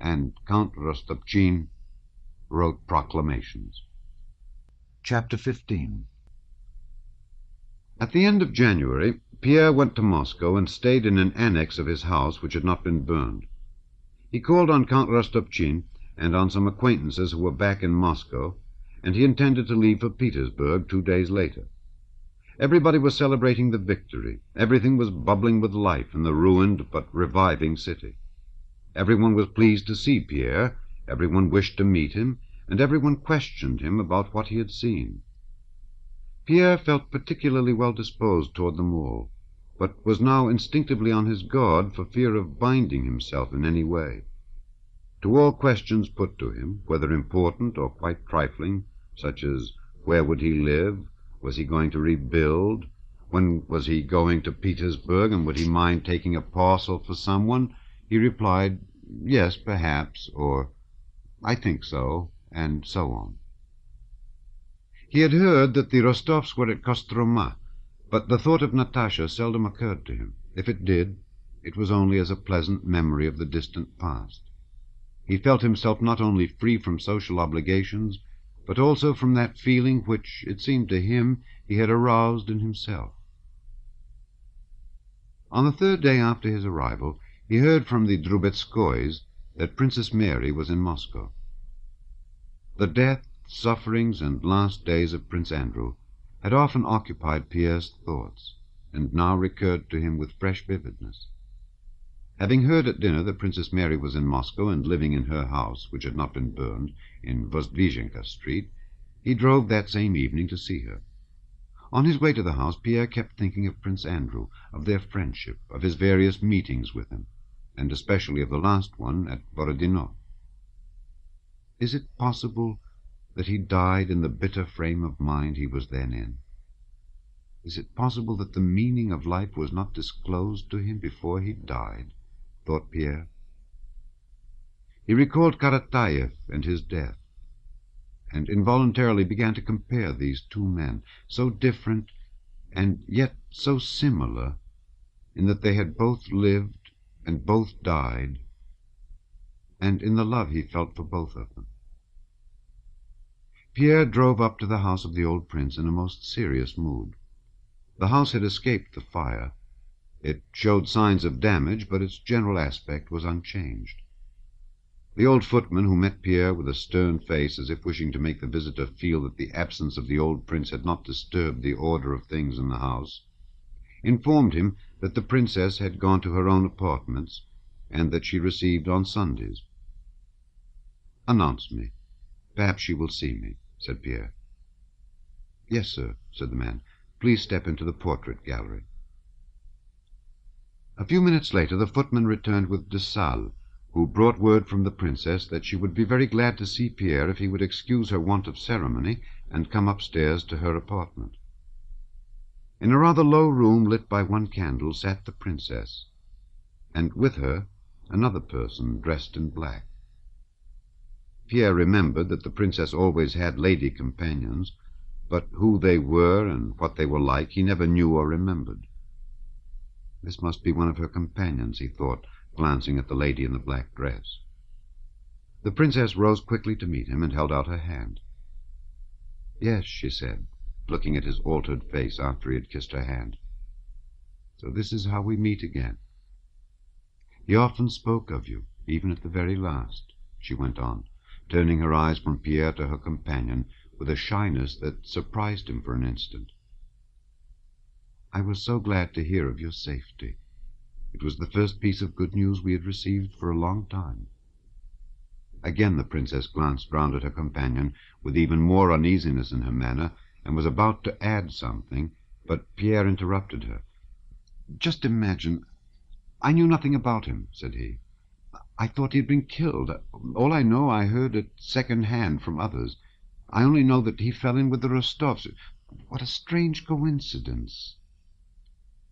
B: And Count Rostopchin wrote proclamations.
A: Chapter 15.
B: At the end of January, Pierre went to Moscow and stayed in an annex of his house which had not been burned. He called on Count Rostopchin and on some acquaintances who were back in Moscow, and he intended to leave for Petersburg 2 days later. Everybody was celebrating the victory. Everything was bubbling with life in the ruined but reviving city. Everyone was pleased to see Pierre, everyone wished to meet him, and everyone questioned him about what he had seen. Pierre felt particularly well disposed toward them all, but was now instinctively on his guard for fear of binding himself in any way. To all questions put to him, whether important or quite trifling, such as where would he live, was he going to rebuild, when was he going to Petersburg, and would he mind taking a parcel for someone, he replied, yes, perhaps, or I think so, and so on. He had heard that the Rostovs were at Kostroma, but the thought of Natasha seldom occurred to him. If it did, it was only as a pleasant memory of the distant past. He felt himself not only free from social obligations, but also from that feeling which, it seemed to him, he had aroused in himself. On the 3rd day after his arrival, he heard from the Drubetskoys that Princess Mary was in Moscow. The death, sufferings, and last days of Prince Andrew had often occupied Pierre's thoughts, and now recurred to him with fresh vividness. Having heard at dinner that Princess Mary was in Moscow and living in her house, which had not been burned, in Vozdvizhenka Street, he drove that same evening to see her. On his way to the house, Pierre kept thinking of Prince Andrew, of their friendship, of his various meetings with him, and especially of the last one at Borodino. Is it possible that he died in the bitter frame of mind he was then in? Is it possible that the meaning of life was not disclosed to him before he died? Thought Pierre. He recalled Karatayev and his death, and involuntarily began to compare these two men, so different and yet so similar, in that they had both lived and both died, and in the love he felt for both of them. Pierre drove up to the house of the old prince in a most serious mood. The house had escaped the fire,
A: It showed signs of damage, but its general aspect was unchanged. The old footman, who met Pierre with a stern face, as if wishing to make the visitor feel that the absence of the old prince had not disturbed the order of things in the house, informed him that the princess had gone to her own apartments, and that she received on Sundays. "Announce me. Perhaps she will see me," said Pierre. "Yes, sir," said the man. "Please step into the portrait gallery." A few minutes later the footman returned with de Sales, who brought word from the princess that she would be very glad to see Pierre if he would excuse her want of ceremony and come upstairs to her apartment. In a rather low room lit by one candle sat the princess, and with her another person dressed in black. Pierre remembered that the princess always had lady companions, but who they were and what they were like he never knew or remembered. This must be one of her companions, he thought, glancing at the lady in the black dress. The princess rose quickly to meet him and held out her hand. "Yes," she said, looking at his altered face after he had kissed her hand. "So this is how we meet again. He often spoke of you, even at the very last," she went on, turning her eyes from Pierre to her companion with a shyness that surprised him for an instant. "I was so glad to hear of your safety. It was the first piece of good news we had received for a long time." Again the princess glanced round at her companion with even more uneasiness in her manner, and was about to add something, but Pierre interrupted her. "Just imagine! I knew nothing about him," said he. "I thought he had been killed. All I know I heard at second hand from others. I only know that he fell in with the Rostovs. What a strange coincidence!"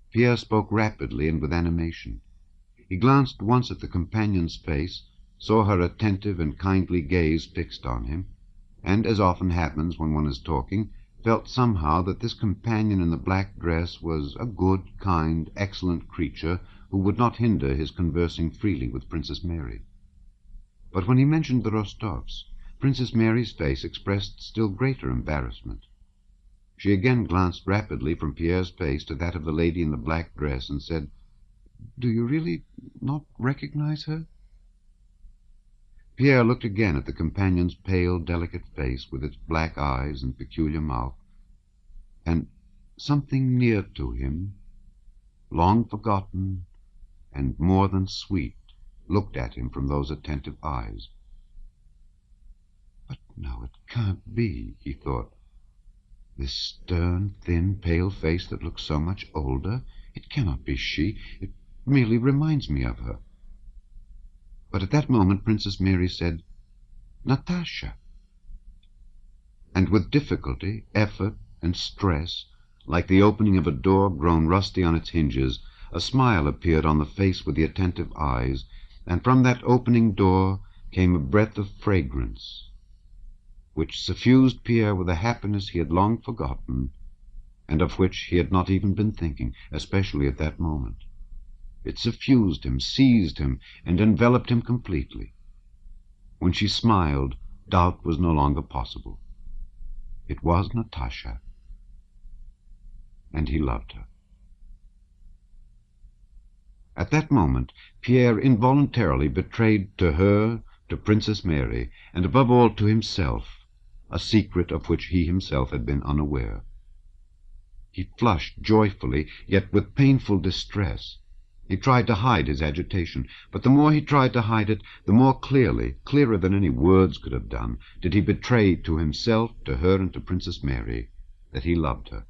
A: Pierre spoke rapidly and with animation. He glanced once at the companion's face, saw her attentive and kindly gaze fixed on him, and, as often happens when one is talking, felt somehow that this companion in the black dress was a good, kind, excellent creature who would not hinder his conversing freely with Princess Mary. But when he mentioned the Rostovs, Princess Mary's face expressed still greater embarrassment. She again glanced rapidly from Pierre's face to that of the lady in the black dress, and said, "Do you really not recognize her?" Pierre looked again at the companion's pale, delicate face, with its black eyes and peculiar mouth, and something near to him, long forgotten and more than sweet, looked at him from those attentive eyes. "But no, it can't be," he thought. "This stern, thin, pale face that looks so much older, it cannot be she. It merely reminds me of her." But at that moment Princess Mary said, "Natasha!" And with difficulty, effort, and stress, like the opening of a door grown rusty on its hinges, a smile appeared on the face with the attentive eyes, and from that opening door came a breath of fragrance, which suffused Pierre with a happiness he had long forgotten, and of which he had not even been thinking, especially at that moment. It suffused him, seized him, and enveloped him completely. When she smiled, doubt was no longer possible. It was Natasha, and he loved her. At that moment Pierre involuntarily betrayed to her, to Princess Mary, and above all to himself, a secret of which he himself had been unaware. He flushed joyfully, yet with painful distress. He tried to hide his agitation, but the more he tried to hide it, the more clearly, clearer than any words could have done, did he betray to himself, to her, and to Princess Mary, that he loved her.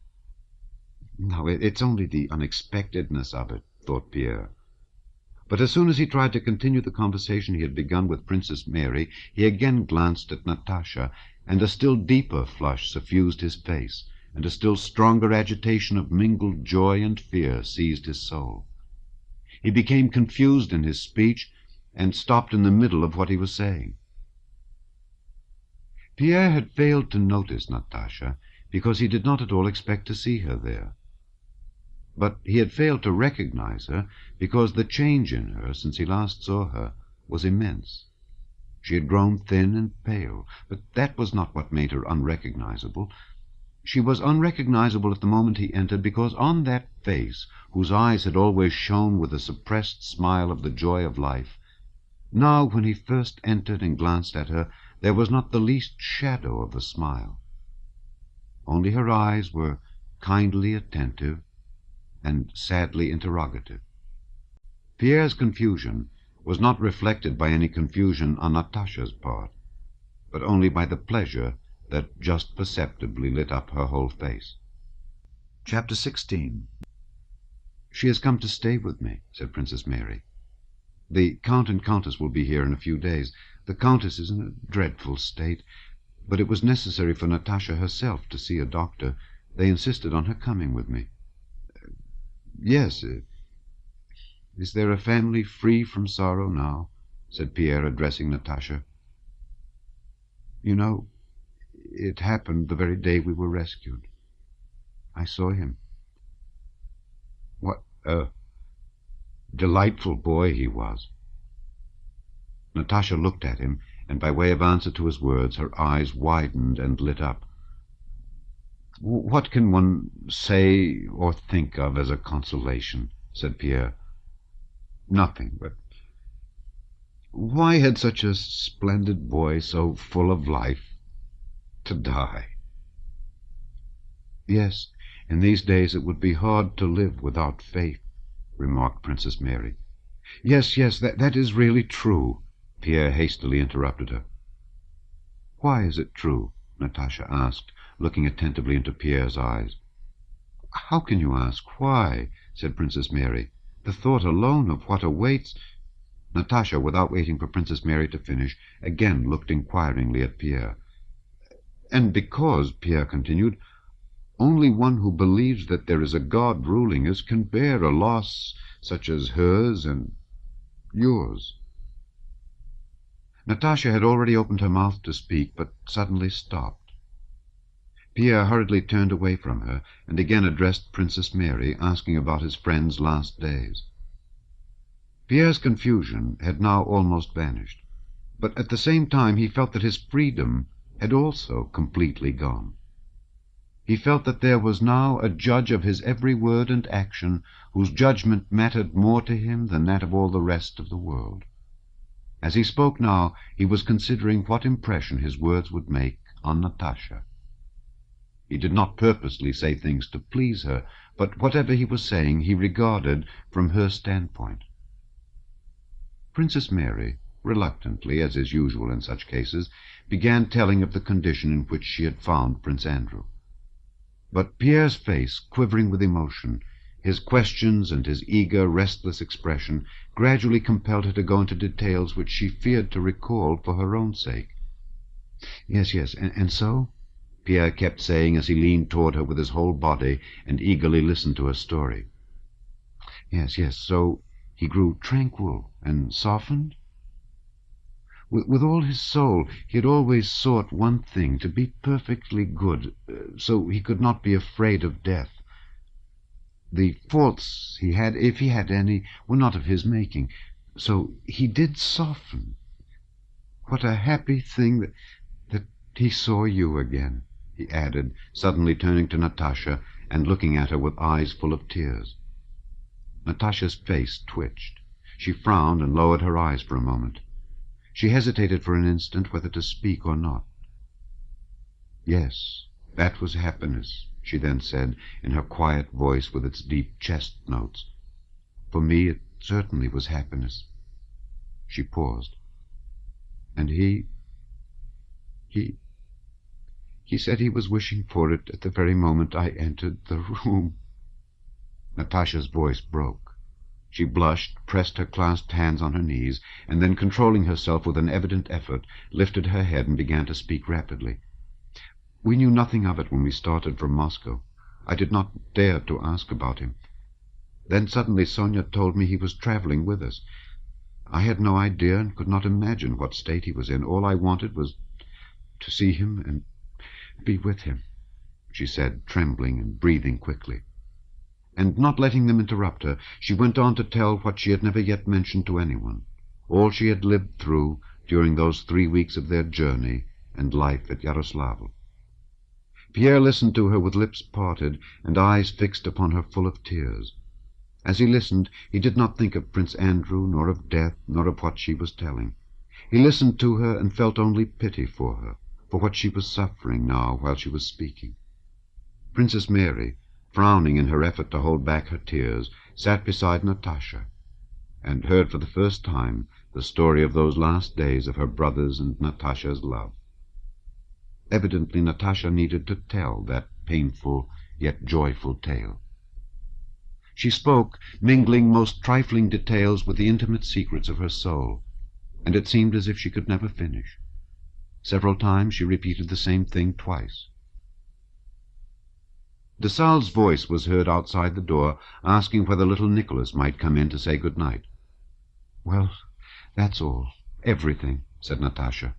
A: "No, it's only the unexpectedness of it," thought Pierre. But as soon as he tried to continue the conversation he had begun with Princess Mary, he again glanced at Natasha, and a still deeper flush suffused his face, and a still stronger agitation of mingled joy and fear seized his soul. He became confused in his speech, and stopped in the middle of what he was saying. Pierre had failed to notice Natasha, because he did not at all expect to see her there. But he had failed to recognize her, because the change in her, since he last saw her, was immense. She had grown thin and pale, but that was not what made her unrecognizable. She was unrecognizable at the moment he entered, because on that face, whose eyes had always shone with a suppressed smile of the joy of life, now, when he first entered and glanced at her, there was not the least shadow of a smile. Only her eyes were kindly attentive and sadly interrogative. Pierre's confusion was not reflected by any confusion on Natasha's part, but only by the pleasure that just perceptibly lit up her whole face. Chapter 16. "She has come to stay with me," said Princess Mary. "The Count and Countess will be here in a few days. The Countess is in a dreadful state, but it was necessary for Natasha herself to see a doctor. They insisted on her coming with me." "Yes. Is there a family free from sorrow now?" said Pierre, addressing Natasha. "You know, it happened the very day we were rescued. I saw him. What a delightful boy he was." Natasha looked at him, and by way of answer to his words her eyes widened and lit up. "What can one say or think of as a consolation?" said Pierre. "Nothing, but why had such a splendid boy, so full of life, to die?" "Yes, in these days it would be hard to live without faith," remarked Princess Mary. Yes, that is really true," Pierre hastily interrupted her. "Why is it true?" Natasha asked, looking attentively into Pierre's eyes. "How can you ask why?" said Princess Mary. "The thought alone of what awaits—" Natasha, without waiting for Princess Mary to finish, again looked inquiringly at Pierre. "And because," Pierre continued, "only one who believes that there is a God ruling us can bear a loss such as hers and yours." Natasha had already opened her mouth to speak, but suddenly stopped. Pierre hurriedly turned away from her, and again addressed Princess Mary, asking about his friend's last days. Pierre's confusion had now almost vanished, but at the same time he felt that his freedom had also completely gone. He felt that there was now a judge of his every word and action, whose judgment mattered more to him than that of all the rest of the world. As he spoke now, he was considering what impression his words would make on Natasha. He did not purposely say things to please her, but whatever he was saying he regarded from her standpoint. Princess Mary, reluctantly, as is usual in such cases, began telling of the condition in which she had found Prince Andrew. But Pierre's face, quivering with emotion, his questions and his eager, restless expression, gradually compelled her to go into details which she feared to recall for her own sake. Yes, and so?" Pierre kept saying as he leaned toward her with his whole body and eagerly listened to her story. Yes, so he grew tranquil and softened? With all his soul he had always sought one thing, to be perfectly good, so he could not be afraid of death. The faults he had, if he had any, were not of his making, so he did soften. What a happy thing that he saw you again," he added, suddenly turning to Natasha and looking at her with eyes full of tears. Natasha's face twitched. She frowned and lowered her eyes for a moment. She hesitated for an instant whether to speak or not. "Yes, that was happiness," she then said, in her quiet voice with its deep chest notes. "For me it certainly was happiness." She paused. "And he said he was wishing for it at the very moment I entered the room." Natasha's voice broke. She blushed, pressed her clasped hands on her knees, and then, controlling herself with an evident effort, lifted her head and began to speak rapidly. "We knew nothing of it when we started from Moscow. I did not dare to ask about him. Then suddenly Sonia told me he was traveling with us. I had no idea and could not imagine what state he was in. All I wanted was to see him and be with him," she said, trembling and breathing quickly. And not letting them interrupt her, she went on to tell what she had never yet mentioned to anyone, all she had lived through during those 3 weeks of their journey and life at Yaroslavl. Pierre listened to her with lips parted and eyes fixed upon her full of tears. As he listened, he did not think of Prince Andrew, nor of death, nor of what she was telling. He listened to her and felt only pity for her, for what she was suffering now while she was speaking. Princess Mary, frowning in her effort to hold back her tears, sat beside Natasha, and heard for the first time the story of those last days of her brother's and Natasha's love. Evidently Natasha needed to tell that painful yet joyful tale. She spoke, mingling most trifling details with the intimate secrets of her soul, and it seemed as if she could never finish. Several times she repeated the same thing twice. De Salle's voice was heard outside the door, asking whether little Nicholas might come in to say good night. "Well, that's all. Everything," said Natasha.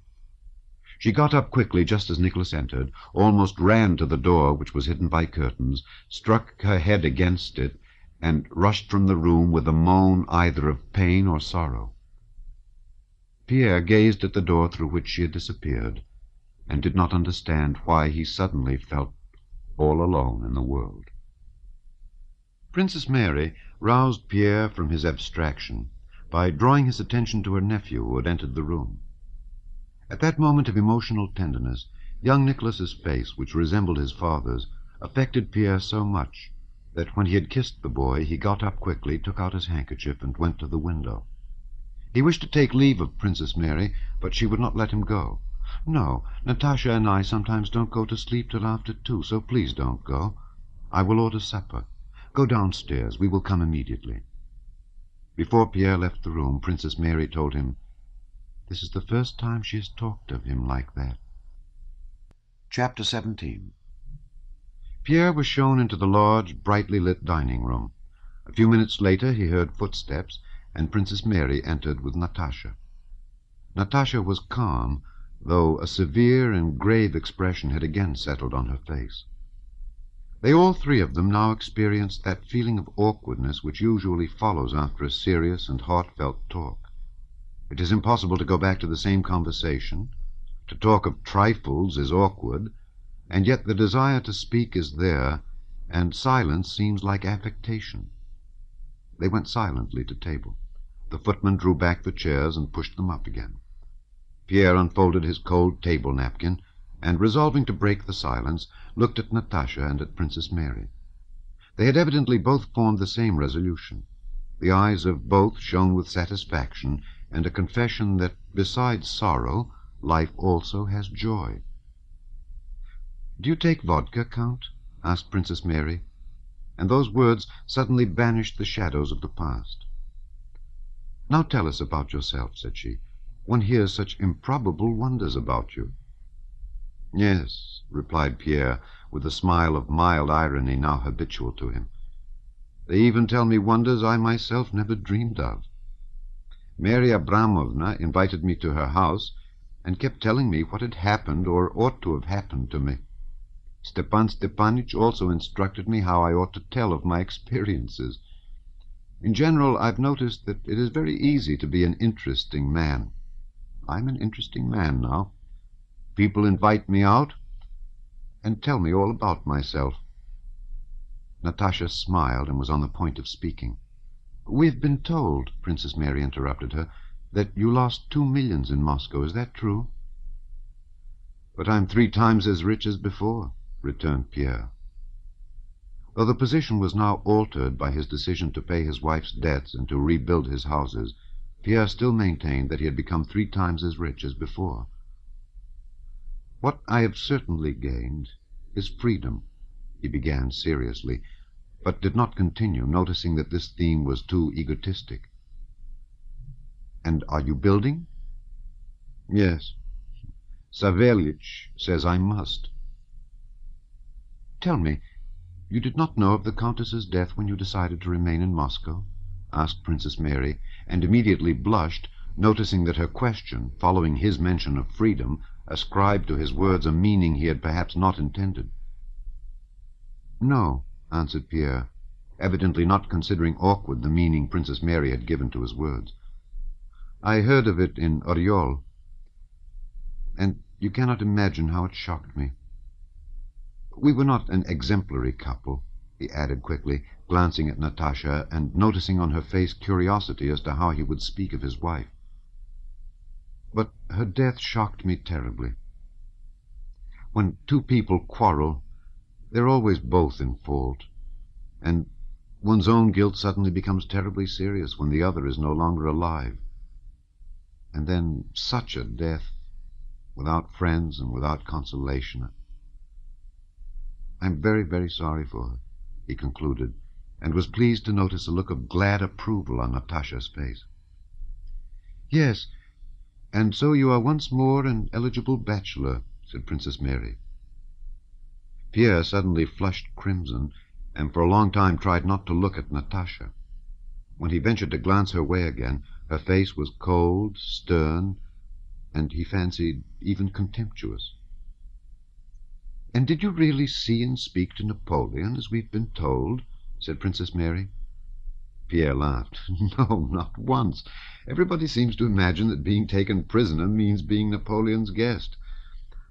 A: She got up quickly just as Nicholas entered, almost ran to the door, which was hidden by curtains, struck her head against it, and rushed from the room with a moan either of pain or sorrow. Pierre gazed at the door through which she had disappeared, and did not understand why he suddenly felt all alone in the world. Princess Mary roused Pierre from his abstraction by drawing his attention to her nephew who had entered the room. At that moment of emotional tenderness, young Nicholas's face, which resembled his father's, affected Pierre so much that when he had kissed the boy, he got up quickly, took out his handkerchief, and went to the window. He wished to take leave of Princess Mary, but she would not let him go. "No, Natasha and I sometimes don't go to sleep till after 2, so please don't go. I will order supper. Go downstairs. We will come immediately." Before Pierre left the room, Princess Mary told him, "This is the first time she has talked of him like that." Chapter 17. Pierre was shown into the large, brightly lit dining room. A few minutes later he heard footsteps, and Princess Mary entered with Natasha. Natasha was calm, though a severe and grave expression had again settled on her face. They all three of them now experienced that feeling of awkwardness which usually follows after a serious and heartfelt talk. It is impossible to go back to the same conversation. To talk of trifles is awkward, and yet the desire to speak is there, and silence seems like affectation. They went silently to table. The footman drew back the chairs and pushed them up again. Pierre unfolded his cold table napkin, and, resolving to break the silence, looked at Natasha and at Princess Mary. They had evidently both formed the same resolution. The eyes of both shone with satisfaction, and a confession that, besides sorrow, life also has joy. "Do you take vodka, Count?" asked Princess Mary, and those words suddenly banished the shadows of the past. "Now tell us about yourself," said she. "One hears such improbable wonders about you." "Yes," replied Pierre, with a smile of mild irony now habitual to him. "They even tell me wonders I myself never dreamed of. Mary Abramovna invited me to her house, and kept telling me what had happened or ought to have happened to me. Stepan Stepanitch also instructed me how I ought to tell of my experiences. In general, I've noticed that it is very easy to be an interesting man. I'm an interesting man now. People invite me out and tell me all about myself." Natasha smiled and was on the point of speaking. "We've been told," Princess Mary interrupted her, "that you lost 2 millions in Moscow. Is that true?" "But I'm 3 times as rich as before," returned Pierre. Though the position was now altered by his decision to pay his wife's debts and to rebuild his houses, Pierre still maintained that he had become 3 times as rich as before. "What I have certainly gained is freedom," he began seriously, but did not continue, noticing that this theme was too egotistic. "And are you building?" "Yes. Savélich says I must." "Tell me, you did not know of the Countess's death when you decided to remain in Moscow?" asked Princess Mary, and immediately blushed, noticing that her question, following his mention of freedom, ascribed to his words a meaning he had perhaps not intended. "No," answered Pierre, evidently not considering awkward the meaning Princess Mary had given to his words. "I heard of it in Oriol, and you cannot imagine how it shocked me." We were not an exemplary couple," he added quickly, glancing at Natasha and noticing on her face curiosity as to how he would speak of his wife. "But her death shocked me terribly. When two people quarrel, they're always both in fault, and one's own guilt suddenly becomes terribly serious when the other is no longer alive. And then such a death, without friends and without consolation. I'm very, very sorry for her," he concluded, and was pleased to notice a look of glad approval on Natasha's face. "Yes, and so you are once more an eligible bachelor," said Princess Mary. Pierre suddenly flushed crimson, and for a long time tried not to look at Natasha. When he ventured to glance her way again, her face was cold, stern, and he fancied even contemptuous. "And did you really see and speak to Napoleon, as we've been told?" said Princess Mary. Pierre laughed. "No, not once. Everybody seems to imagine that being taken prisoner means being Napoleon's guest.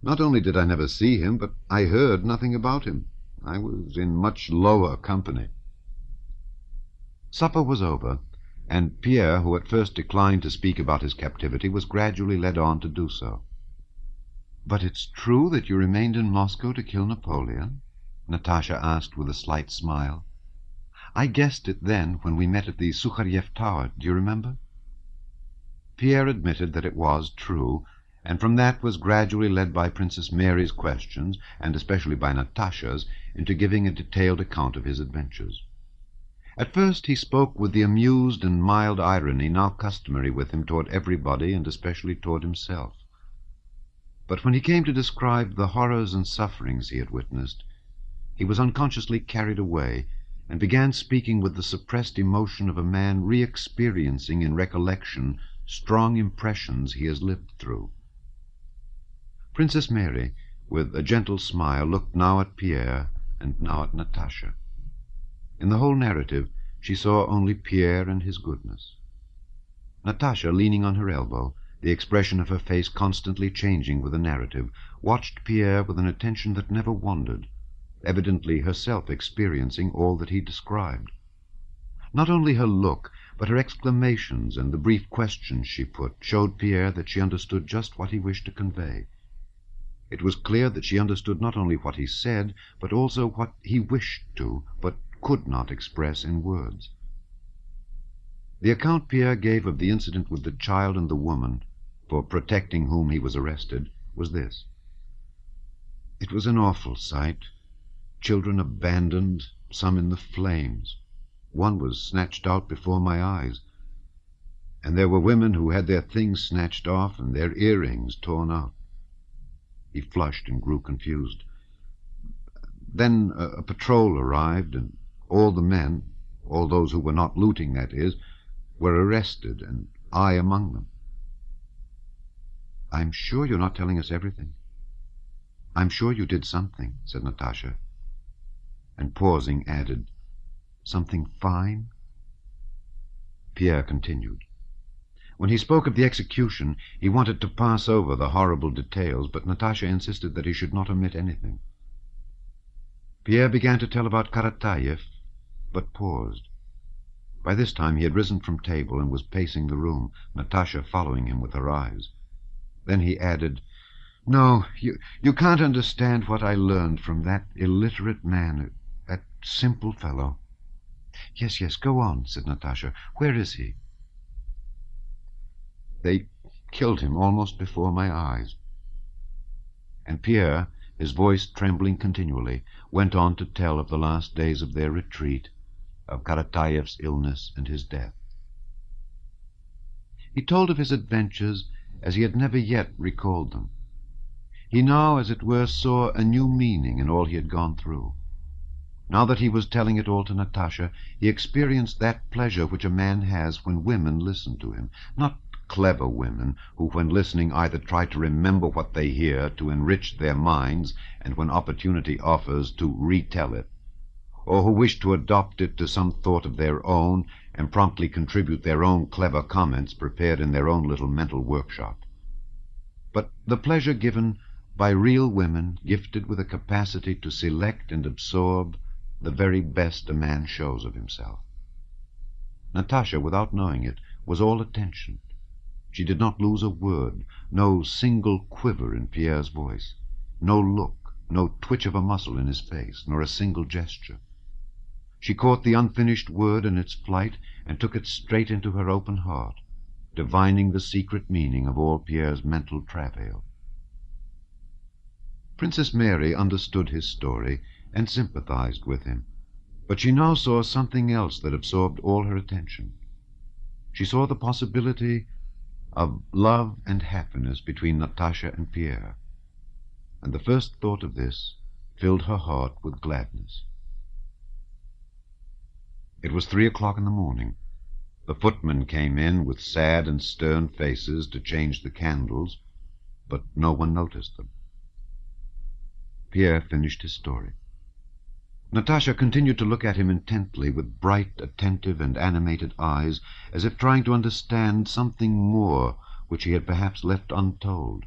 A: Not only did I never see him, but I heard nothing about him. I was in much lower company." Supper was over, and Pierre, who at first declined to speak about his captivity, was gradually led on to do so. "But it's true that you remained in Moscow to kill Napoleon?" Natasha asked with a slight smile. "I guessed it then when we met at the Sukhariev Tower, do you remember?" Pierre admitted that it was true, and from that was gradually led by Princess Mary's questions, and especially by Natasha's, into giving a detailed account of his adventures. At first he spoke with the amused and mild irony now customary with him toward everybody, and especially toward himself. But when he came to describe the horrors and sufferings he had witnessed, he was unconsciously carried away, and began speaking with the suppressed emotion of a man re-experiencing in recollection strong impressions he has lived through. Princess Mary, with a gentle smile, looked now at Pierre and now at Natasha. In the whole narrative she saw only Pierre and his goodness. Natasha, leaning on her elbow, the expression of her face constantly changing with the narrative, watched Pierre with an attention that never wandered, evidently herself experiencing all that he described. Not only her look, but her exclamations and the brief questions she put showed Pierre that she understood just what he wished to convey. It was clear that she understood not only what he said, but also what he wished to, but could not express in words. The account Pierre gave of the incident with the child and the woman, for protecting whom he was arrested, was this. It was an awful sight. Children abandoned, some in the flames. One was snatched out before my eyes. And there were women who had their things snatched off and their earrings torn out. He flushed and grew confused. Then a patrol arrived, and all the men, all those who were not looting, that is, were arrested, and I among them. I'm sure you're not telling us everything. I'm sure you did something, said Natasha, and pausing added, something fine? Pierre continued. When he spoke of the execution, he wanted to pass over the horrible details, but Natasha insisted that he should not omit anything. Pierre began to tell about Karatayev, but paused. By this time he had risen from table and was pacing the room, Natasha following him with her eyes. Then he added, "No, you can't understand what I learned from that illiterate man, that simple fellow." Yes, go on," said Natasha. "Where is he?" "They killed him almost before my eyes." And Pierre, his voice trembling continually, went on to tell of the last days of their retreat, of Karatayev's illness and his death. He told of his adventures as he had never yet recalled them. He now, as it were, saw a new meaning in all he had gone through. Now that he was telling it all to Natasha, he experienced that pleasure which a man has when women listen to him, not clever women who, when listening, either try to remember what they hear to enrich their minds, and when opportunity offers, to retell it, or who wish to adopt it to some thought of their own and promptly contribute their own clever comments prepared in their own little mental workshop. But the pleasure given by real women gifted with a capacity to select and absorb the very best a man shows of himself. Natasha, without knowing it, was all attention. She did not lose a word, no single quiver in Pierre's voice, no look, no twitch of a muscle in his face, nor a single gesture. She caught the unfinished word in its flight and took it straight into her open heart, divining the secret meaning of all Pierre's mental travail. Princess Mary understood his story and sympathized with him, but she now saw something else that absorbed all her attention. She saw the possibility of love and happiness between Natasha and Pierre, and the first thought of this filled her heart with gladness. It was 3 o'clock in the morning. The footmen came in with sad and stern faces to change the candles, but no one noticed them. Pierre finished his story. Natasha continued to look at him intently with bright, attentive, and animated eyes, as if trying to understand something more which he had perhaps left untold.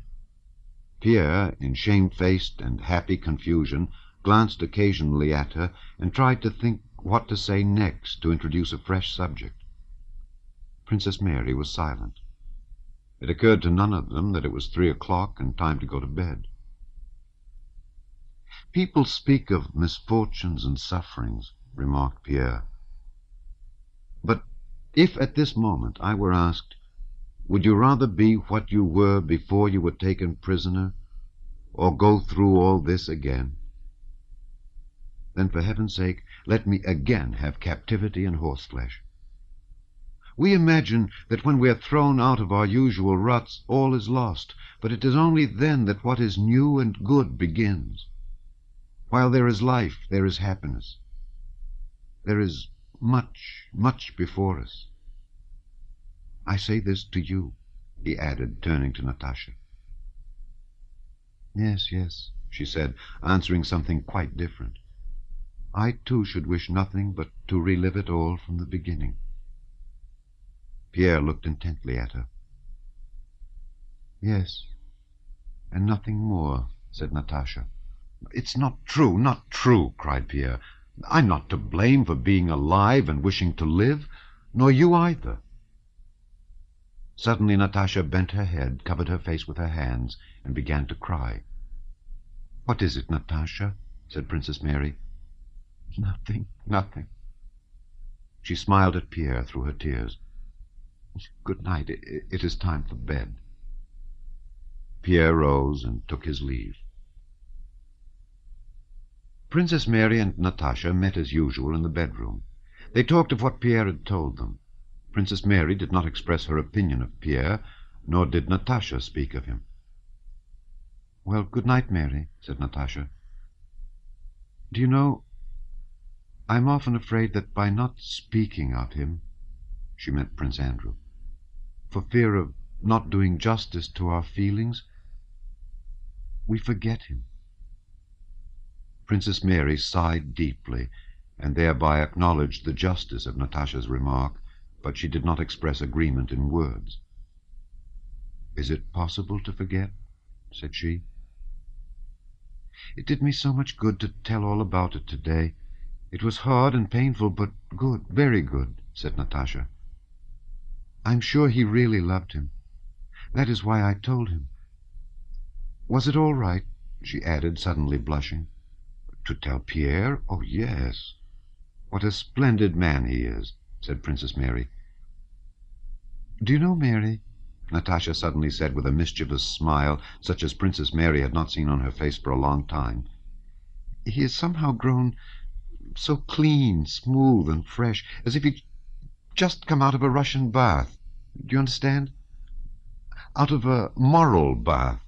A: Pierre, in shamefaced and happy confusion, glanced occasionally at her and tried to think what to say next to introduce a fresh subject. Princess Mary was silent. It occurred to none of them that it was 3 o'clock and time to go to bed. "People speak of misfortunes and sufferings," remarked Pierre. "But if at this moment I were asked, would you rather be what you were before you were taken prisoner, or go through all this again? Then for heaven's sake, let me again have captivity and horseflesh. We imagine that when we are thrown out of our usual ruts, all is lost, but it is only then that what is new and good begins. While there is life, there is happiness. There is much, much before us. I say this to you," he added, turning to Natasha. "Yes, yes," she said, answering something quite different. "I too should wish nothing but to relive it all from the beginning." Pierre looked intently at her. "Yes, and nothing more," said Natasha. "It's not true, not true," cried Pierre. "I'm not to blame for being alive and wishing to live, nor you either." Suddenly Natasha bent her head, covered her face with her hands, and began to cry. "What is it, Natasha?" said Princess Mary. "Nothing, nothing." She smiled at Pierre through her tears. "Good night. It is time for bed." Pierre rose and took his leave. Princess Mary and Natasha met as usual in the bedroom. They talked of what Pierre had told them. Princess Mary did not express her opinion of Pierre, nor did Natasha speak of him. "Well, good night, Mary," said Natasha. "Do you know, I'm often afraid that by not speaking of him," she meant Prince Andrew, "for fear of not doing justice to our feelings, we forget him." Princess Mary sighed deeply, and thereby acknowledged the justice of Natasha's remark, but she did not express agreement in words. "Is it possible to forget?" said she. "It did me so much good to tell all about it today. It was hard and painful, but good, very good," said Natasha. "I'm sure he really loved him. That is why I told him. Was it all right?" she added, suddenly blushing. "To tell Pierre? Oh, yes. What a splendid man he is," said Princess Mary. "Do you know, Mary," Natasha suddenly said with a mischievous smile, such as Princess Mary had not seen on her face for a long time, "he has somehow grown so clean, smooth, and fresh, as if he'd just come out of a Russian bath. Do you understand? Out of a moral bath.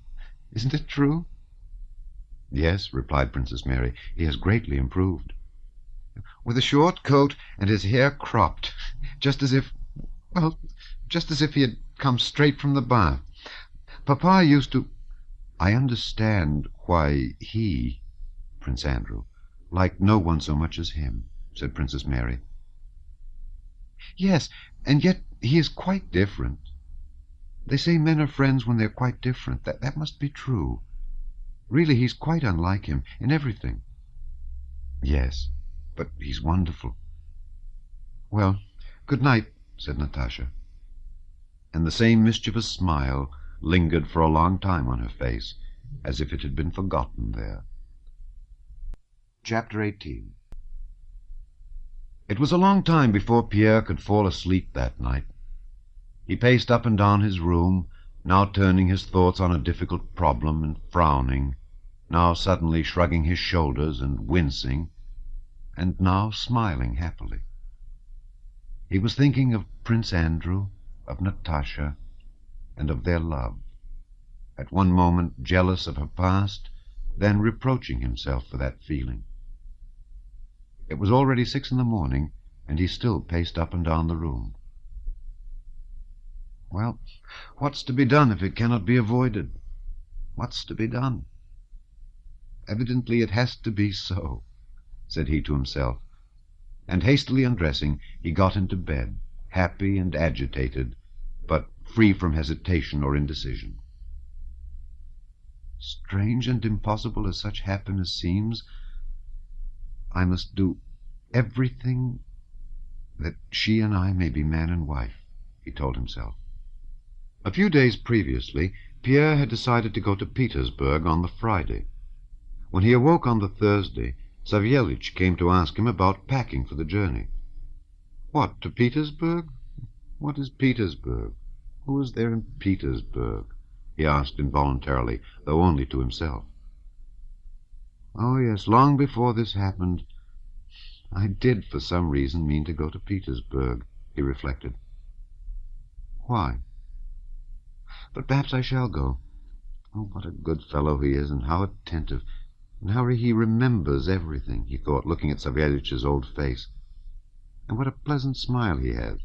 A: Isn't it true?" "Yes," replied Princess Mary, "he has greatly improved." "With a short coat and his hair cropped, just as if he had come straight from the bath. Papa used to—" "I understand why he, Prince Andrew, liked no one so much as him," said Princess Mary. "Yes, and yet he is quite different. They say men are friends when they're quite different. That must be true. Really, he's quite unlike him in everything. Yes, but he's wonderful. Well, good night, said Natasha. And the same mischievous smile lingered for a long time on her face, as if it had been forgotten there. Chapter 18. It was a long time before Pierre could fall asleep that night. He paced up and down his room, now turning his thoughts on a difficult problem and frowning, now suddenly shrugging his shoulders and wincing, and now smiling happily. He was thinking of Prince Andrew, of Natasha, and of their love. At one moment jealous of her past, then reproaching himself for that feeling. It was already 6 in the morning, and he still paced up and down the room. Well, what's to be done if it cannot be avoided? What's to be done? Evidently it has to be so, said he to himself, and hastily undressing, he got into bed, happy and agitated, but free from hesitation or indecision. Strange and impossible as such happiness seems, I must do everything that she and I may be man and wife, he told himself. A few days previously, Pierre had decided to go to Petersburg on the Friday. When he awoke on the Thursday, Savélich came to ask him about packing for the journey. What, to Petersburg? What is Petersburg? Who is there in Petersburg? He asked involuntarily, though only to himself. Oh, yes, long before this happened, I did for some reason mean to go to Petersburg, he reflected. Why? But perhaps I shall go. Oh, what a good fellow he is, and how attentive, and how he remembers everything, he thought, looking at Savélich's old face. And what a pleasant smile he has.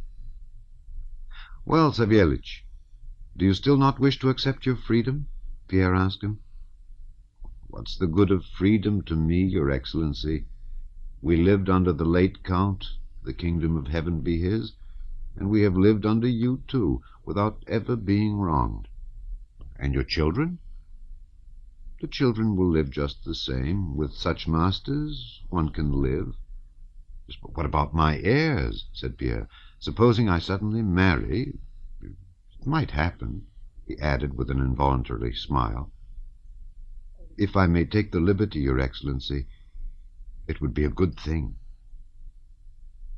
A: Well, Savélich, do you still not wish to accept your freedom? Pierre asked him. What's the good of freedom to me, your Excellency? We lived under the late Count, the kingdom of heaven be his, and we have lived under you too, without ever being wronged. And your children? The children will live just the same. With such masters, one can live. But what about my heirs? Said Pierre. Supposing I suddenly marry, it might happen, he added with an involuntary smile. If I may take the liberty, your Excellency, it would be a good thing.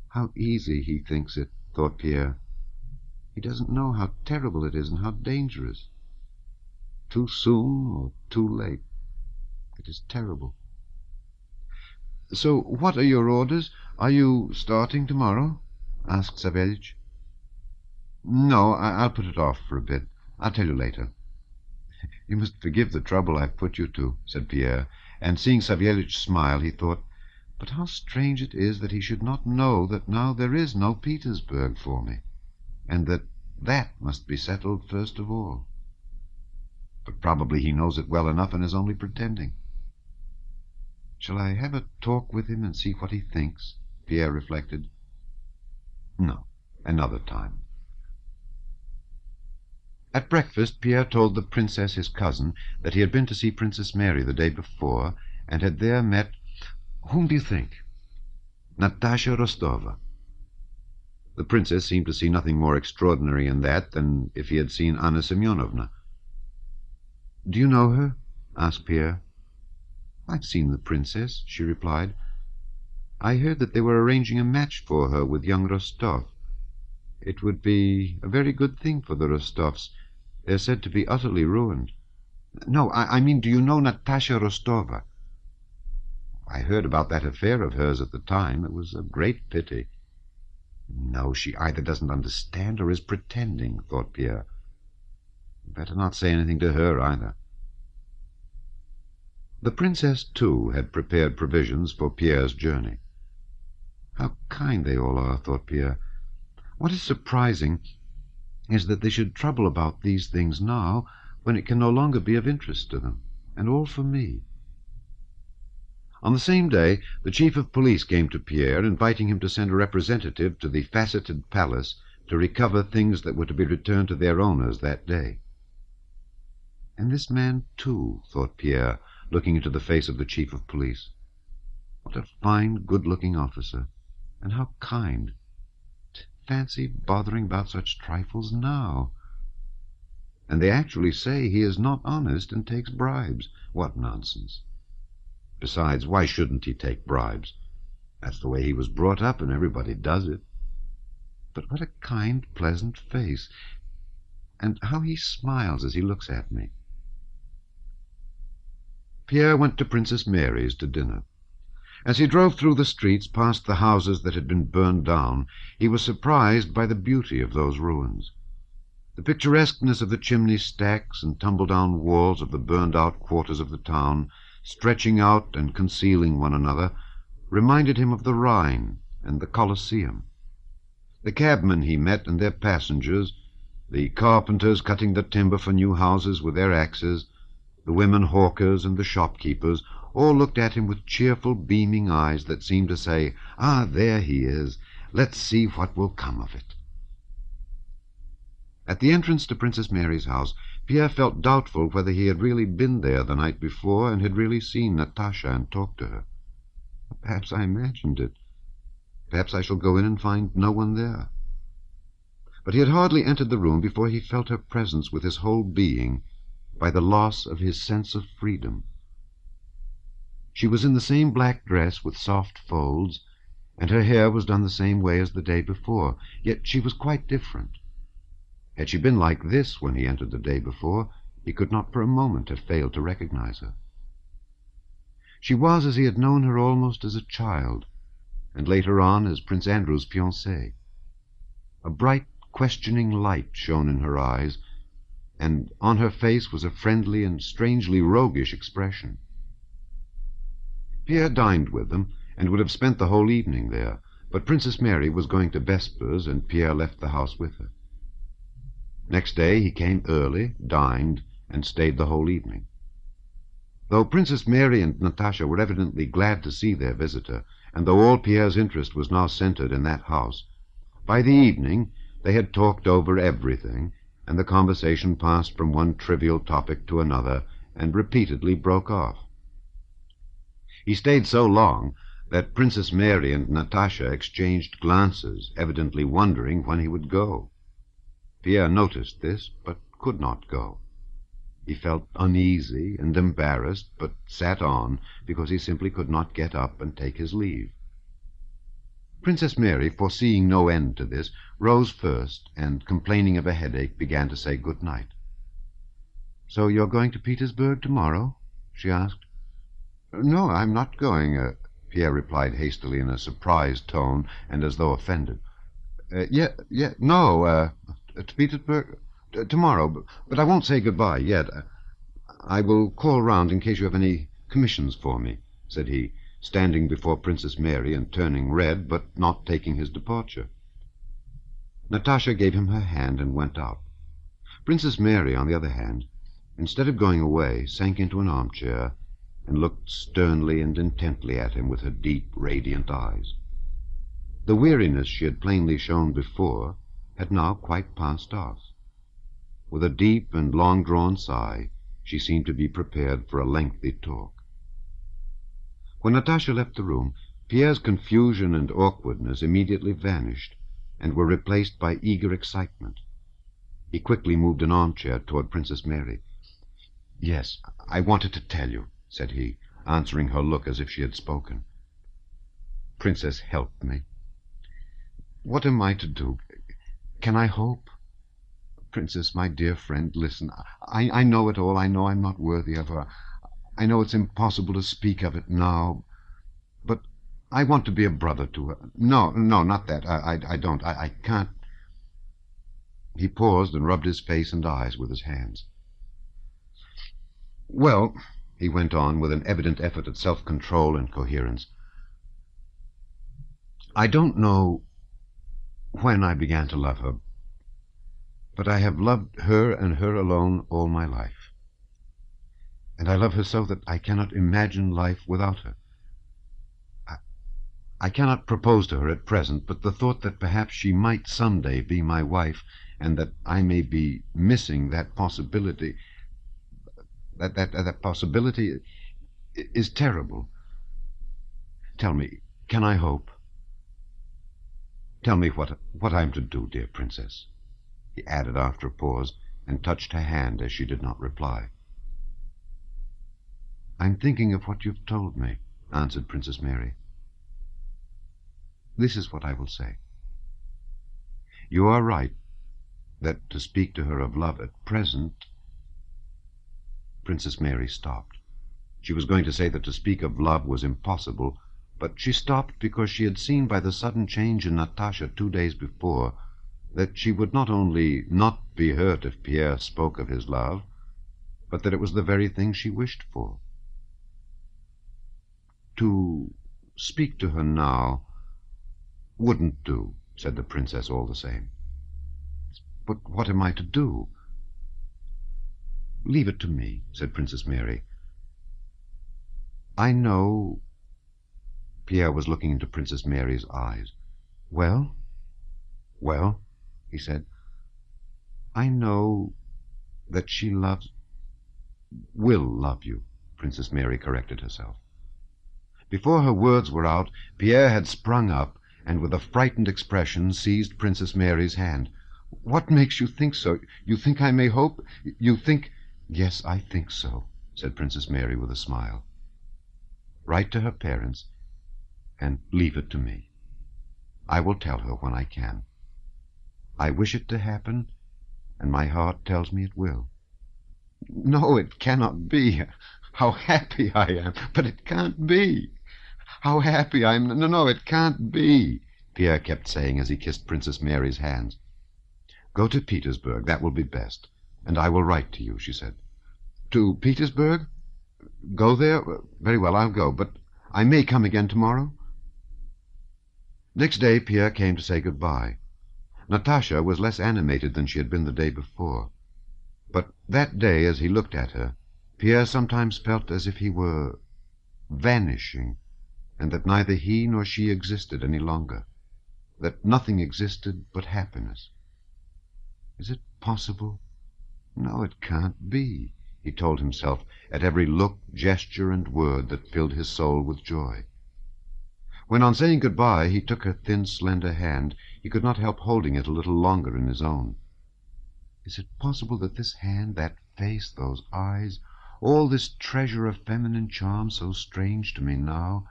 A: How easy he thinks it, thought Pierre. He doesn't know how terrible it is and how dangerous. Too soon or too late. It is terrible. So what are your orders? Are you starting tomorrow? Asked Savélich. No, I'll put it off for a bit. I'll tell you later. You must forgive the trouble I've put you to, said Pierre, and seeing Savélich smile, he thought, but how strange it is that he should not know that now there is no Petersburg for me, and that must be settled first of all. But probably he knows it well enough and is only pretending. Shall I have a talk with him and see what he thinks? Pierre reflected. No, another time. At breakfast, Pierre told the princess, his cousin, that he had been to see Princess Mary the day before, and had there met, whom do you think? Natasha Rostova. The princess seemed to see nothing more extraordinary in that than if he had seen Anna Semyonovna. Do you know her? Asked Pierre. I've seen the princess, she replied. I heard that they were arranging a match for her with young Rostov. It would be a very good thing for the Rostovs. They're said to be utterly ruined. No, I mean, do you know Natasha Rostova? I heard about that affair of hers at the time. It was a great pity. No, she either doesn't understand or is pretending, thought Pierre. Better not say anything to her either. The princess, too, had prepared provisions for Pierre's journey. How kind they all are, thought Pierre. What is surprising is that they should trouble about these things now, when it can no longer be of interest to them, and all for me. On the same day, the chief of police came to Pierre, inviting him to send a representative to the faceted palace to recover things that were to be returned to their owners that day. And this man, too, thought Pierre, looking into the face of the chief of police. What a fine, good-looking officer, and how kind. Fancy bothering about such trifles now. And they actually say he is not honest and takes bribes. What nonsense. Besides, why shouldn't he take bribes? That's the way he was brought up, and everybody does it. But what a kind, pleasant face, and how he smiles as he looks at me. Pierre went to Princess Mary's to dinner. As he drove through the streets past the houses that had been burned down, he was surprised by the beauty of those ruins. The picturesqueness of the chimney stacks and tumble-down walls of the burned-out quarters of the town, stretching out and concealing one another, reminded him of the Rhine and the Colosseum. The cabmen he met and their passengers, the carpenters cutting the timber for new houses with their axes, the women hawkers and the shopkeepers, all looked at him with cheerful, beaming eyes that seemed to say, "Ah, there he is. Let's see what will come of it." At the entrance to Princess Mary's house, Pierre felt doubtful whether he had really been there the night before and had really seen Natasha and talked to her. Perhaps I imagined it. Perhaps I shall go in and find no one there. But he had hardly entered the room before he felt her presence with his whole being by the loss of his sense of freedom. She was in the same black dress with soft folds, and her hair was done the same way as the day before, yet she was quite different. Had she been like this when he entered the day before, he could not for a moment have failed to recognize her. She was as he had known her almost as a child, and later on as Prince Andrew's fiancée. A bright, questioning light shone in her eyes, and on her face was a friendly and strangely roguish expression. Pierre dined with them, and would have spent the whole evening there, but Princess Mary was going to vespers, and Pierre left the house with her. Next day he came early, dined, and stayed the whole evening. Though Princess Mary and Natasha were evidently glad to see their visitor, and though all Pierre's interest was now centered in that house, by the evening they had talked over everything, and the conversation passed from one trivial topic to another, and repeatedly broke off. He stayed so long that Princess Mary and Natasha exchanged glances, evidently wondering when he would go. Pierre noticed this, but could not go. He felt uneasy and embarrassed, but sat on, because he simply could not get up and take his leave. Princess Mary, foreseeing no end to this, rose first, and, complaining of a headache, began to say good night. "So you're going to Petersburg tomorrow?" she asked. "No, I'm not going," Pierre replied hastily in a surprised tone, and as though offended. To Petersburg tomorrow, but I won't say goodbye yet. I will call round in case you have any commissions for me," said he, standing before Princess Mary and turning red, but not taking his departure. Natasha gave him her hand and went out. Princess Mary, on the other hand, instead of going away, sank into an armchair and looked sternly and intently at him with her deep, radiant eyes. The weariness she had plainly shown before had now quite passed off. With a deep and long-drawn sigh, she seemed to be prepared for a lengthy talk. When Natasha left the room, Pierre's confusion and awkwardness immediately vanished, and were replaced by eager excitement. He quickly moved an armchair toward Princess Mary. "Yes, I wanted to tell you," said he, answering her look as if she had spoken. "Princess, help me. What am I to do? Can I hope? Princess, my dear friend, listen. I know it all. I know I'm not worthy of her. I know it's impossible to speak of it now. But I want to be a brother to her. No, not that. I don't. I can't." He paused and rubbed his face and eyes with his hands. "Well," he went on, with an evident effort at self-control and coherence, "I don't know when I began to love her, but I have loved her and her alone all my life. And I love her so that I cannot imagine life without her. I cannot propose to her at present, but the thought that perhaps she might some day be my wife, and that I may be missing that possibility, that possibility, is terrible. Tell me, can I hope? Tell me what I am to do, dear princess," he added after a pause, and touched her hand as she did not reply. "I'm thinking of what you've told me," answered Princess Mary. "This is what I will say. You are right that to speak to her of love at present—" Princess Mary stopped. She was going to say that to speak of love was impossible, but she stopped because she had seen by the sudden change in Natasha 2 days before that she would not only not be hurt if Pierre spoke of his love, but that it was the very thing she wished for. "To speak to her now wouldn't do," said the princess all the same. "But what am I to do?" "Leave it to me," said Princess Mary. "I know—" Pierre was looking into Princess Mary's eyes. "Well?" "Well," he said, "I know that she will love you," Princess Mary corrected herself. Before her words were out, Pierre had sprung up, and with a frightened expression seized Princess Mary's hand. "What makes you think so? You think I may hope? You think—" "Yes, I think so," said Princess Mary with a smile. "Write to her parents, and leave it to me. I will tell her when I can. I wish it to happen, and my heart tells me it will." "No, it cannot be. How happy I am! But it can't be. How happy I am! No, it can't be," Pierre kept saying as he kissed Princess Mary's hands. "Go to Petersburg. That will be best, and I will write to you," she said. "To Petersburg? Go there? Very well, I'll go, but I may come again tomorrow?" Next day Pierre came to say goodbye. Natasha was less animated than she had been the day before. But that day, as he looked at her, Pierre sometimes felt as if he were vanishing, and that neither he nor she existed any longer, that nothing existed but happiness. "Is it possible? No, it can't be," he told himself at every look, gesture, and word that filled his soul with joy. When on saying goodbye he took her thin, slender hand, he could not help holding it a little longer in his own. Is it possible that this hand, that face, those eyes, all this treasure of feminine charm so strange to me now,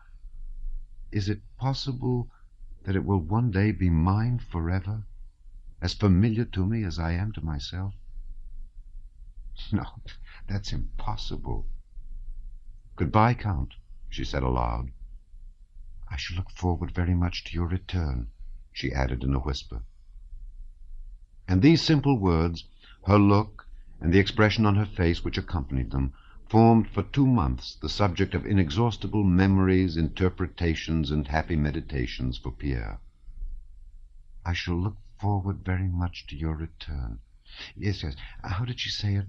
A: is it possible that it will one day be mine forever, as familiar to me as I am to myself? No, that's impossible. "Goodbye, Count," she said aloud. "I shall look forward very much to your return," she added in a whisper. And these simple words, her look, and the expression on her face which accompanied them, formed for 2 months the subject of inexhaustible memories, interpretations, and happy meditations for Pierre. "I shall look forward very much to your return." Yes. How did she say it?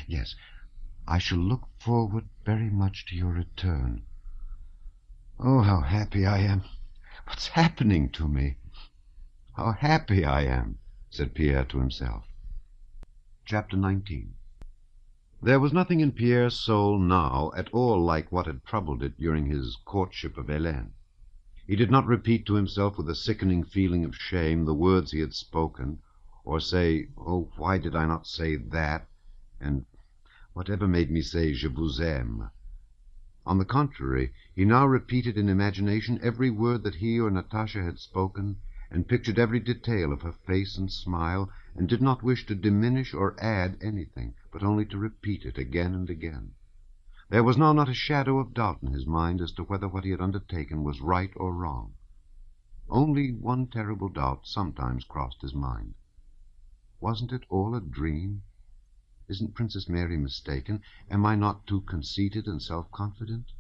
A: Yes. "I shall look forward very much to your return. Oh, how happy I am! What's happening to me? How happy I am!" said Pierre to himself. Chapter 19. There was nothing in Pierre's soul now at all like what had troubled it during his courtship of Hélène. He did not repeat to himself with a sickening feeling of shame the words he had spoken, or say, "Oh, why did I not say that?" and "Whatever made me say je vous aime?" On the contrary, he now repeated in imagination every word that he or Natasha had spoken, and pictured every detail of her face and smile, and did not wish to diminish or add anything, but only to repeat it again and again. There was now not a shadow of doubt in his mind as to whether what he had undertaken was right or wrong. Only one terrible doubt sometimes crossed his mind. Wasn't it all a dream? Isn't Princess Mary mistaken? Am I not too conceited and self-confident?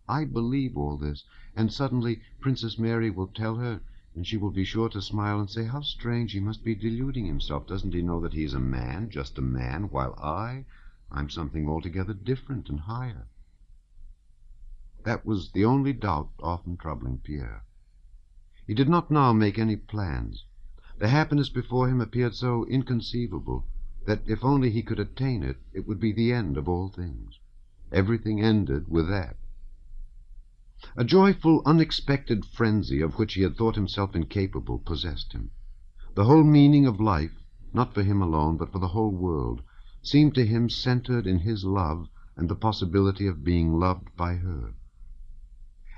A: I believe all this, and suddenly Princess Mary will tell her, and she will be sure to smile and say, "How strange, he must be deluding himself. Doesn't he know that he is a man, just a man, while I'm something altogether different and higher?" That was the only doubt often troubling Pierre. He did not now make any plans. The happiness before him appeared so inconceivable that if only he could attain it, it would be the end of all things.
B: everything ended with that. A joyful, unexpected frenzy of which he had thought himself incapable possessed him. The whole meaning of life, not for him alone, but for the whole world, seemed to him centered in his love and the possibility of being loved by her.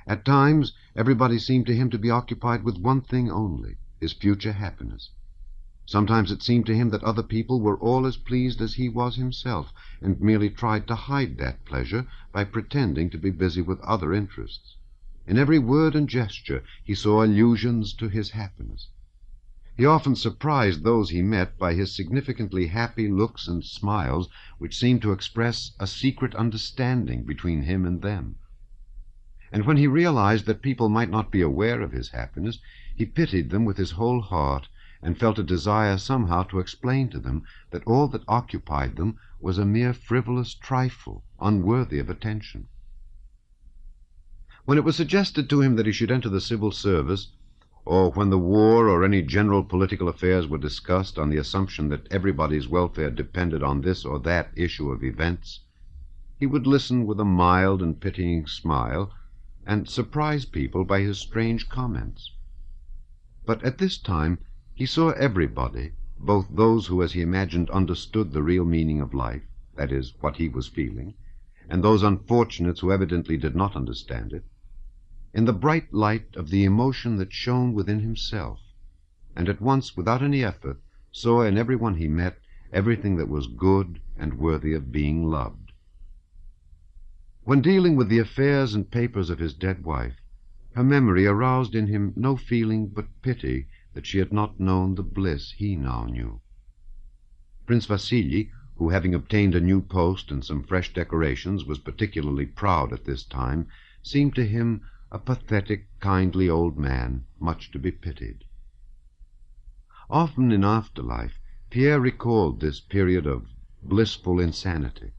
B: At times, everybody seemed to him to be occupied with one thing only, his future happiness. Sometimes it seemed to him that other people were all as pleased as he was himself, and merely tried to hide that pleasure by pretending to be busy with other interests. In every word and gesture he saw allusions to his happiness. He often surprised those he met by his significantly happy looks and smiles, which seemed to express a secret understanding between him and them. And when he realized that people might not be aware of his happiness, he pitied them with his whole heart, and felt a desire somehow to explain to them that all that occupied them was a mere frivolous trifle, unworthy of attention. When it was suggested to him that he should enter the civil service, or when the war or any general political affairs were discussed on the assumption that everybody's welfare depended on this or that issue of events, he would listen with a mild and pitying smile, and surprise people by his strange comments. But at this time he saw everybody, both those who, as he imagined, understood the real meaning of life, that is, what he was feeling, and those unfortunates who evidently did not understand it, in the bright light of the emotion that shone within himself, and at once, without any effort, saw in everyone he met everything that was good and worthy of being loved. When dealing with the affairs and papers of his dead wife, her memory aroused in him no feeling but pity that she had not known the bliss he now knew. Prince Vasily, who, having obtained a new post and some fresh decorations, was particularly proud at this time, seemed to him a pathetic, kindly old man, much to be pitied. Often in afterlife, Pierre recalled this period of blissful insanity.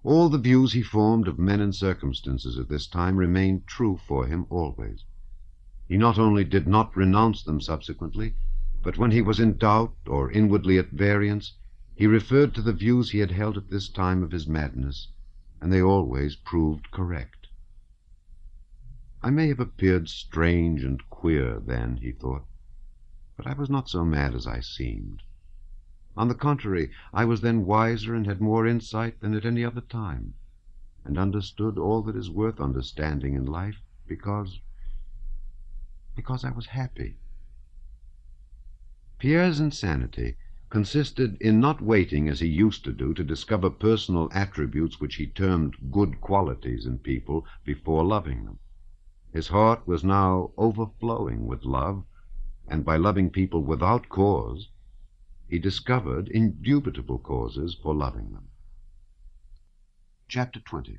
B: All the views he formed of men and circumstances at this time remained true for him always. He not only did not renounce them subsequently, but when he was in doubt or inwardly at variance, he referred to the views he had held at this time of his madness, and they always proved correct. I may have appeared strange and queer then, he thought, but I was not so mad as I seemed. On the contrary, I was then wiser and had more insight than at any other time, and understood all that is worth understanding in life because I was happy. Pierre's insanity consisted in not waiting, as he used to do, to discover personal attributes which he termed good qualities in people before loving them. His heart was now overflowing with love, and by loving people without cause, he discovered indubitable causes for loving them. Chapter 20.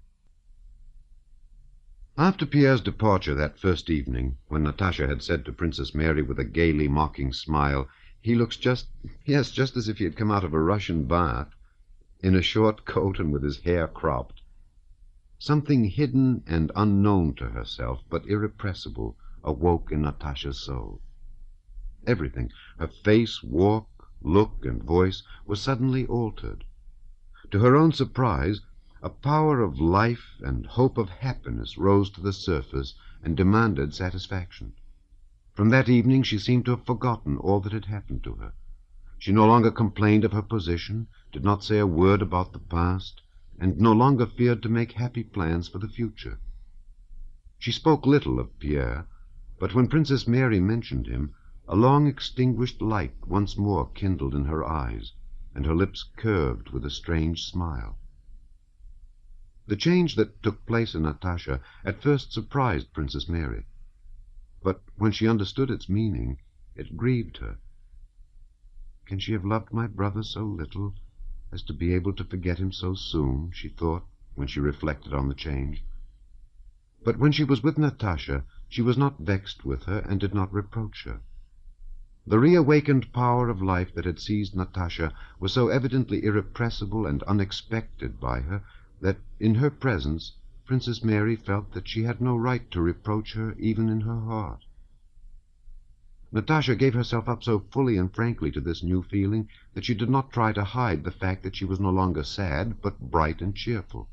B: After Pierre's departure that first evening, when Natasha had said to Princess Mary with a gaily mocking smile, "He looks just as if he had come out of a Russian bath, in a short coat and with his hair cropped," something hidden and unknown to herself, but irrepressible, awoke in Natasha's soul. Everything, her face, walk, look, and voice, was suddenly altered. To her own surprise, a power of life and hope of happiness rose to the surface and demanded satisfaction. From that evening she seemed to have forgotten all that had happened to her. She no longer complained of her position, did not say a word about the past, and no longer feared to make happy plans for the future. She spoke little of Pierre, but when Princess Mary mentioned him, a long-extinguished light once more kindled in her eyes, and her lips curved with a strange smile. The change that took place in Natasha at first surprised Princess Mary, but when she understood its meaning, it grieved her. "Can she have loved my brother so little as to be able to forget him so soon?" she thought, when she reflected on the change. But when she was with Natasha, she was not vexed with her and did not reproach her. The reawakened power of life that had seized Natasha was so evidently irrepressible and unexpected by her that, in her presence, Princess Mary felt that she had no right to reproach her even in her heart. Natasha gave herself up so fully and frankly to this new feeling that she did not try to hide the fact that she was no longer sad, but bright and cheerful.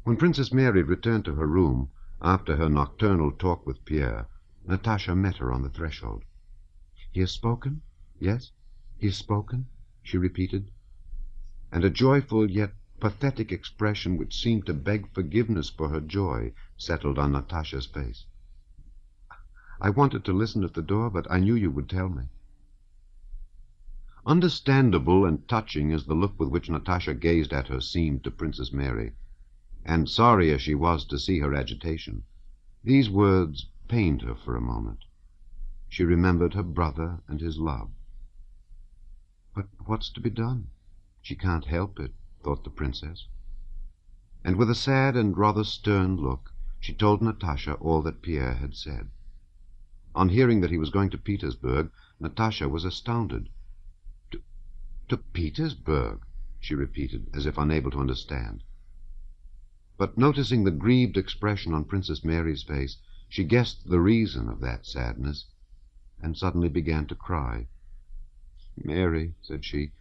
A: When Princess Mary returned to her room after her nocturnal talk with Pierre, Natasha met her on the threshold. "He has spoken? Yes, he has spoken?" she repeated, and a joyful yet pathetic expression which seemed to beg forgiveness for her joy settled on Natasha's face. "I wanted to listen at the door, but I knew you would tell me." Understandable and touching as the look with which Natasha gazed at her seemed to Princess Mary, and sorry as she was to see her agitation, these words pained her for a moment. She remembered her brother and his love. "But what's to be done? She can't help it," thought the princess. And with a sad and rather stern look, she told Natasha all that Pierre had said. On hearing that he was going to Petersburg, Natasha was astounded. To Petersburg?" she repeated, as if unable to understand. But noticing the grieved expression on Princess Mary's face, she guessed the reason of that sadness, and suddenly began to cry. "Mary," said she,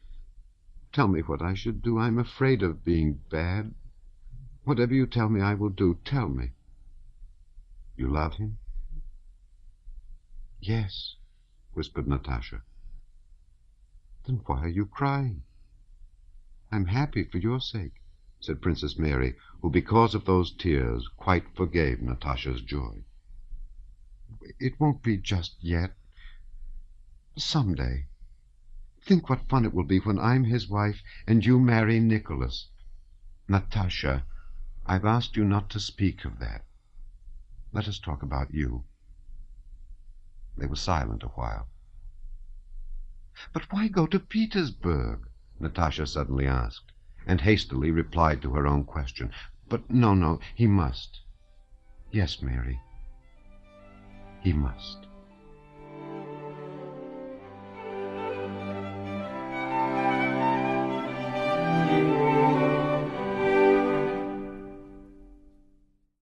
A: "tell me what I should do. I'm afraid of being bad. Whatever you tell me I will do. Tell me." "You love him?" "Yes," whispered Natasha. "Then why are you crying?" "I'm happy for your sake," said Princess Mary, who, because of those tears, quite forgave Natasha's joy. "It won't be just yet. Some day. Think what fun it will be when I'm his wife and you marry Nicholas." "Natasha, I've asked you not to speak of that. Let us talk about you." They were silent a while. "But why go to Petersburg?" Natasha suddenly asked, and hastily replied to her own question. "But no, he must." "Yes, Mary, he must."